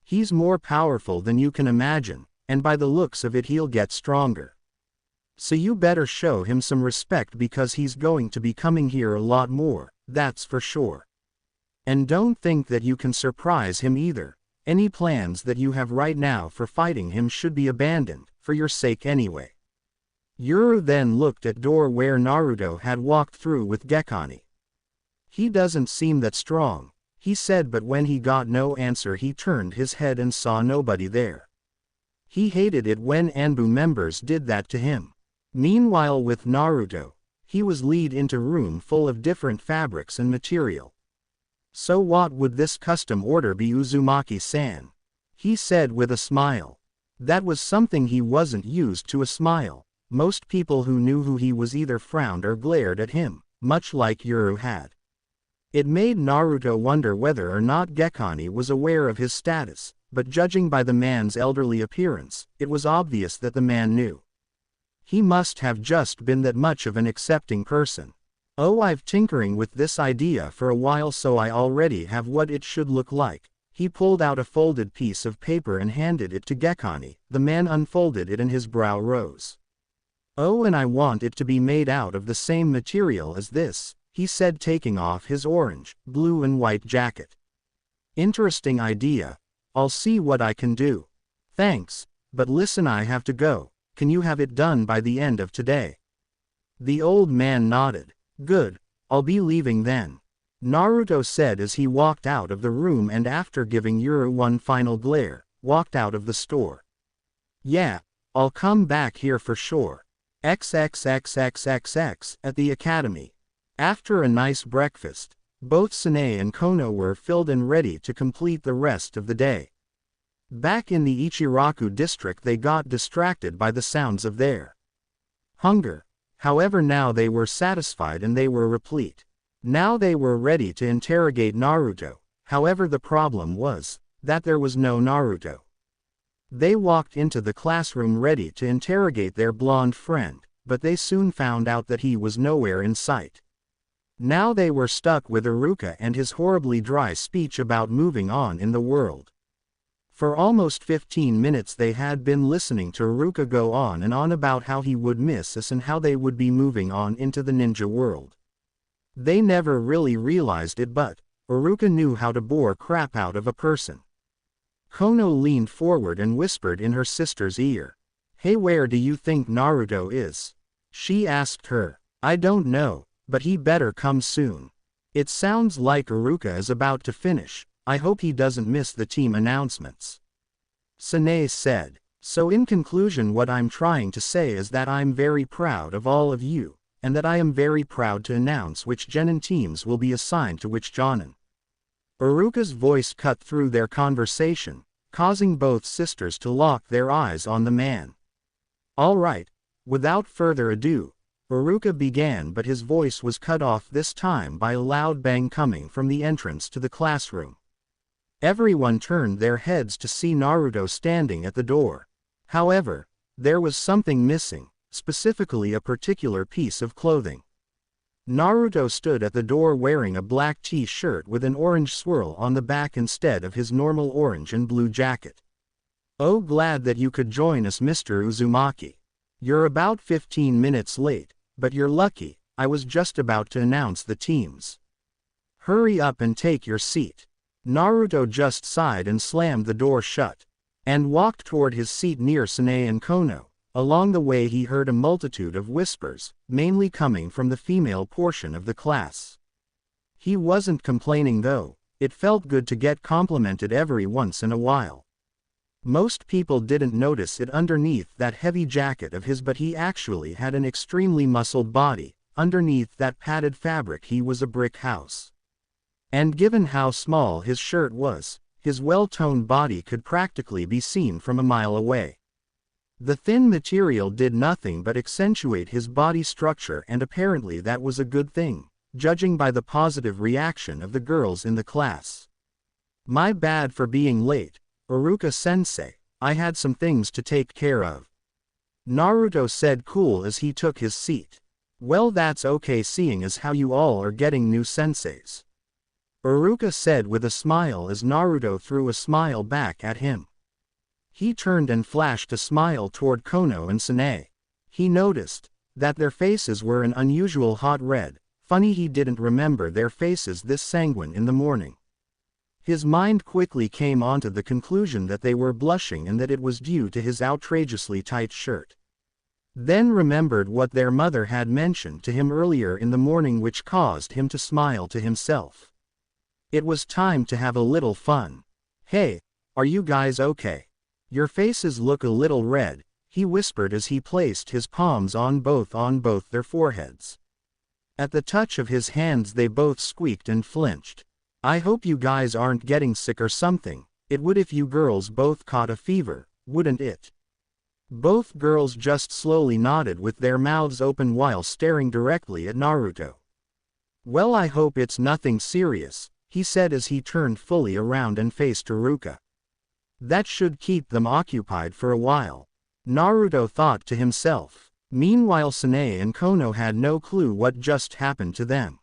He's more powerful than you can imagine, and by the looks of it he'll get stronger. So you better show him some respect because he's going to be coming here a lot more, that's for sure. And don't think that you can surprise him either. Any plans that you have right now for fighting him should be abandoned, for your sake anyway." Yuru then looked at door where Naruto had walked through with Gekani. "He doesn't seem that strong," he said, but when he got no answer he turned his head and saw nobody there. He hated it when Anbu members did that to him. Meanwhile with Naruto, he was lead into room full of different fabrics and material. "So what would this custom order be, Uzumaki-san?" he said with a smile. That was something he wasn't used to, a smile. Most people who knew who he was either frowned or glared at him, much like Yuru had. It made Naruto wonder whether or not Gekani was aware of his status, but judging by the man's elderly appearance, it was obvious that the man knew. He must have just been that much of an accepting person. "Oh, I've tinkering with this idea for a while, so I already have what it should look like." He pulled out a folded piece of paper and handed it to Gekani. The man unfolded it and his brow rose. "Oh, and I want it to be made out of the same material as this," he said, taking off his orange, blue and white jacket. Interesting idea. I'll see what I can do. Thanks, but listen, I have to go. Can you have it done by the end of today? The old man nodded. Good, I'll be leaving then. Naruto said as he walked out of the room and after giving Yuru one final glare, walked out of the store. Yeah, I'll come back here for sure. XXXXXX at the academy. After a nice breakfast, both Sanae and Kono were filled and ready to complete the rest of the day. Back in the Ichiraku district they got distracted by the sounds of their hunger. However, now they were satisfied and they were replete. Now they were ready to interrogate Naruto. However, the problem was that there was no Naruto. They walked into the classroom ready to interrogate their blonde friend, but they soon found out that he was nowhere in sight. Now they were stuck with Iruka and his horribly dry speech about moving on in the world. For almost 15 minutes they had been listening to Iruka go on and on about how he would miss us and how they would be moving on into the ninja world. They never really realized it, but Iruka knew how to bore crap out of a person. Kono leaned forward and whispered in her sister's ear. Hey, where do you think Naruto is? She asked her. I don't know, but he better come soon. It sounds like Iruka is about to finish. I hope he doesn't miss the team announcements. Sanae said. So in conclusion, what I'm trying to say is that I'm very proud of all of you, and that I am very proud to announce which genin teams will be assigned to which jonin. Iruka's voice cut through their conversation, causing both sisters to lock their eyes on the man. All right, without further ado, Iruka began, but his voice was cut off this time by a loud bang coming from the entrance to the classroom. Everyone turned their heads to see Naruto standing at the door. However, there was something missing, specifically a particular piece of clothing. Naruto stood at the door wearing a black t-shirt with an orange swirl on the back instead of his normal orange and blue jacket. Oh, glad that you could join us, Mr. Uzumaki. You're about 15 minutes late, but you're lucky. I was just about to announce the teams. Hurry up and take your seat. Naruto just sighed and slammed the door shut, and walked toward his seat near Sanae and Kono. Along the way he heard a multitude of whispers, mainly coming from the female portion of the class. He wasn't complaining though. It felt good to get complimented every once in a while. Most people didn't notice it underneath that heavy jacket of his, but he actually had an extremely muscled body. Underneath that padded fabric he was a brick house. And given how small his shirt was, his well-toned body could practically be seen from a mile away. The thin material did nothing but accentuate his body structure, and apparently that was a good thing, judging by the positive reaction of the girls in the class. My bad for being late, Iruka-sensei. I had some things to take care of. Naruto said cool as he took his seat. Well, that's okay seeing as how you all are getting new senseis. Iruka said with a smile as Naruto threw a smile back at him. He turned and flashed a smile toward Kono and Sanae. He noticed that their faces were an unusual hot red. Funny he didn't remember their faces this sanguine in the morning. His mind quickly came onto the conclusion that they were blushing and that it was due to his outrageously tight shirt. Then remembered what their mother had mentioned to him earlier in the morning, which caused him to smile to himself. It was time to have a little fun. Hey, are you guys okay? Your faces look a little red, he whispered as he placed his palms on both their foreheads. At the touch of his hands they both squeaked and flinched. I hope you guys aren't getting sick or something. It would if you girls both caught a fever, wouldn't it? Both girls just slowly nodded with their mouths open while staring directly at Naruto. Well, I hope it's nothing serious, he said as he turned fully around and faced Iruka. That should keep them occupied for a while, Naruto thought to himself. Meanwhile Sanae and Kono had no clue what just happened to them.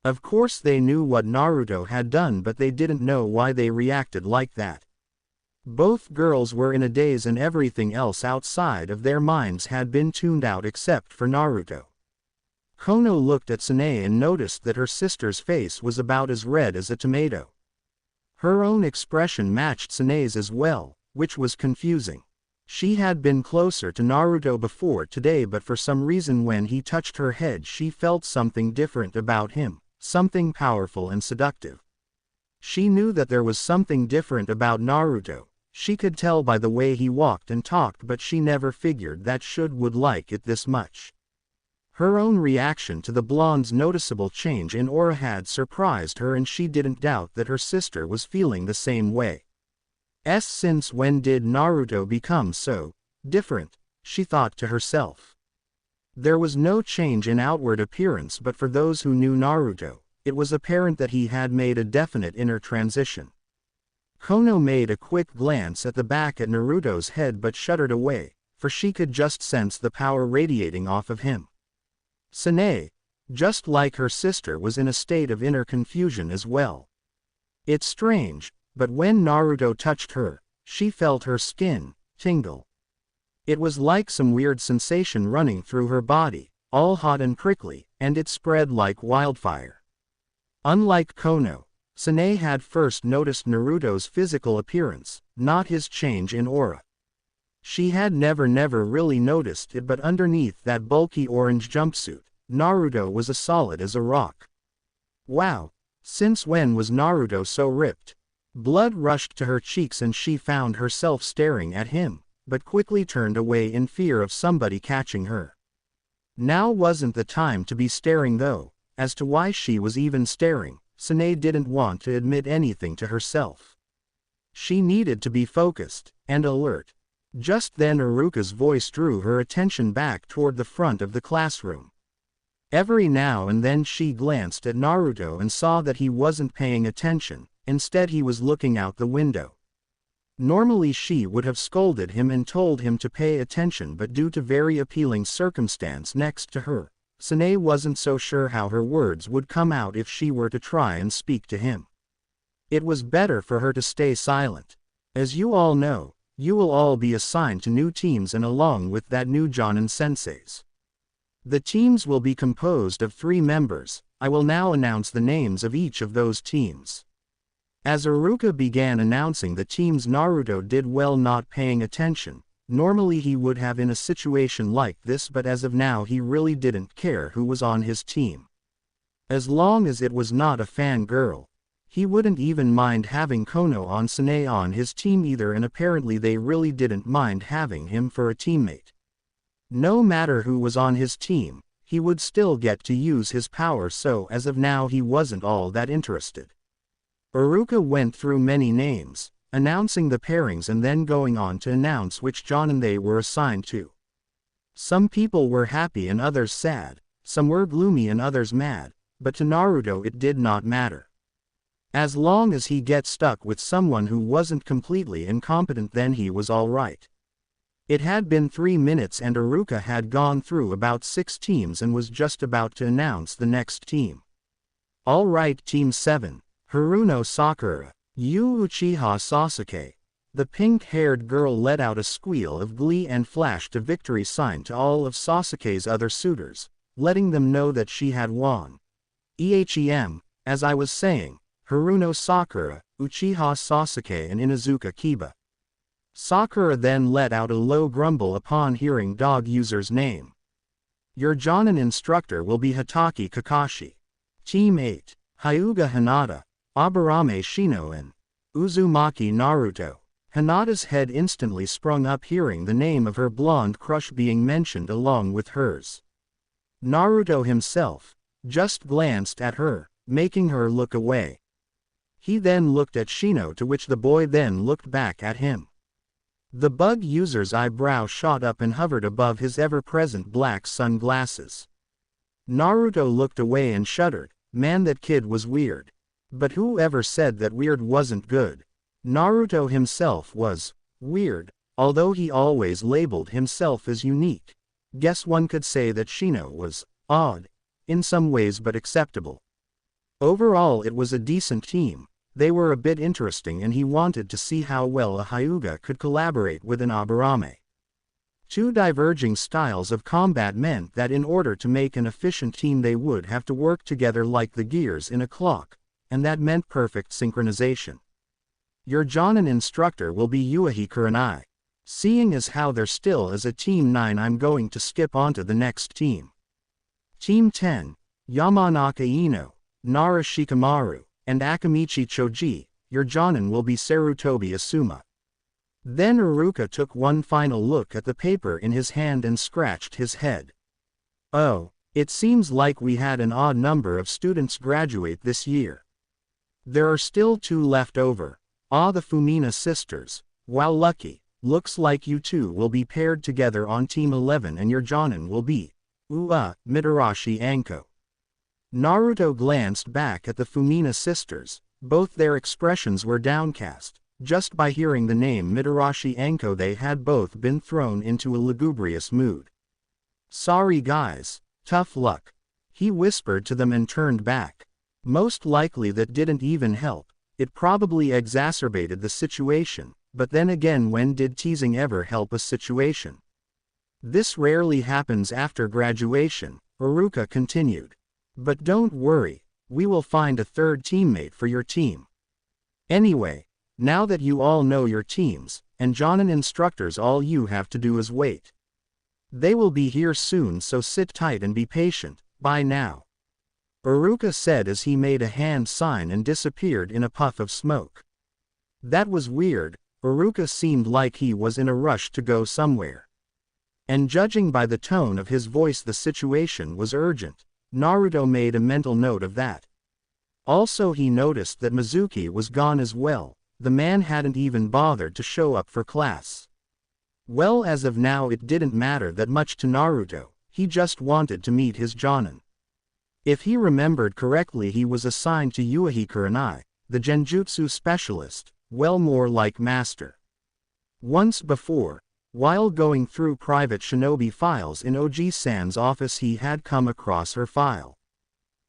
Of course they knew what Naruto had done, but they didn't know why they reacted like that. Both girls were in a daze and everything else outside of their minds had been tuned out except for Naruto. Kono looked at Sanae and noticed that her sister's face was about as red as a tomato. Her own expression matched Sanae's as well, which was confusing. She had been closer to Naruto before today, but for some reason when he touched her head she felt something different about him, something powerful and seductive. She knew that there was something different about Naruto. She could tell by the way he walked and talked, but she never figured that she would like it this much. Her own reaction to the blonde's noticeable change in aura had surprised her, and she didn't doubt that her sister was feeling the same way. Since when did Naruto become so different? She thought to herself. There was no change in outward appearance, but for those who knew Naruto, it was apparent that he had made a definite inner transition. Kono made a quick glance at the back at Naruto's head but shuddered away, for she could just sense the power radiating off of him. Sanae, just like her sister, was in a state of inner confusion as well. It's strange, but when Naruto touched her, she felt her skin tingle. It was like some weird sensation running through her body, all hot and prickly, and it spread like wildfire. Unlike Kono, Sanae had first noticed Naruto's physical appearance, not his change in aura. She had never really noticed it, but underneath that bulky orange jumpsuit, Naruto was as solid as a rock. Wow, since when was Naruto so ripped? Blood rushed to her cheeks and she found herself staring at him, but quickly turned away in fear of somebody catching her. Now wasn't the time to be staring though. As to why she was even staring, Sanae didn't want to admit anything to herself. She needed to be focused and alert. Just then Iruka's voice drew her attention back toward the front of the classroom. Every now and then she glanced at Naruto and saw that he wasn't paying attention, instead he was looking out the window. Normally she would have scolded him and told him to pay attention, but due to very appealing circumstance next to her, Sanae wasn't so sure how her words would come out if she were to try and speak to him. It was better for her to stay silent. As you all know, you will all be assigned to new teams, and along with that new Jonin senseis. The teams will be composed of 3 members. I will now announce the names of each of those teams. As Iruka began announcing the teams, Naruto did well not paying attention. Normally he would have in a situation like this, but as of now he really didn't care who was on his team. As long as it was not a fangirl. He wouldn't even mind having Kono on Sanae on his team either, and apparently they really didn't mind having him for a teammate. No matter who was on his team, he would still get to use his power, so as of now he wasn't all that interested. Iruka went through many names, announcing the pairings and then going on to announce which Jonin they were assigned to. Some people were happy and others sad, some were gloomy and others mad, but to Naruto it did not matter. As long as he gets stuck with someone who wasn't completely incompetent, then he was alright. It had been 3 minutes and Iruka had gone through about 6 teams and was just about to announce the next team. Alright, Team 7, Haruno Sakura, Yu Uchiha Sasuke. The pink-haired girl let out a squeal of glee and flashed a victory sign to all of Sasuke's other suitors, letting them know that she had won. As I was saying, Haruno Sakura, Uchiha Sasuke and Inuzuka Kiba. Sakura then let out a low grumble upon hearing dog user's name. Your Jonin instructor will be Hatake Kakashi. Team 8, Hyuga Hinata, Aburame Shino and Uzumaki Naruto. Hinata's head instantly sprung up hearing the name of her blonde crush being mentioned along with hers. Naruto himself just glanced at her, making her look away. He then looked at Shino, to which the boy then looked back at him. The bug user's eyebrow shot up and hovered above his ever-present black sunglasses. Naruto looked away and shuddered. Man, that kid was weird. But whoever said that weird wasn't good? Naruto himself was weird, although he always labeled himself as unique. Guess one could say that Shino was odd, in some ways, but acceptable. Overall it was a decent team. They were a bit interesting and he wanted to see how well a Hyuga could collaborate with an Aburame. 2 diverging styles of combat meant that in order to make an efficient team they would have to work together like the gears in a clock, and that meant perfect synchronization. Your Jonin instructor will be Yuahi Kurenai. Seeing as how they're still as a Team 9, I'm going to skip onto the next team. Team 10, Yamanaka Ino, Nara Shikamaru, and Akamichi Choji, your Jonin will be Sarutobi Asuma. Then Iruka took one final look at the paper in his hand and scratched his head. Oh, it seems like we had an odd number of students graduate this year. There are still 2 left over. The Fumina sisters. While lucky, looks like you two will be paired together on Team 11 and your Jonin will be Mitarashi Anko. Naruto glanced back at the Fumina sisters. Both their expressions were downcast. Just by hearing the name Mitarashi Anko they had both been thrown into a lugubrious mood. Sorry guys, tough luck. He whispered to them and turned back. Most likely that didn't even help. It probably exacerbated the situation, but then again, when did teasing ever help a situation? This rarely happens after graduation, Iruka continued. But don't worry, we will find a third teammate for your team. Anyway, now that you all know your teams, and Jonin instructors, all you have to do is wait. They will be here soon, so sit tight and be patient. Bye now. Iruka said as he made a hand sign and disappeared in a puff of smoke. That was weird. Iruka seemed like he was in a rush to go somewhere. And judging by the tone of his voice, the situation was urgent. Naruto made a mental note of that. Also, he noticed that Mizuki was gone as well. The man hadn't even bothered to show up for class. Well, as of now it didn't matter that much to Naruto. He just wanted to meet his Jonin. If he remembered correctly, he was assigned to Yuahi Kurenai, the Genjutsu specialist, well, more like master. Once before, while going through private shinobi files in Oji-san's office, he had come across her file.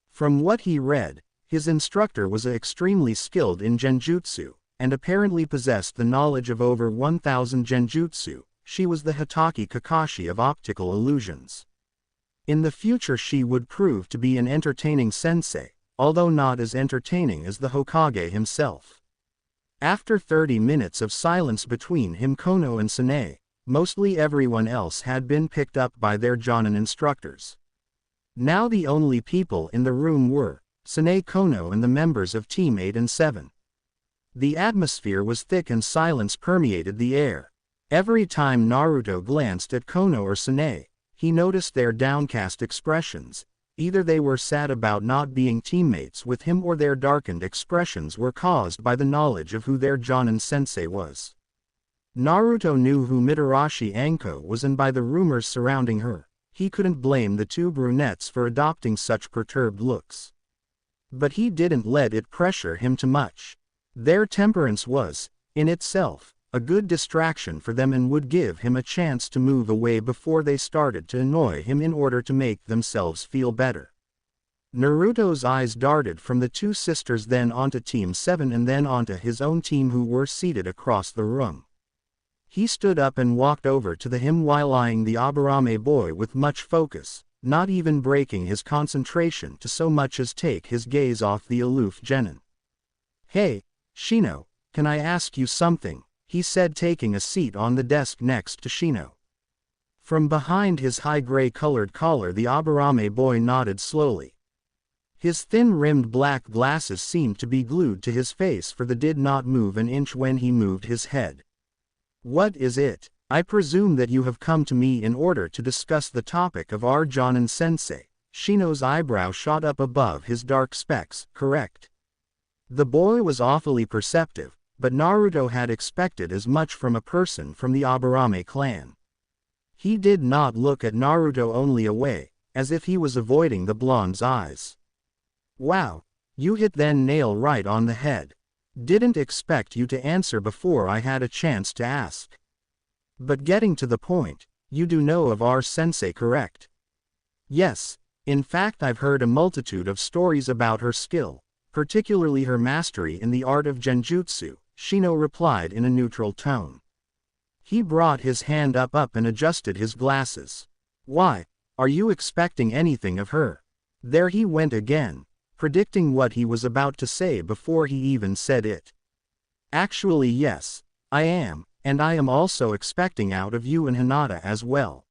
From what he read, his instructor was extremely skilled in Genjutsu, and apparently possessed the knowledge of over 1,000 Genjutsu. She was the Hitaki Kakashi of optical illusions. In the future she would prove to be an entertaining sensei, although not as entertaining as the Hokage himself. After 30 minutes of silence between him, Kono and Sanae, mostly everyone else had been picked up by their Jonin instructors. Now the only people in the room were Sanae, Kono, and the members of Team 8 and 7. The atmosphere was thick and silence permeated the air. Every time Naruto glanced at Kono or Sanae, he noticed their downcast expressions. Either they were sad about not being teammates with him, or their darkened expressions were caused by the knowledge of who their Jonin sensei was. Naruto knew who Mitarashi Anko was, and by the rumors surrounding her, he couldn't blame the 2 brunettes for adopting such perturbed looks. But he didn't let it pressure him too much. Their temperance was, in itself, a good distraction for them and would give him a chance to move away before they started to annoy him in order to make themselves feel better. Naruto's eyes darted from the 2 sisters, then onto Team 7, and then onto his own team, who were seated across the room. He stood up and walked over to him while eyeing the Aburame boy with much focus, not even breaking his concentration to so much as take his gaze off the aloof Genin. Hey, Shino, can I ask you something? He said, taking a seat on the desk next to Shino. From behind his high gray-colored collar, the Aburame boy nodded slowly. His thin-rimmed black glasses seemed to be glued to his face, for they did not move an inch when he moved his head. What is it? I presume that you have come to me in order to discuss the topic of our Jonin sensei. Shino's eyebrow shot up above his dark specs, correct? The boy was awfully perceptive, but Naruto had expected as much from a person from the Aburame clan. He did not look at Naruto, only away, as if he was avoiding the blonde's eyes. Wow, you hit the nail right on the head. Didn't expect you to answer before I had a chance to ask. But getting to the point, you do know of our sensei, correct? Yes, in fact I've heard a multitude of stories about her skill, particularly her mastery in the art of Genjutsu, Shino replied in a neutral tone. He brought his hand up and adjusted his glasses. Why, are you expecting anything of her? There he went again, predicting what he was about to say before he even said it. Actually yes, I am, and I am also expecting out of you and Hinata as well.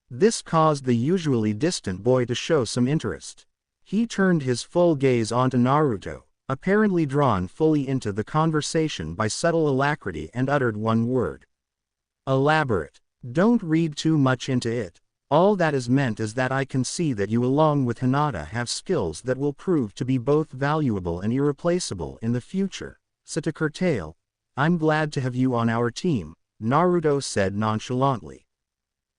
This caused the usually distant boy to show some interest. He turned his full gaze onto Naruto, apparently drawn fully into the conversation by subtle alacrity, and uttered one word. Elaborate. Don't read too much into it. All that is meant is that I can see that you along with Hinata have skills that will prove to be both valuable and irreplaceable in the future. So to curtail, I'm glad to have you on our team, Naruto said nonchalantly.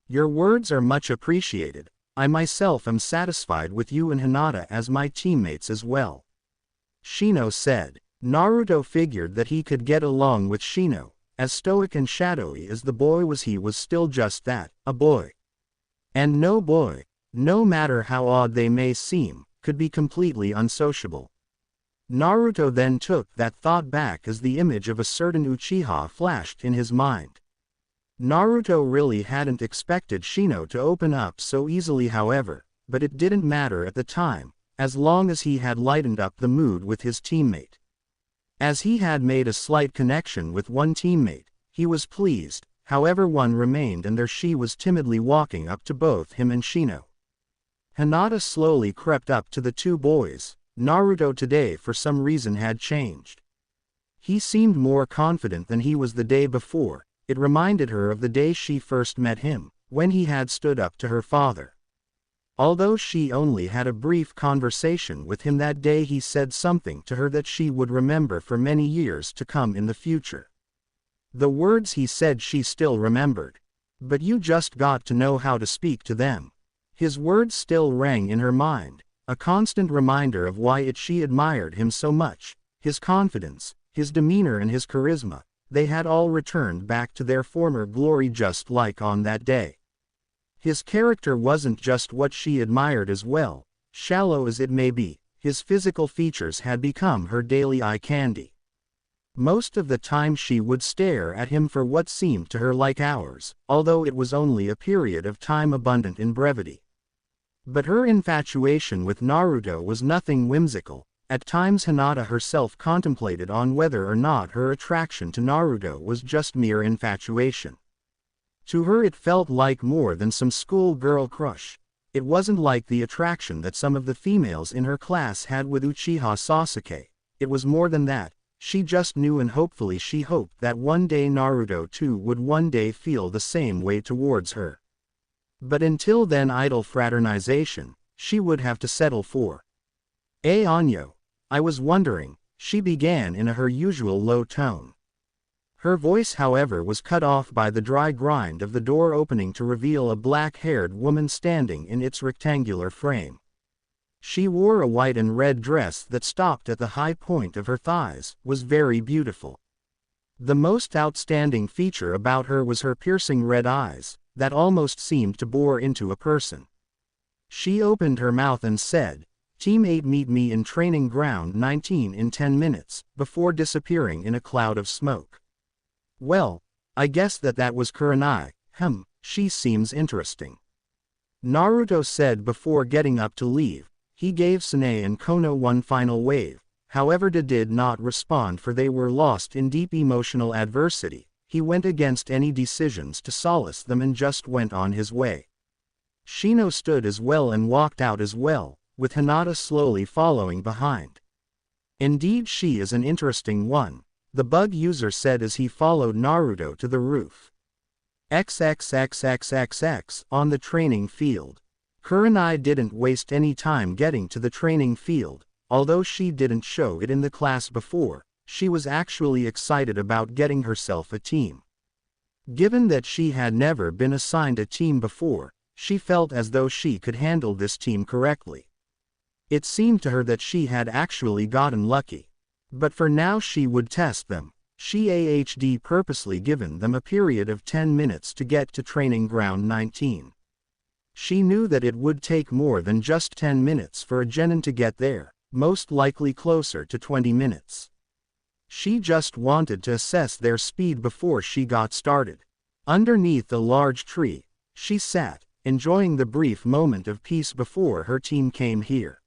Your words are much appreciated. I myself am satisfied with you and Hinata as my teammates as well. Shino said. Naruto figured that he could get along with Shino. As stoic and shadowy as the boy was, he was still just that, a boy. And no boy, no matter how odd they may seem, could be completely unsociable. Naruto then took that thought back as the image of a certain Uchiha flashed in his mind. Naruto really hadn't expected Shino to open up so easily, however, but it didn't matter at the time, as long as he had lightened up the mood with his teammate. As he had made a slight connection with one teammate, he was pleased. However, one remained, and there she was timidly walking up to both him and Shino. Hinata slowly crept up to the two boys. Naruto today for some reason had changed. He seemed more confident than he was the day before. It reminded her of the day she first met him, when he had stood up to her father. Although she only had a brief conversation with him that day, he said something to her that she would remember for many years to come in the future. The words he said she still remembered. But you just got to know how to speak to them. His words still rang in her mind, a constant reminder of why she admired him so much. His confidence, his demeanor and his charisma, they had all returned back to their former glory just like on that day. His character wasn't just what she admired as well. Shallow as it may be, his physical features had become her daily eye candy. Most of the time she would stare at him for what seemed to her like hours, although it was only a period of time abundant in brevity. But her infatuation with Naruto was nothing whimsical. At times Hinata herself contemplated on whether or not her attraction to Naruto was just mere infatuation. To her it felt like more than some schoolgirl crush. It wasn't like the attraction that some of the females in her class had with Uchiha Sasuke. It was more than that. She just knew, and hopefully she hoped that one day Naruto too would one day feel the same way towards her. But until then, idle fraternization, she would have to settle for. Anyo, I was wondering, she began in her usual low tone. Her voice, however, was cut off by the dry grind of the door opening to reveal a black-haired woman standing in its rectangular frame. She wore a white and red dress that stopped at the high point of her thighs, was very beautiful. The most outstanding feature about her was her piercing red eyes, that almost seemed to bore into a person. She opened her mouth and said, "Team 8 meet me in training ground 19 in 10 minutes, before disappearing in a cloud of smoke. Well, I guess that was Kurenai. She seems interesting," Naruto said before getting up to leave. He gave Sanae and Kono one final wave. However, they did not respond, for they were lost in deep emotional adversity. He went against any decisions to solace them and just went on his way. Shino stood as well and walked out as well, with Hinata slowly following behind. "Indeed, she is an interesting one," the bug user said as he followed Naruto to the roof. XXXXXX on the training field. Kurenai didn't waste any time getting to the training field. Although she didn't show it in the class before, she was actually excited about getting herself a team. Given that she had never been assigned a team before, she felt as though she could handle this team correctly. It seemed to her that she had actually gotten lucky. But for now she would test them. She had purposely given them a period of 10 minutes to get to training ground 19. She knew that it would take more than just 10 minutes for a genin to get there, most likely closer to 20 minutes. She just wanted to assess their speed before she got started. Underneath a large tree, she sat, enjoying the brief moment of peace before her team came here.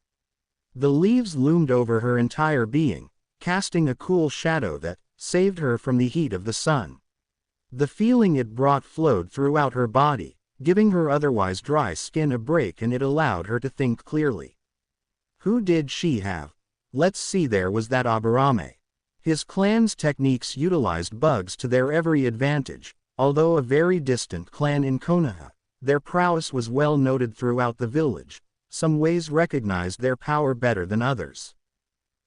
The leaves loomed over her entire being, casting a cool shadow that, saved her from the heat of the sun. The feeling it brought flowed throughout her body, giving her otherwise dry skin a break, and it allowed her to think clearly. Who did she have? Let's see, there was that Aburame. His clan's techniques utilized bugs to their every advantage. Although a very distant clan in Konoha, their prowess was well noted throughout the village. Some ways recognized their power better than others.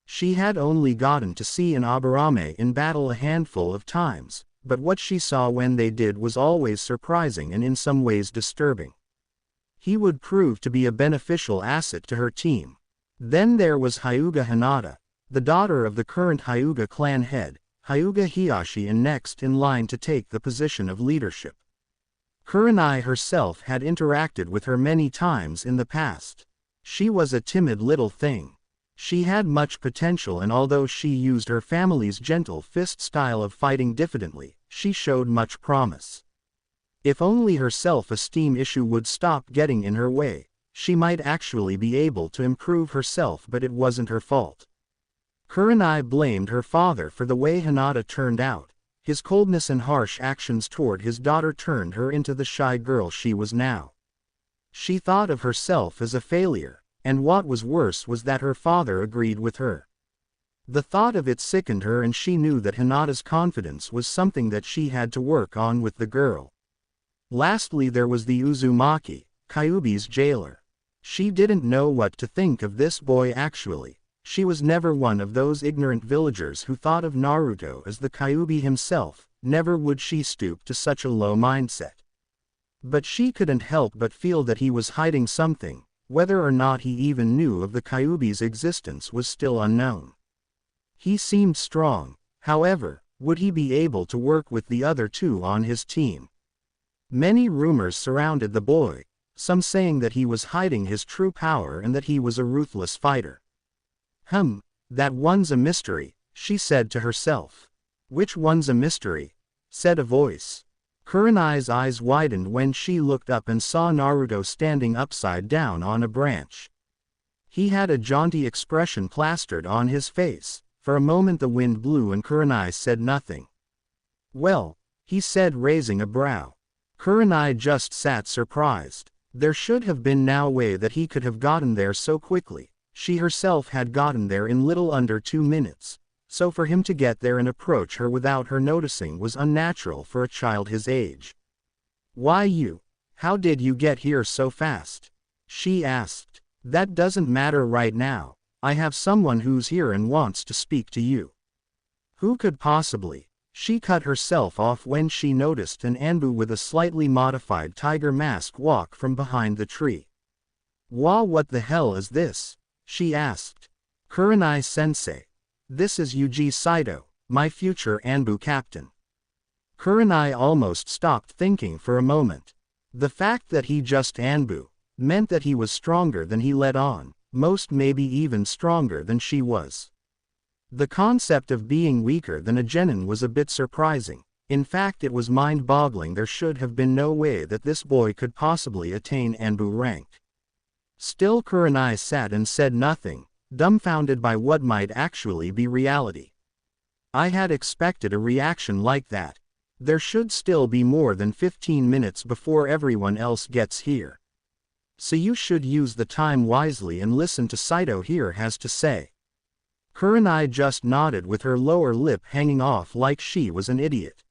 She had only gotten to see an Aburame in battle a handful of times, but what she saw when they did was always surprising and in some ways disturbing. He would prove to be a beneficial asset to her team. Then there was Hyuga Hinata, the daughter of the current Hyuga clan head, Hyuga Hiyashi, and next in line to take the position of leadership. Kurenai herself had interacted with her many times in the past. She was a timid little thing. She had much potential, and although she used her family's gentle fist style of fighting diffidently, she showed much promise. If only her self-esteem issue would stop getting in her way, she might actually be able to improve herself, but it wasn't her fault. Kurenai blamed her father for the way Hinata turned out. His coldness and harsh actions toward his daughter turned her into the shy girl she was now. She thought of herself as a failure, and what was worse was that her father agreed with her. The thought of it sickened her, and she knew that Hinata's confidence was something that she had to work on with the girl. Lastly, there was the Uzumaki, Kyuubi's jailer. She didn't know what to think of this boy actually. She was never one of those ignorant villagers who thought of Naruto as the Kyuubi himself. Never would she stoop to such a low mindset. But she couldn't help but feel that he was hiding something. Whether or not he even knew of the Kyuubi's existence was still unknown. He seemed strong. However, would he be able to work with the other two on his team? Many rumors surrounded the boy, some saying that he was hiding his true power and that he was a ruthless fighter. That one's a mystery, she said to herself. Which one's a mystery? Said a voice. Kurenai's eyes widened when she looked up and saw Naruto standing upside down on a branch. He had a jaunty expression plastered on his face. For a moment the wind blew and Kurenai said nothing. Well, he said, raising a brow. Kurenai just sat surprised. There should have been no way that he could have gotten there so quickly. She herself had gotten there in little under 2 minutes, so for him to get there and approach her without her noticing was unnatural for a child his age. Why you? How did you get here so fast? She asked. That doesn't matter right now. I have someone who's here and wants to speak to you. Who could possibly? She cut herself off when she noticed an Anbu with a slightly modified tiger mask walk from behind the tree. What the hell is this? She asked. Kurenai-sensei. This is Yuji Saito, my future Anbu captain. Kurenai almost stopped thinking for a moment. The fact that he just Anbu meant that he was stronger than he let on, most maybe even stronger than she was. The concept of being weaker than a genin was a bit surprising. In fact, it was mind-boggling. There should have been no way that this boy could possibly attain Anbu rank. Still, Kurenai sat and said nothing, dumbfounded by what might actually be reality. I had expected a reaction like that. There should still be more than 15 minutes before everyone else gets here. So you should use the time wisely and listen to Saito here has to say. Kurenai just nodded with her lower lip hanging off like she was an idiot.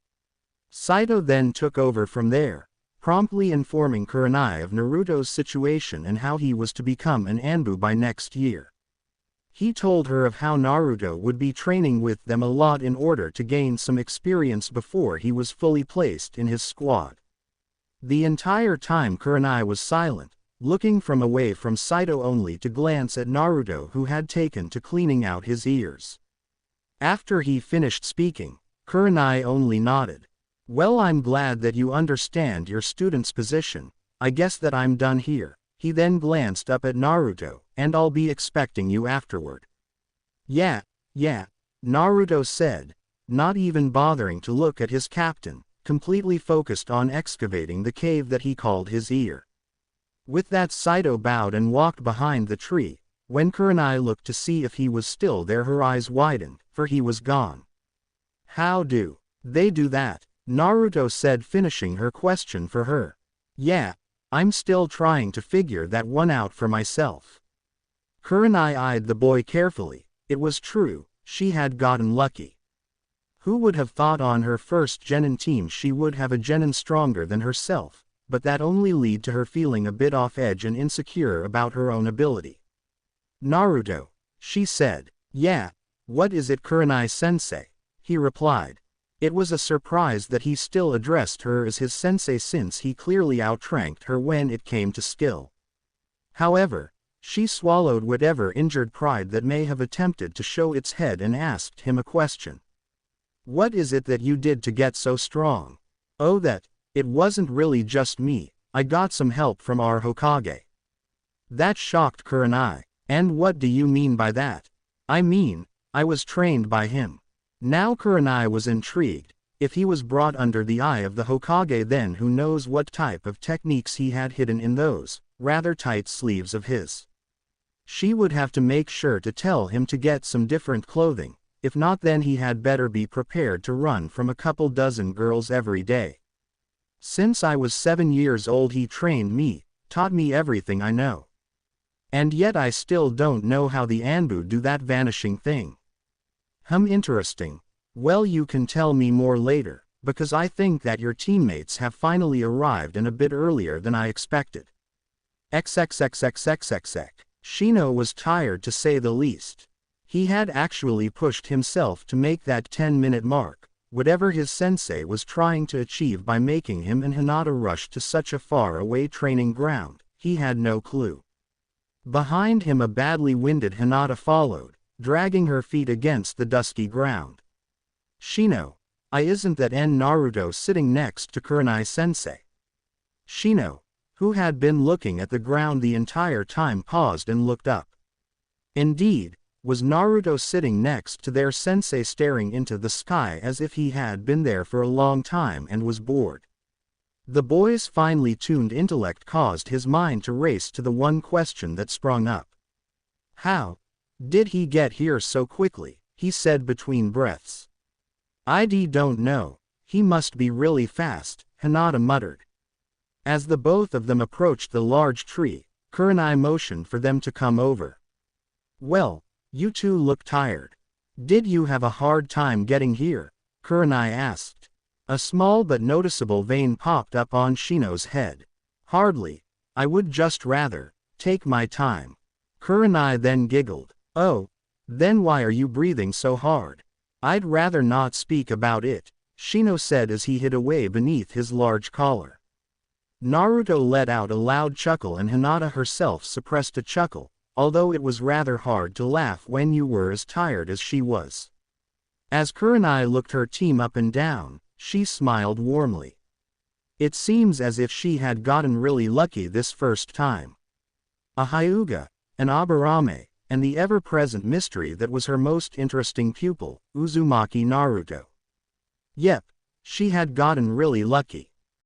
Saito then took over from there, promptly informing Kurenai of Naruto's situation and how he was to become an Anbu by next year. He told her of how Naruto would be training with them a lot in order to gain some experience before he was fully placed in his squad. The entire time Kurenai was silent, looking from away from Saito only to glance at Naruto, who had taken to cleaning out his ears. After he finished speaking, Kurenai only nodded. Well, I'm glad that you understand your student's position. I guess that I'm done here. He then glanced up at Naruto, and I'll be expecting you afterward. Yeah, Naruto said, not even bothering to look at his captain, completely focused on excavating the cave that he called his ear. With that, Saito bowed and walked behind the tree. When Kurenai looked to see if he was still there, her eyes widened, for he was gone. How do they do that? Naruto said, finishing her question for her. Yeah, I'm still trying to figure that one out for myself. Kurenai eyed the boy carefully. It was true, she had gotten lucky. Who would have thought on her first genin team she would have a genin stronger than herself, but that only led to her feeling a bit off edge and insecure about her own ability. Naruto, she said. Yeah, what is it, Kurenai-sensei? He replied. It was a surprise that he still addressed her as his sensei, since he clearly outranked her when it came to skill. However, she swallowed whatever injured pride that may have attempted to show its head and asked him a question. What is it that you did to get so strong? Oh, that, it wasn't really just me, I got some help from our Hokage. That shocked Kurenai. And what do you mean by that? I mean, I was trained by him. Now Kurenai was intrigued. If he was brought under the eye of the Hokage, then who knows what type of techniques he had hidden in those rather tight sleeves of his. She would have to make sure to tell him to get some different clothing, if not then he had better be prepared to run from a couple dozen girls every day. Since I was 7 years old he trained me, taught me everything I know. And yet I still don't know how the Anbu do that vanishing thing. Interesting. Well, you can tell me more later, because I think that your teammates have finally arrived and a bit earlier than I expected. XXXXXXX. Shino was tired to say the least. He had actually pushed himself to make that 10-minute mark, whatever his sensei was trying to achieve by making him and Hinata rush to such a far-away training ground, he had no clue. Behind him a badly winded Hinata followed, dragging her feet against the dusty ground. Shino, isn't that Naruto sitting next to Kurenai-sensei? Shino, who had been looking at the ground the entire time, paused and looked up. Indeed, was Naruto sitting next to their sensei, staring into the sky as if he had been there for a long time and was bored. The boy's finely tuned intellect caused his mind to race to the one question that sprung up. How did he get here so quickly? He said between breaths. I don't know, he must be really fast, Hinata muttered. As the both of them approached the large tree, Kurenai motioned for them to come over. Well, you two look tired. Did you have a hard time getting here? Kurenai asked. A small but noticeable vein popped up on Shino's head. Hardly, I would just rather take my time. Kurenai then giggled. Oh, then why are you breathing so hard? I'd rather not speak about it, Shino said as he hid away beneath his large collar. Naruto let out a loud chuckle and Hinata herself suppressed a chuckle, although it was rather hard to laugh when you were as tired as she was. As Kurenai looked her team up and down, she smiled warmly. It seems as if she had gotten really lucky this first time. A Hyuga, an Aburame, and the ever-present mystery that was her most interesting pupil, Uzumaki Naruto. Yep, she had gotten really lucky.